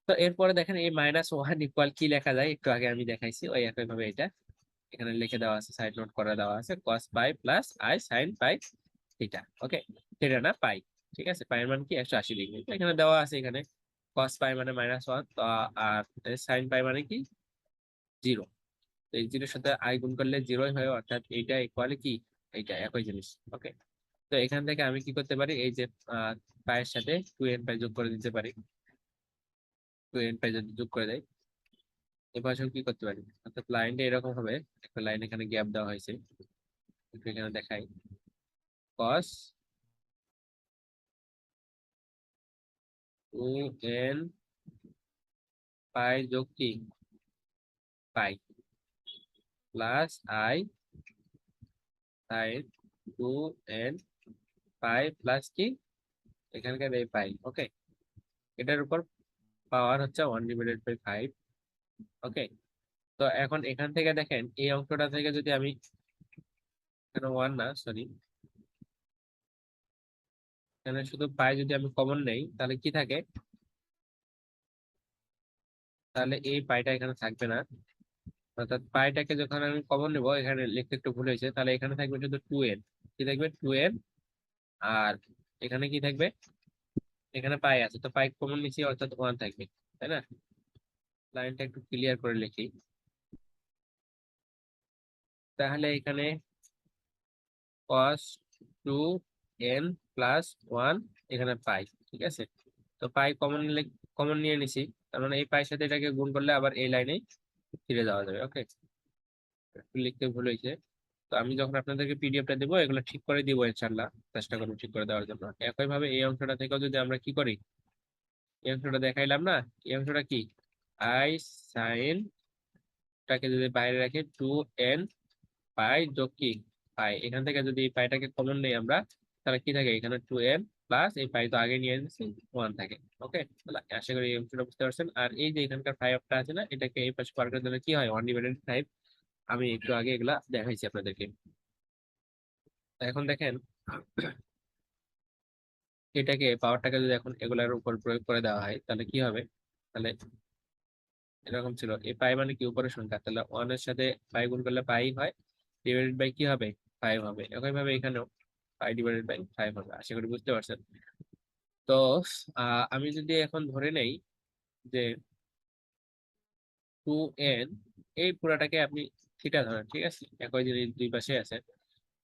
Speaker 1: তো এরপরে দেখেন এই -1 ইকুয়াল কি লেখা যায়, একটু আগে আমি দেখাইছি ওই একই ভাবে এটা এখানে লিখে দেওয়া আছে, সাইড নোট করে দেওয়া আছে, cos pi plus i sine pi theta. Okay, theta না পাই, ঠিক আছে, পাই এর মান কি 180 ডিগ্রি, তো এখানে দেওয়া আছে, এখানে cos পাই মানে -1, তো আর সাইন পাই মানে কি 0। তো এই 0-এর সাথে আই গুণ করলে 0ই হয়, অর্থাৎ এইটা ইকুয়াল কি, এইটা একই জিনিস। ওকে, তো এখান থেকে আমি কি করতে পারি, এই যে পায়ের সাথে 2n পাই যোগ করে দিতে পারি, 2n পাই যদি যোগ করে দেয় এবার কি করতে পারি, অর্থাৎ লাইনটা এরকম হবে, একটা লাইন এখানে গ্যাপ দেওয়া হয়েছে, একটু এখানে দেখাই, cos 2n পাই যোগ কি পাই plus i sign 2n pi plus কি এখানকার এই পাই। ওকে, এটার উপর পাওয়ার হচ্ছে 1/5। ওকে, তো এখন এখান থেকে দেখেন এই অঙ্কটা থেকে যদি আমি, এখানে 1 না, সরি, এখানে শুধু পাই যদি আমি কমন নেই তাহলে কি থাকে, তাহলে এই পাইটা এখানে থাকবে না, অর্থাৎ পাইটাকে যখন আমি কমন নেবো, এখানে লিখতে একটু ভুল হয়েছে, তাহলে এখানে থাকবে শুধু 2n, কি থাকবে 2n, আর এখানে কি থাকবে, এখানে পাই আছে তো পাই কমন নিচ্ছি, অর্থাৎ 1 থাকবে, তাই না। লাইনটা একটু ক্লিয়ার করে লিখি, তাহলে এখানে cos 2n প্লাস 1, এখানে পাই, ঠিক আছে। তো পাই কমন নিলে, কমন নিয়ে নিছি, তার মানে এই পাইয়ের সাথে এটাকে গুণ করলে আবার এই লাইনে ফিরে যাওয়া যাবে। ওকে, একটু লিখতে ভুল হয়েছে। তো আমি যখন আপনাদেরকে পিডিএফটা দেবো এগুলো ঠিক করে দিব ইনশাল্লাহ, চেষ্টা করবো ঠিক করে দেওয়ার জন্য। একই ভাবে এই অংশটা থেকেও যদি আমরা কি করি, এই অংশটা দেখাইলাম না, এই অংশটা কি আই সাইন টাকে যদি বাইরে রাখি 2n পাই যোগ কি পাই, এখান থেকে যদি এই পাইটাকে কমন নেই আমরা, তাহলে কি থাকে এখানে 2n প্লাস এই পাই তো আগে নিয়ে এসেছি 1 থাকে। ওকে, তাহলে আশা করি এই অংশটা বুঝতে পারছেন। আর এই যে এখানকার 5টা আছে না, এটাকে এই পাশে পার করে দিলে কি হয় 1/5। আমি একটু আগে এগুলা দেখাইছি আপনাদেরকে। এখন দেখেন এটাকে পাওয়ারটাকে যদি এখন এগুলার উপর প্রয়োগ করে দেওয়া হয় তাহলে কি হবে, তাহলে এরকম ছিল এই পাই মানে কি উপরের সংখ্যা, তাহলে 1 এর সাথে পাই গুণ করলে পাই হয়, ডিভাইডেড বাই কি হবে 5 হবে। একইভাবে এখানেও পাই ডিভাইডেড বাই 5 হবে। আশা করি বুঝতে পারছেন। তো আমি যদি এখন ধরে নেই যে 2n, এই পুরাটাকে আপনি থিটা ধরেন, ঠিক আছে, একই জিনিস দুই পাশে আছে।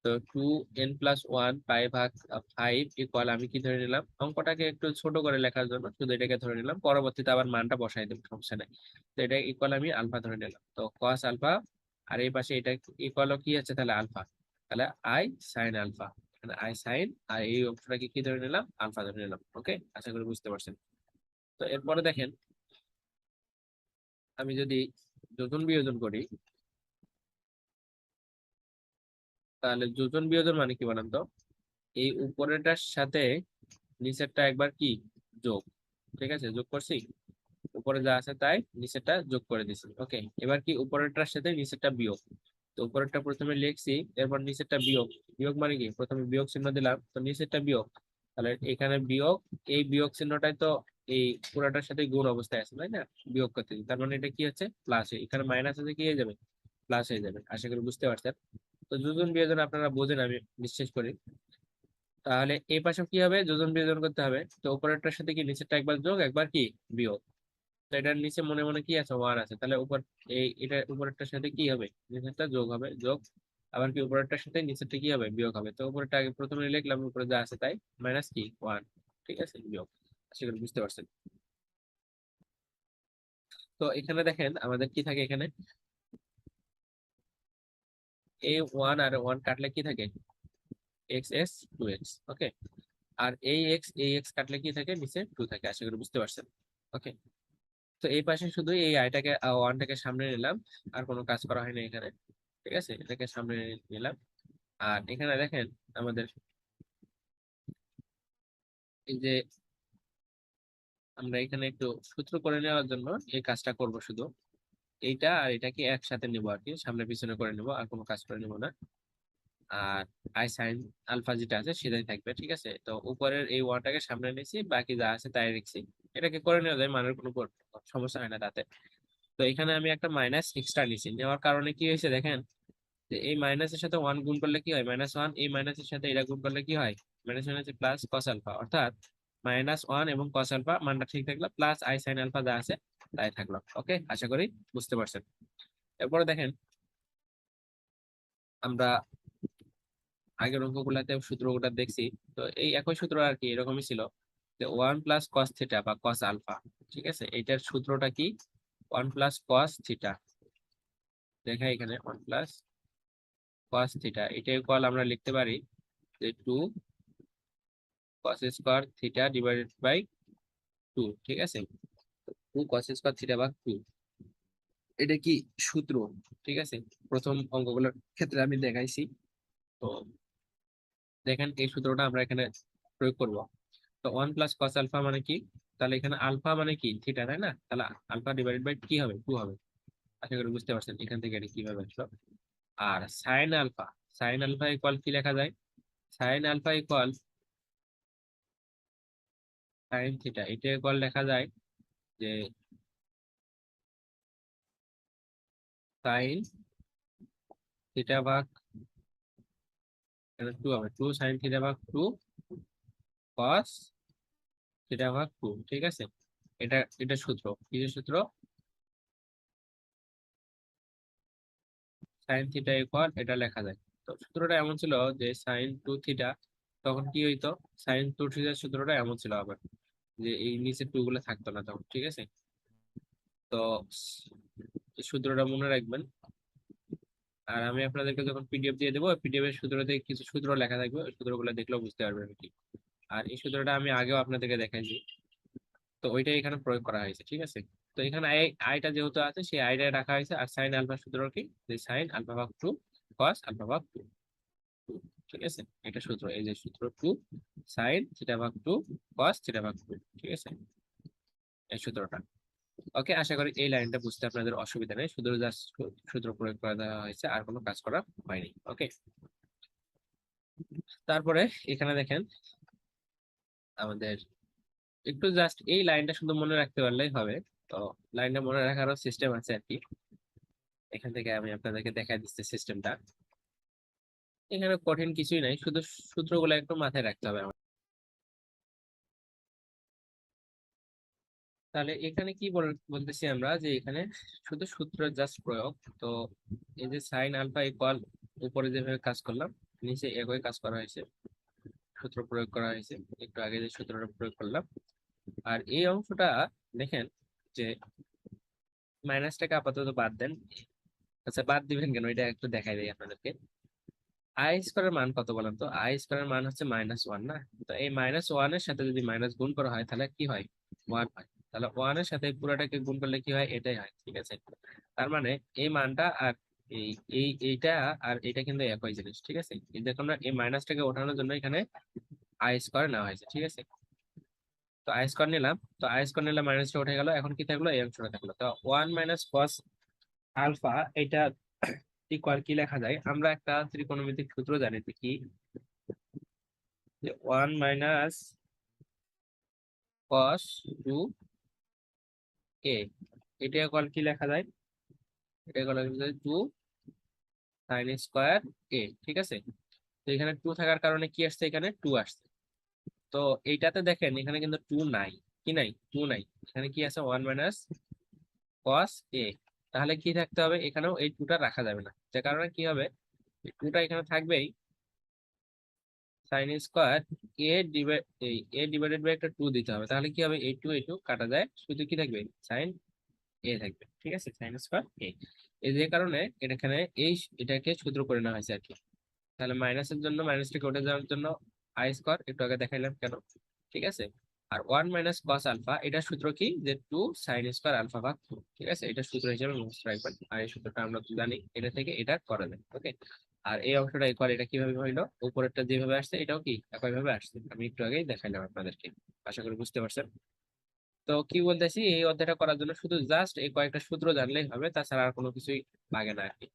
Speaker 1: তো 2n+1 পাই ভাগ 5 ইকুয়াল, আমি কি ধরে নিলাম অঙ্কটাকে একটু ছোট করে লেখার জন্য শুধু এটাকে ধরে নিলাম, পরবর্তীতে আবার মানটা বসাই দেবো, সমস্যা নাই। তো এটা ইকুয়াল আমি আলফা ধরে নিলাম, তো কস আলফা। আর এই পাশে এটা ইকুয়াল কি আছে তাহলে আলফা, তাহলে আই সাইন আলফা, মানে আই সাইন, আর এই অংশটাকে কি ধরে নিলাম আলফা ধরে নিলাম। ওকে, আশা করি বুঝতে পারছেন। তো এরপরে দেখেন আমি যদি যোজন বিয়োজন করি, তাহলে যোজন বিয়োজন মানে কি বলেন তো, এই উপরেরটার সাথে নিচেরটা একবার কি যোগ, ঠিক আছে, যোগ করছি, উপরে যা আছে তাই নিচেরটা যোগ করে দিছি। ওকে, এবার কি উপরেরটার সাথে নিচেরটা বিয়োগ, তো উপরেরটা প্রথমে লিখছি, এরপর নিচেরটা বিয়োগ। বিয়োগ মানে কি প্রথমে বিয়োগ চিহ্ন দিলাম, তো নিচেরটা বিয়োগ, তাহলে এখানে বিয়োগ, এই বিয়োগ চিহ্নটাই তো এই পুরাটার সাথে গুণ অবস্থায় আছে তাই না, বিয়োগ করতে দিই, তার মানে এটা কি হচ্ছে প্লাস, এখানে মাইনাস আছে কি হয়ে যাবে প্লাস হয়ে যাবে। আশা করি বুঝতে পারছেন। তো যোজন বিয়োজন আপনারা বোঝেন আমি বিশ্বাস করি। তাহলে এই পাশে কি হবে যোজন বিয়োজন করতে হবে, তো উপরেরটার সাথে কি নিচেরটা একবার যোগ একবার কি বিয়োগ, তো এটার নিচে মনে মনে কি আছে 1 আছে, তাহলে উপর এই এটা উপরেরটার সাথে কি হবে নিচেরটা যোগ হবে যোগ, আবার কি উপরেরটার সাথে নিচেরটা কি হবে বিয়োগ হবে, তো উপরেরটা আগে প্রথমে লিখলাম, উপরে যা আছে তাই মাইনাস কি 1, ঠিক আছে, বিয়োগ। আশা করি বুঝতে পারছেন। তো এখানে দেখেন আমাদের কি থাকে এখানে, এই 1 আর 1 কাটলে কি থাকে এক্স এস 2x। ওকে, আর এই এক্স কাটলে কি থাকে নিচে 2 থাকে। আশা করি বুঝতে পারছেন। ওকে, তো এই পাশে শুধু এই আইটাকে ওয়ানটাকে সামনে নিলাম, আর কোনো কাজ করা হয়নি এখানে, ঠিক আছে, এটাকে সামনে নিলাম। আর এখানে দেখেন আমাদের এই যে আমরা এখানে একটু সূত্র করে নেওয়ার জন্য এই কাজটা করব, শুধু এইটা আর এটাকে একসাথে নিব আর কি, সামনে পিছনে করে নিব, আর কোনো কাজ করে নিব না। আর আই সাইন আলফা যেটা আছে সেটাই থাকবে, ঠিক আছে। তো উপরের এই ওয়ানটাকে সামনে নিয়েছি, বাকি যা আছে তাই রেখেছি, এটাকে করে নেওয়া যায়, মানের কোনো সমস্যা হয় না তাতে। তো এখানে আমি একটা মাইনাস এক্সট্রা নিয়েছি, নেওয়ার কারণে কি হয়েছে দেখেন, যে এই মাইনাসের সাথে 1 গুণ করলে কি হয় -1, এই মাইনাসের সাথে এটা গুণ করলে কি হয় minus minus plus cos alpha, অর্থাৎ -1 এবং কস আলফা মানটা ঠিক থাকলো, প্লাস আই সাইন আলফা যা আছে তাই থাকলো। ওকে, আশা করি বুঝতে পারছেন। এরপরে দেখেন আমরা আগের অঙ্কগুলাতে সূত্রগুলো দেখছি, তো এই একই সূত্র আর কি এরকমই ছিল, যে 1 + cos θ বা কস আলফা, ঠিক আছে, এটার সূত্রটা কি 1 + cos θ, দেখা এখানে 1 + cos θ, এটা ইকুয়াল আমরা লিখতে পারি যে 2 cos² θ ডিভাইডেড বাই 2, ঠিক আছে, 2 cos² θ/2, এটা কি সূত্র, ঠিক আছে, প্রথম অঙ্কগুলোর ক্ষেত্রে আমি দেখাইছি। তো দেখেন এই সূত্রটা আমরা এখানে প্রয়োগ করব। তো 1 + cos আলফা মানে কি, তাহলে এখানে আলফা মানে কি থিটা তাই না, তাহলে আলফা ডিভাইডেড বাই কি হবে 2 হবে। আশা করি বুঝতে পারছেন এখান থেকে এটা কিভাবে আসলো। আর সাইন আলফা ইকুয়াল কি লেখা যায়, sine alpha equal sine theta, এটা ইকুয়াল লেখা যায় যে সাইন থিটা ভাগ 2 হবে, 2 sin θ/2 কস θ/2, ঠিক আছে। এটা এটা সূত্র, কি যে সূত্র, সাইন থিটা ইকুয়াল এটা লেখা যায়। তো সূত্রটা এমন ছিল যে sin 2θ, তখন কি হইতো sin 2θ সূত্রটা এমন ছিল আবার, যে এই নিচে টু গুলো থাকতো না তখন, ঠিক আছে। তো এই সূত্রটা মনে রাখবেন। আর আমি আপনাদেরকে যখন পিডিএফ দিয়ে দেবো, পিডিএফ এর সূত্রতে কিছু সূত্র লেখা থাকবে, ওই সূত্রগুলো দেখলেও বুঝতে পারবেন আর কি। আর এই সূত্রটা আমি আগেও আপনাদেরকে দেখাইছি। তো ওইটাই এখানে প্রয়োগ করা হয়েছে, ঠিক আছে। তো এখানে আইটা যেহেতু আছে সেই আইটা রাখা হয়েছে, আর সাইন আলফা সূত্র কি, যে সাইন আলফা ভাগ 2 কস আলফা ভাগ 2, ঠিক আছে। এটা সূত্র, এই যে সূত্র 2 সাইন থিটা ভাগ 2 কস থিটা ভাগ 2, ঠিক আছে, এই সূত্রটা। ওকে, আশা করি এই লাইনটা বুঝতে আপনাদের অসুবিধা নেই, শুধু জাস্ট সূত্র প্রয়োগ করা দেওয়া হয়েছে, আর কোনো কাজ করা হয়নি। ওকে, তারপরে এখানে দেখেন আমাদের একটু জাস্ট এই লাইনটা শুধু মনে রাখতে পারলেই হবে। তো লাইনটা মনে রাখারও সিস্টেম আছে আর কি। এখান থেকে আমি আপনাদেরকে দেখাই দিচ্ছি সিস্টেমটা। এখানে কঠিন কিছুই নাই, শুধু সূত্রগুলো একটু মাথায় রাখতে হবে আমার। তাহলে এখানে কি বলতেছি আমরা, যে এখানে শুধু সূত্র জাস্ট প্রয়োগ। তো এই যে সাইন আলফা ইকুয়াল, উপরে যেভাবে কাজ করলাম নিচে একই কাজ করা হয়েছে, সূত্র প্রয়োগ করা হয়েছে, একটু আগে যে সূত্রটা প্রয়োগ করলাম। আর এই অংশটা দেখেন যে মাইনাসটাকে আপাতত বাদ দেন। আচ্ছা, বাদ দিবেন কেন, এটা একটু দেখাই দিই আপনাদেরকে। আই স্কোয়ারের মান কত বলেন তো? আই স্কোয়ারের মান হচ্ছে -1 না? তো এই -1 এর সাথে যদি মাইনাস গুণ করা হয় তাহলে কি হয়? 1 হয়। তাহলে 1 এর সাথে পুরোটাকে গুণ করলে কি হয়? এটাই হয়, ঠিক আছে। তার মানে এই মানটা আর এই এইটা আর এটা কিন্তু একই জিনিস, ঠিক আছে। এই দেখুন না, এই মাইনাসটাকে ওঠানোর জন্য এখানে আই স্কোয়ার নেওয়া হয়েছে, ঠিক আছে। তো আই স্কোয়ার নিলাম, তো আই স্কোয়ার নিলাম, মাইনাসটা উঠে গেল, এখন কি থাকলো? এই অংশটা থাকলো। তো 1 মাইনাস কস আলফা, এটা ইকুয়াল কি লেখা যায়? আমরা একটা ত্রিকোণমিতিক সূত্র জানি, কি যে 1 মাইনাস কস 2 এ, এটা ইকুয়াল কি লেখা যায়? এটা ইকুয়াল 2 সাইন স্কোয়ার এ, ঠিক আছে। তো এখানে 2 থাকার কারণে কি আসছে? এখানে 2 আসছে। তো এইটাতে দেখেন এখানে কিন্তু 2 নাই, কি নাই? 2 নাই, এখানে কি আছে? 1 মাইনাস কস এ। তাহলে কি থাকতে হবে? এখানেও এই 2টা রাখা যাবে না, যে কারণে কি হবে, এই 2টা এখানে থাকবেই। Sine square a divided by একটা 2 দিতে হবে, তাহলে কি হবে? এই 2 এই 2 কাটা যায়, শুধু কি থাকবে? সাইন এ থাকবে, ঠিক আছে, সাইন স্কোয়ার এ। এই যে কারণে এখানে এটাকে সূত্র করে নেওয়া হয়েছে আর কি। তাহলে মাইনাসের জন্য, মাইনাসটাকে উঠে যাওয়ার জন্য আই স্কোয়ার, একটু আগে দেখাইলাম কেন, ঠিক আছে। আর 1 মাইনাস কস আলফা, এটা সূত্র কি, যে 2 সাইন স্কোয়ার আলফা ভাগ 2, ঠিক আছে। এটা সূত্র হিসেবে মুখস্থ রাখবেন, আর এই সূত্রটা আমরা জানি, এটা থেকে এটা করা যায়। ওকে, আর এই অংশটা একবার, এটা কিভাবে হইলো? উপরেরটা যেভাবে আসছে এটাও কি একই ভাবে আসছে, আমি একটু আগেই দেখাইলাম আপনাদেরকে। আশা করি বুঝতে পারছেন। তো কি বলতেছি, এই অধ্যায়টা করার জন্য শুধু জাস্ট এই কয়েকটা সূত্র জানলেই হবে, তাছাড়া আর কোনো কিছুই লাগে না আর কি।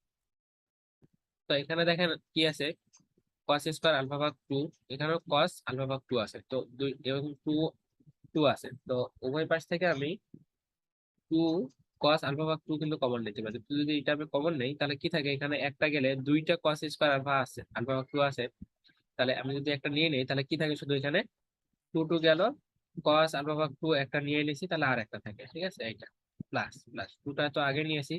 Speaker 1: তো এখানে দেখেন কি আছে, কস স্কোয়ার আলফা ভাগ 2, এখানেও কস আলফা ভাগ 2 আছে, তো দুই এবং 2 2 আছে। তো উভয় পাশ থেকে আমি 2 কস আলফা ভাগ 2 কিন্তু কমন নিতে পারি। তো যদি এটা আমি কমন নেই তাহলে কি থাকে? এখানে একটা গেলে দুইটা কস স্কোয়ার আলফা আছে, আলফা ভাগ 2 আছে। তাহলে আমি যদি একটা নিয়ে নিই তাহলে কি থাকে? শুধু এখানে 2 2 গেল, কস আলফা ভাগ 2 একটা নিয়ে নিয়েছি, তাহলে আর একটা থাকে, ঠিক আছে। এইটা প্লাস প্লাস 2টা তো আগে নিয়েছি,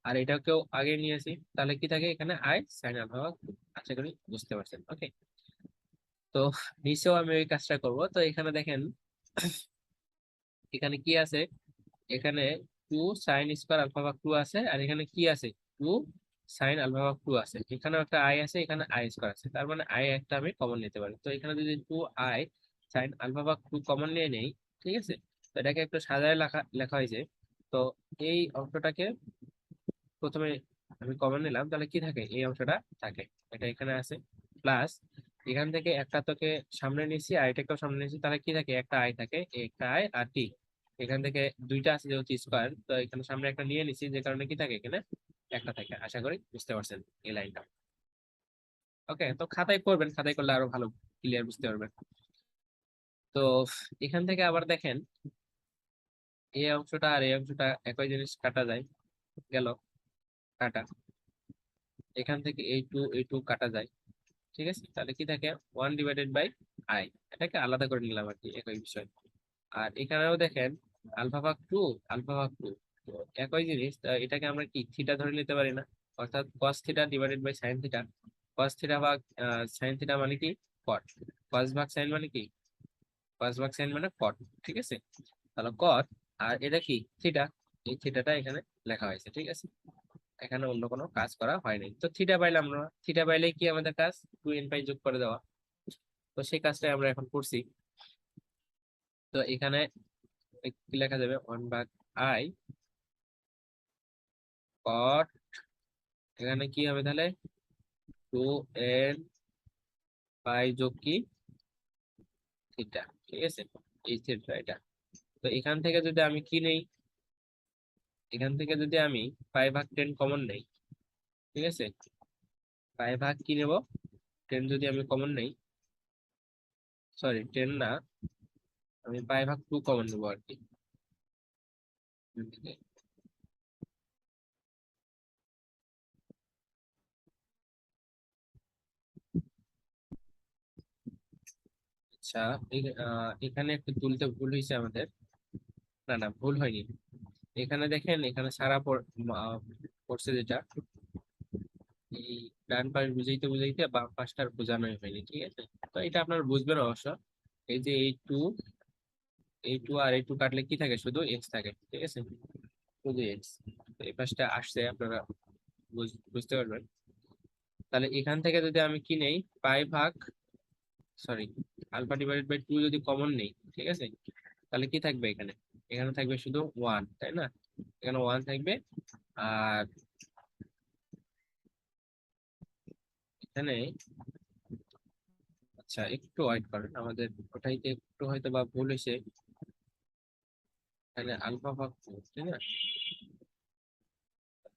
Speaker 1: আর এটাকেও আগে নিয়েছি, তাহলে কি থাকে? এখানে আই সাইন আলফা ভাগ 2। আশা করি বুঝতে পারছেন। ওকে, তো নিচেও আমি ওই কাজটা করব। তো এখানে দেখেন এখানে কি আছে? এখানে 2 সাইন স্কোয়ার আলফা ভাগ 2 আছে, আর এখানে কি আছে? 2 সাইন আলফা ভাগ 2 আছে, এখানেও একটা আই আছে, এখানে আই স্কোয়ার আছে, তার মানে আই একটা আমি কমন নিতে পারি। তো এখানে যদি 2 আই সাইন আলফা ভাগ 2 কমন নিয়ে নেই, ঠিক আছে, তো এটাকে একটু সাজায় লেখা লেখা হয়েছে। তো এই অংশটাকে প্রথমে আমি কমন নিলাম, তাহলে কি থাকে? এই অংশটা থাকে, এটা এখানে আছে, প্লাস এখান থেকে একটা তোকে সামনে নিয়েছি, আইটাকেও সামনে নিয়েছি, তাহলে কি থাকে? একটা আই থাকে, একটা আই আর টি। এখান থেকে দুইটা আছে যেহেতু স্কোয়ার, তো এখানে সামনে একটা নিয়ে নিছি, যে কারণে কি থাকে? এখানে একটা থাকে। আশা করি বুঝতে পারছেন এই লাইনটা। ওকে, তো খাতায় করবেন, খাতায় করলে আরো ভালো ক্লিয়ার বুঝতে পারবেন। তো এখান থেকে আবার দেখেন এই অংশটা আর এই অংশটা একই জিনিস, কাটা যায়, গেল কাটা। এখান থেকে এই টু কাটা যায়, ঠিক আছে। তাহলে কি থাকে? 1/i, এটাকে আলাদা করে নিলাম আর কি, একই বিষয়। আর এখানেও দেখেন আলফা ভাগ 2 আলফা ভাগ 2, একই জিনিস। এটাকে আমরা কি থিটা ধরে নিতে পারি না? অর্থাৎ cos theta divided by sin theta. cos theta ভাগ sin থিটা মানে কি? cot। cos ভাগ sin মানে কি? cos ভাগ sin মানে cot, ঠিক আছে। তাহলে cot, আর এটা কি? থিটা। এই থিটাটা এখানে লেখা হয়েছে, ঠিক আছে। এখানে অন্য কোনো কাজ করা হয়নি। তো থিটা পাইলাম আমরা, থিটা পাইলে কি আমাদের কাজ? 2n পাই যোগ করে দেওয়া। তো সেই কাজটাই আমরা এখন করছি। তো এখানে কি লেখা যাবে 1/i cot, এখানে কি হবে তাহলে 2n পাই যোগ কি থিটা, ঠিক আছে, এই থিটা এটা। তো এখান থেকে যদি আমি কি নেই, এখান থেকে যদি আমি পাই/10 কমন নেই, ঠিক আছে, পাই ভাগ কি নেব 10 যদি আমি কমন নেই, সরি 10 না, আমি পাই/2 কমন নেবো আর কি। আচ্ছা, এখানে একটু তুলতে ভুল হয়েছে আমাদের, না না ভুল হয়নি, এখানে দেখেন এখানে সারা পড়ছে যেটা, এই ডান পাশ বুঝাইতে বুঝাইতে বাম পাশটার বোঝানোই হয়নি, ঠিক আছে। তো এটা আপনারা বুঝবেন অবশ্য, এই যে এই টু আর এই টু কাটলে কি থাকে, শুধু এক্স থাকে, ঠিক আছে, শুধু এক্স। এই পাশটা আসছে আপনারা বুঝতে পারবেন। তাহলে এখান থেকে যদি আমি কি নেই পাই/, সরি, α/2 যদি কমন নেই, ঠিক আছে, তাহলে কি থাকবে এখানে, এখানে থাকবে শুধু ওয়ান, তাই না, এখানে ওয়ান থাকবে। আর এখানে, আচ্ছা একটু ওয়েট করেন, আমাদের ওটাইতে একটু হয়তো বা ভুল হয়েছে, এখানে α/2, তাই না।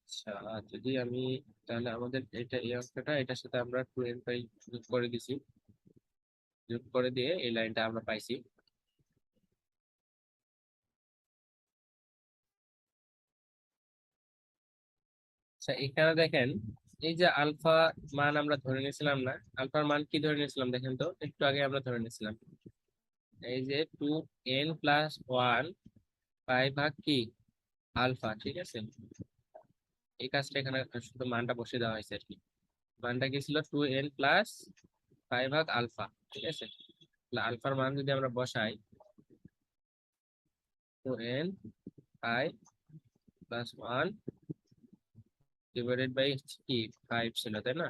Speaker 1: আচ্ছা, যদি আমি, তাহলে আমাদের এটা এই অঙ্কটা এটার সাথে আমরা 2n পাই যোগ করে দিছি, যোগ করে দিয়ে এই লাইনটা আমরা পাইছি। আচ্ছা এখানে দেখেন, এই যে আলফা মান আমরা ধরে নিয়েছিলাম না, আলফার মান কি ধরে নিয়েছিলাম দেখেন তো, একটু আগে আমরা ধরে নিয়েছিলাম এই যে 2n+1 পাই/, কি আলফা, ঠিক আছে, এই কাজটা এখানে শুধু মানটা বসে দেওয়া হয়েছে আর কি। মানটা কি ছিল 2n+π/আলফা, ঠিক আছে। তাহলে আলফার মান যদি আমরা বসাই, 2n π+1 ডিভাইডেড বাই কি 5 ছিল, তাই না,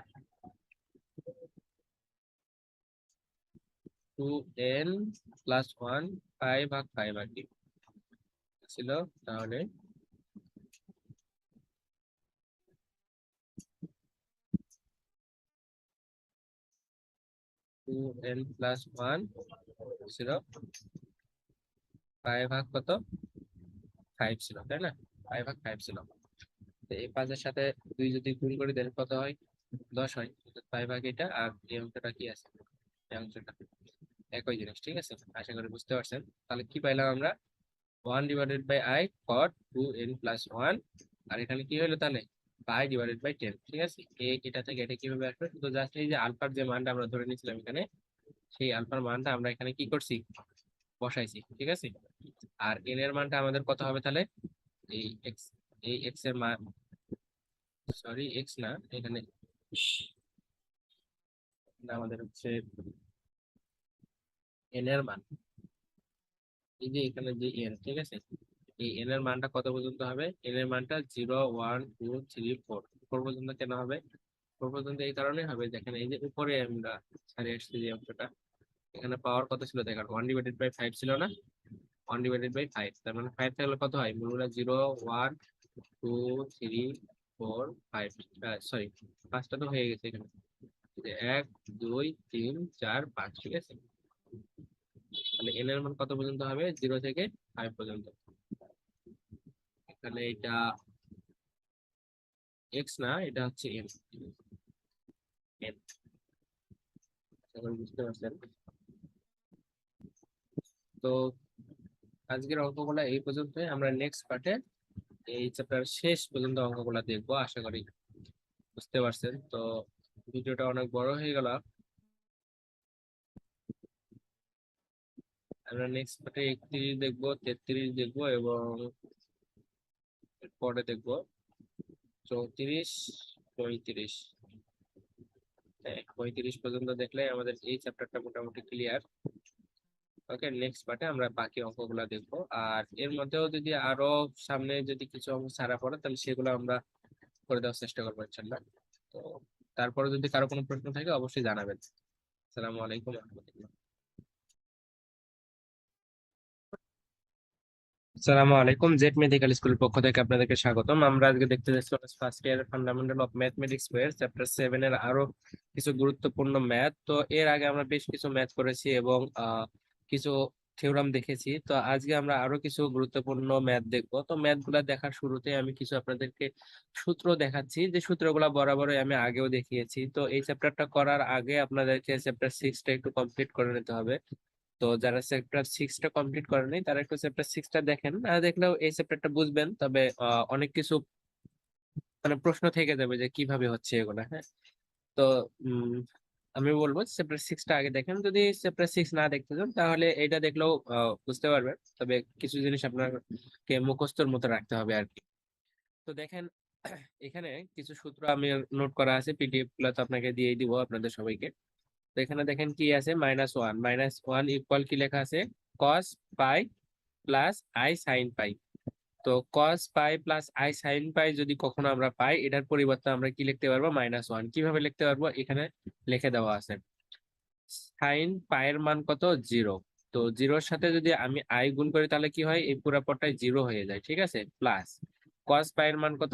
Speaker 1: 2n+1 π/5 আর কি ছিল। তাহলে 2n+1 ছিল π/কত 5 ছিল, তাই না, π/5 ছিল। তো এই 5-এর সাথে 2 যদি গুণ করি তাহলে কত হয়, 10 হয়। π/, এটা আর এই অঙ্কটা কি আছে, এই অংশটা একই জিনিস, ঠিক আছে, আশা করি বুঝতে পারছেন। তাহলে কি পাইলাম আমরা, 1/i cot 2n+1, আর এখানে কি হলো তাহলে π/10, ঠিক আছে। এটা থেকে এটা কিভাবে আসবে, তো জাস্ট এই যে আলফার যে মানটা আমরা ধরে নিয়েছিলাম এখানে, সেই আলফার মানটা আমরা এখানে কি করছি, বসাইছি, ঠিক আছে। আর এন এর মানটা আমাদের কত হবে তাহলে, এই এক্স, এই এক্স এর মান, সরি এক্স না, এখানে আমাদের হচ্ছে এন এর মান, এই যে এখানে যে এন, ঠিক আছে, এই এন এর মানটা কত পর্যন্ত হবে, এন এর মানটা 0 1 2 3 4, 4 পর্যন্ত কেন হবে, 4 পর্যন্ত এই কারণে হবে, দেখেন এই যে উপরে আমরা ছাড়িয়ে আসছি যে অংশটা, এখানে পাওয়ার কত ছিল দেখেন 1/5 ছিল না, 1/5, তার মানে 5 থাকলে কত হয়, মূলরা 0 1 2 3 4 5, সরি 5টা তো হয়ে গেছে এখানে, 1 2 3 4 5, ঠিক আছে। তাহলে এন এর মান কত পর্যন্ত হবে, 0 থেকে 5 পর্যন্ত। এখানে এটা এক্স না, এটা হচ্ছে এন, এন, বুঝতে পারছেন। তো আজকের অঙ্কগুলো এই পর্যন্তই, আমরা নেক্সট পার্টে এই চ্যাপ্টার শেষ পর্যন্ত অঙ্কগুলো দেখবো, আশা করি বুঝতে পারছেন। তো ভিডিওটা অনেক বড় হয়ে গেল, আমরা নেক্সট পার্টে 31 দেখবো, 33 দেখবো, এবং পরে দেখবো 34 35, হ্যাঁ 35 পর্যন্ত দেখলে আমাদের এই চ্যাপ্টারটা মোটামুটি ক্লিয়ার। ওকে, নেক্সট পার্টে আমরা বাকি অঙ্কগুলো দেখবো, আর এর মধ্যেও যদি আরো সামনে যদি কিছু অঙ্ক ছাড়া পড়ে তাহলে সেগুলো আমরা করে দেওয়ার চেষ্টা করবো ইনশাল্লাহ। তো তারপরে যদি কারো কোনো প্রশ্ন থাকে অবশ্যই জানাবেন। আসসালামু আলাইকুম রহমতুল্লাহ। আসসালামু আলাইকুম, জেড মেডিকেল স্কুলের পক্ষ থেকে আপনাদেরকে স্বাগতম। আমরা আজকে দেখতে যাচ্ছি first year fundamental of mathematics বইয়ের চ্যাপ্টার 7 এর আরো কিছু গুরুত্বপূর্ণ ম্যাথ। তো এর আগে আমরা বেশ কিছু ম্যাথ করেছি এবং কিছু থিওরাম দেখেছি। তো আজকে আমরা আরো কিছু গুরুত্বপূর্ণ ম্যাথ দেখবো। তো ম্যাথ গুলা দেখার শুরুতে আমি কিছু আপনাদেরকে সূত্র দেখাচ্ছি, যে সূত্রগুলা বরাবরই আমি আগেও দেখিয়েছি। তো এই চ্যাপ্টারটা করার আগে আপনাদেরকে চ্যাপ্টার 6টা একটু কমপ্লিট করে নিতে হবে। তো যারা চ্যাপ্টার 6টা কমপ্লিট করে নাই তারা একটু চ্যাপ্টার 6টা দেখেন, দেখলেও এই চ্যাপ্টারটা বুঝবেন। তবে অনেক কিছু মানে প্রশ্ন থেকে যাবে যে কিভাবে হচ্ছে এগুলা, হ্যাঁ। তো উম আমি বলবো চ্যাপ্টার 6টা আগে দেখেন। যদি চ্যাপ্টার 6 না দেখতে চান তাহলে এটা দেখলেও বুঝতে পারবেন। তবে কিছু জিনিস আপনাকে মুখস্থর মতো রাখতে হবে আর কি। তো দেখেন, এখানে কিছু সূত্র আমি নোট করা আছে, পিডিএফ গুলো তো আপনাকে দিয়ে দিব আপনাদের সবাইকে। তো এখানে দেখেন কি আছে, -1, -1 ইকুয়াল কি লেখা আছে, cos pi plus i sine pi. তো cos pi plus i sine pi যদি কখনো আমরা পাই, এটার পরিবর্তে আমরা কি লিখতে পারবো, -1। কিভাবে লিখতে পারবো, এখানে লিখে দেওয়া আছে। সাইন পায়ের মান কত, 0। তো 0-র সাথে যদি আমি আই গুণ করি তাহলে কি হয়, এই পুরো পদটাই 0 হয়ে যায়, ঠিক আছে। প্লাস কস পায়ের মান কত,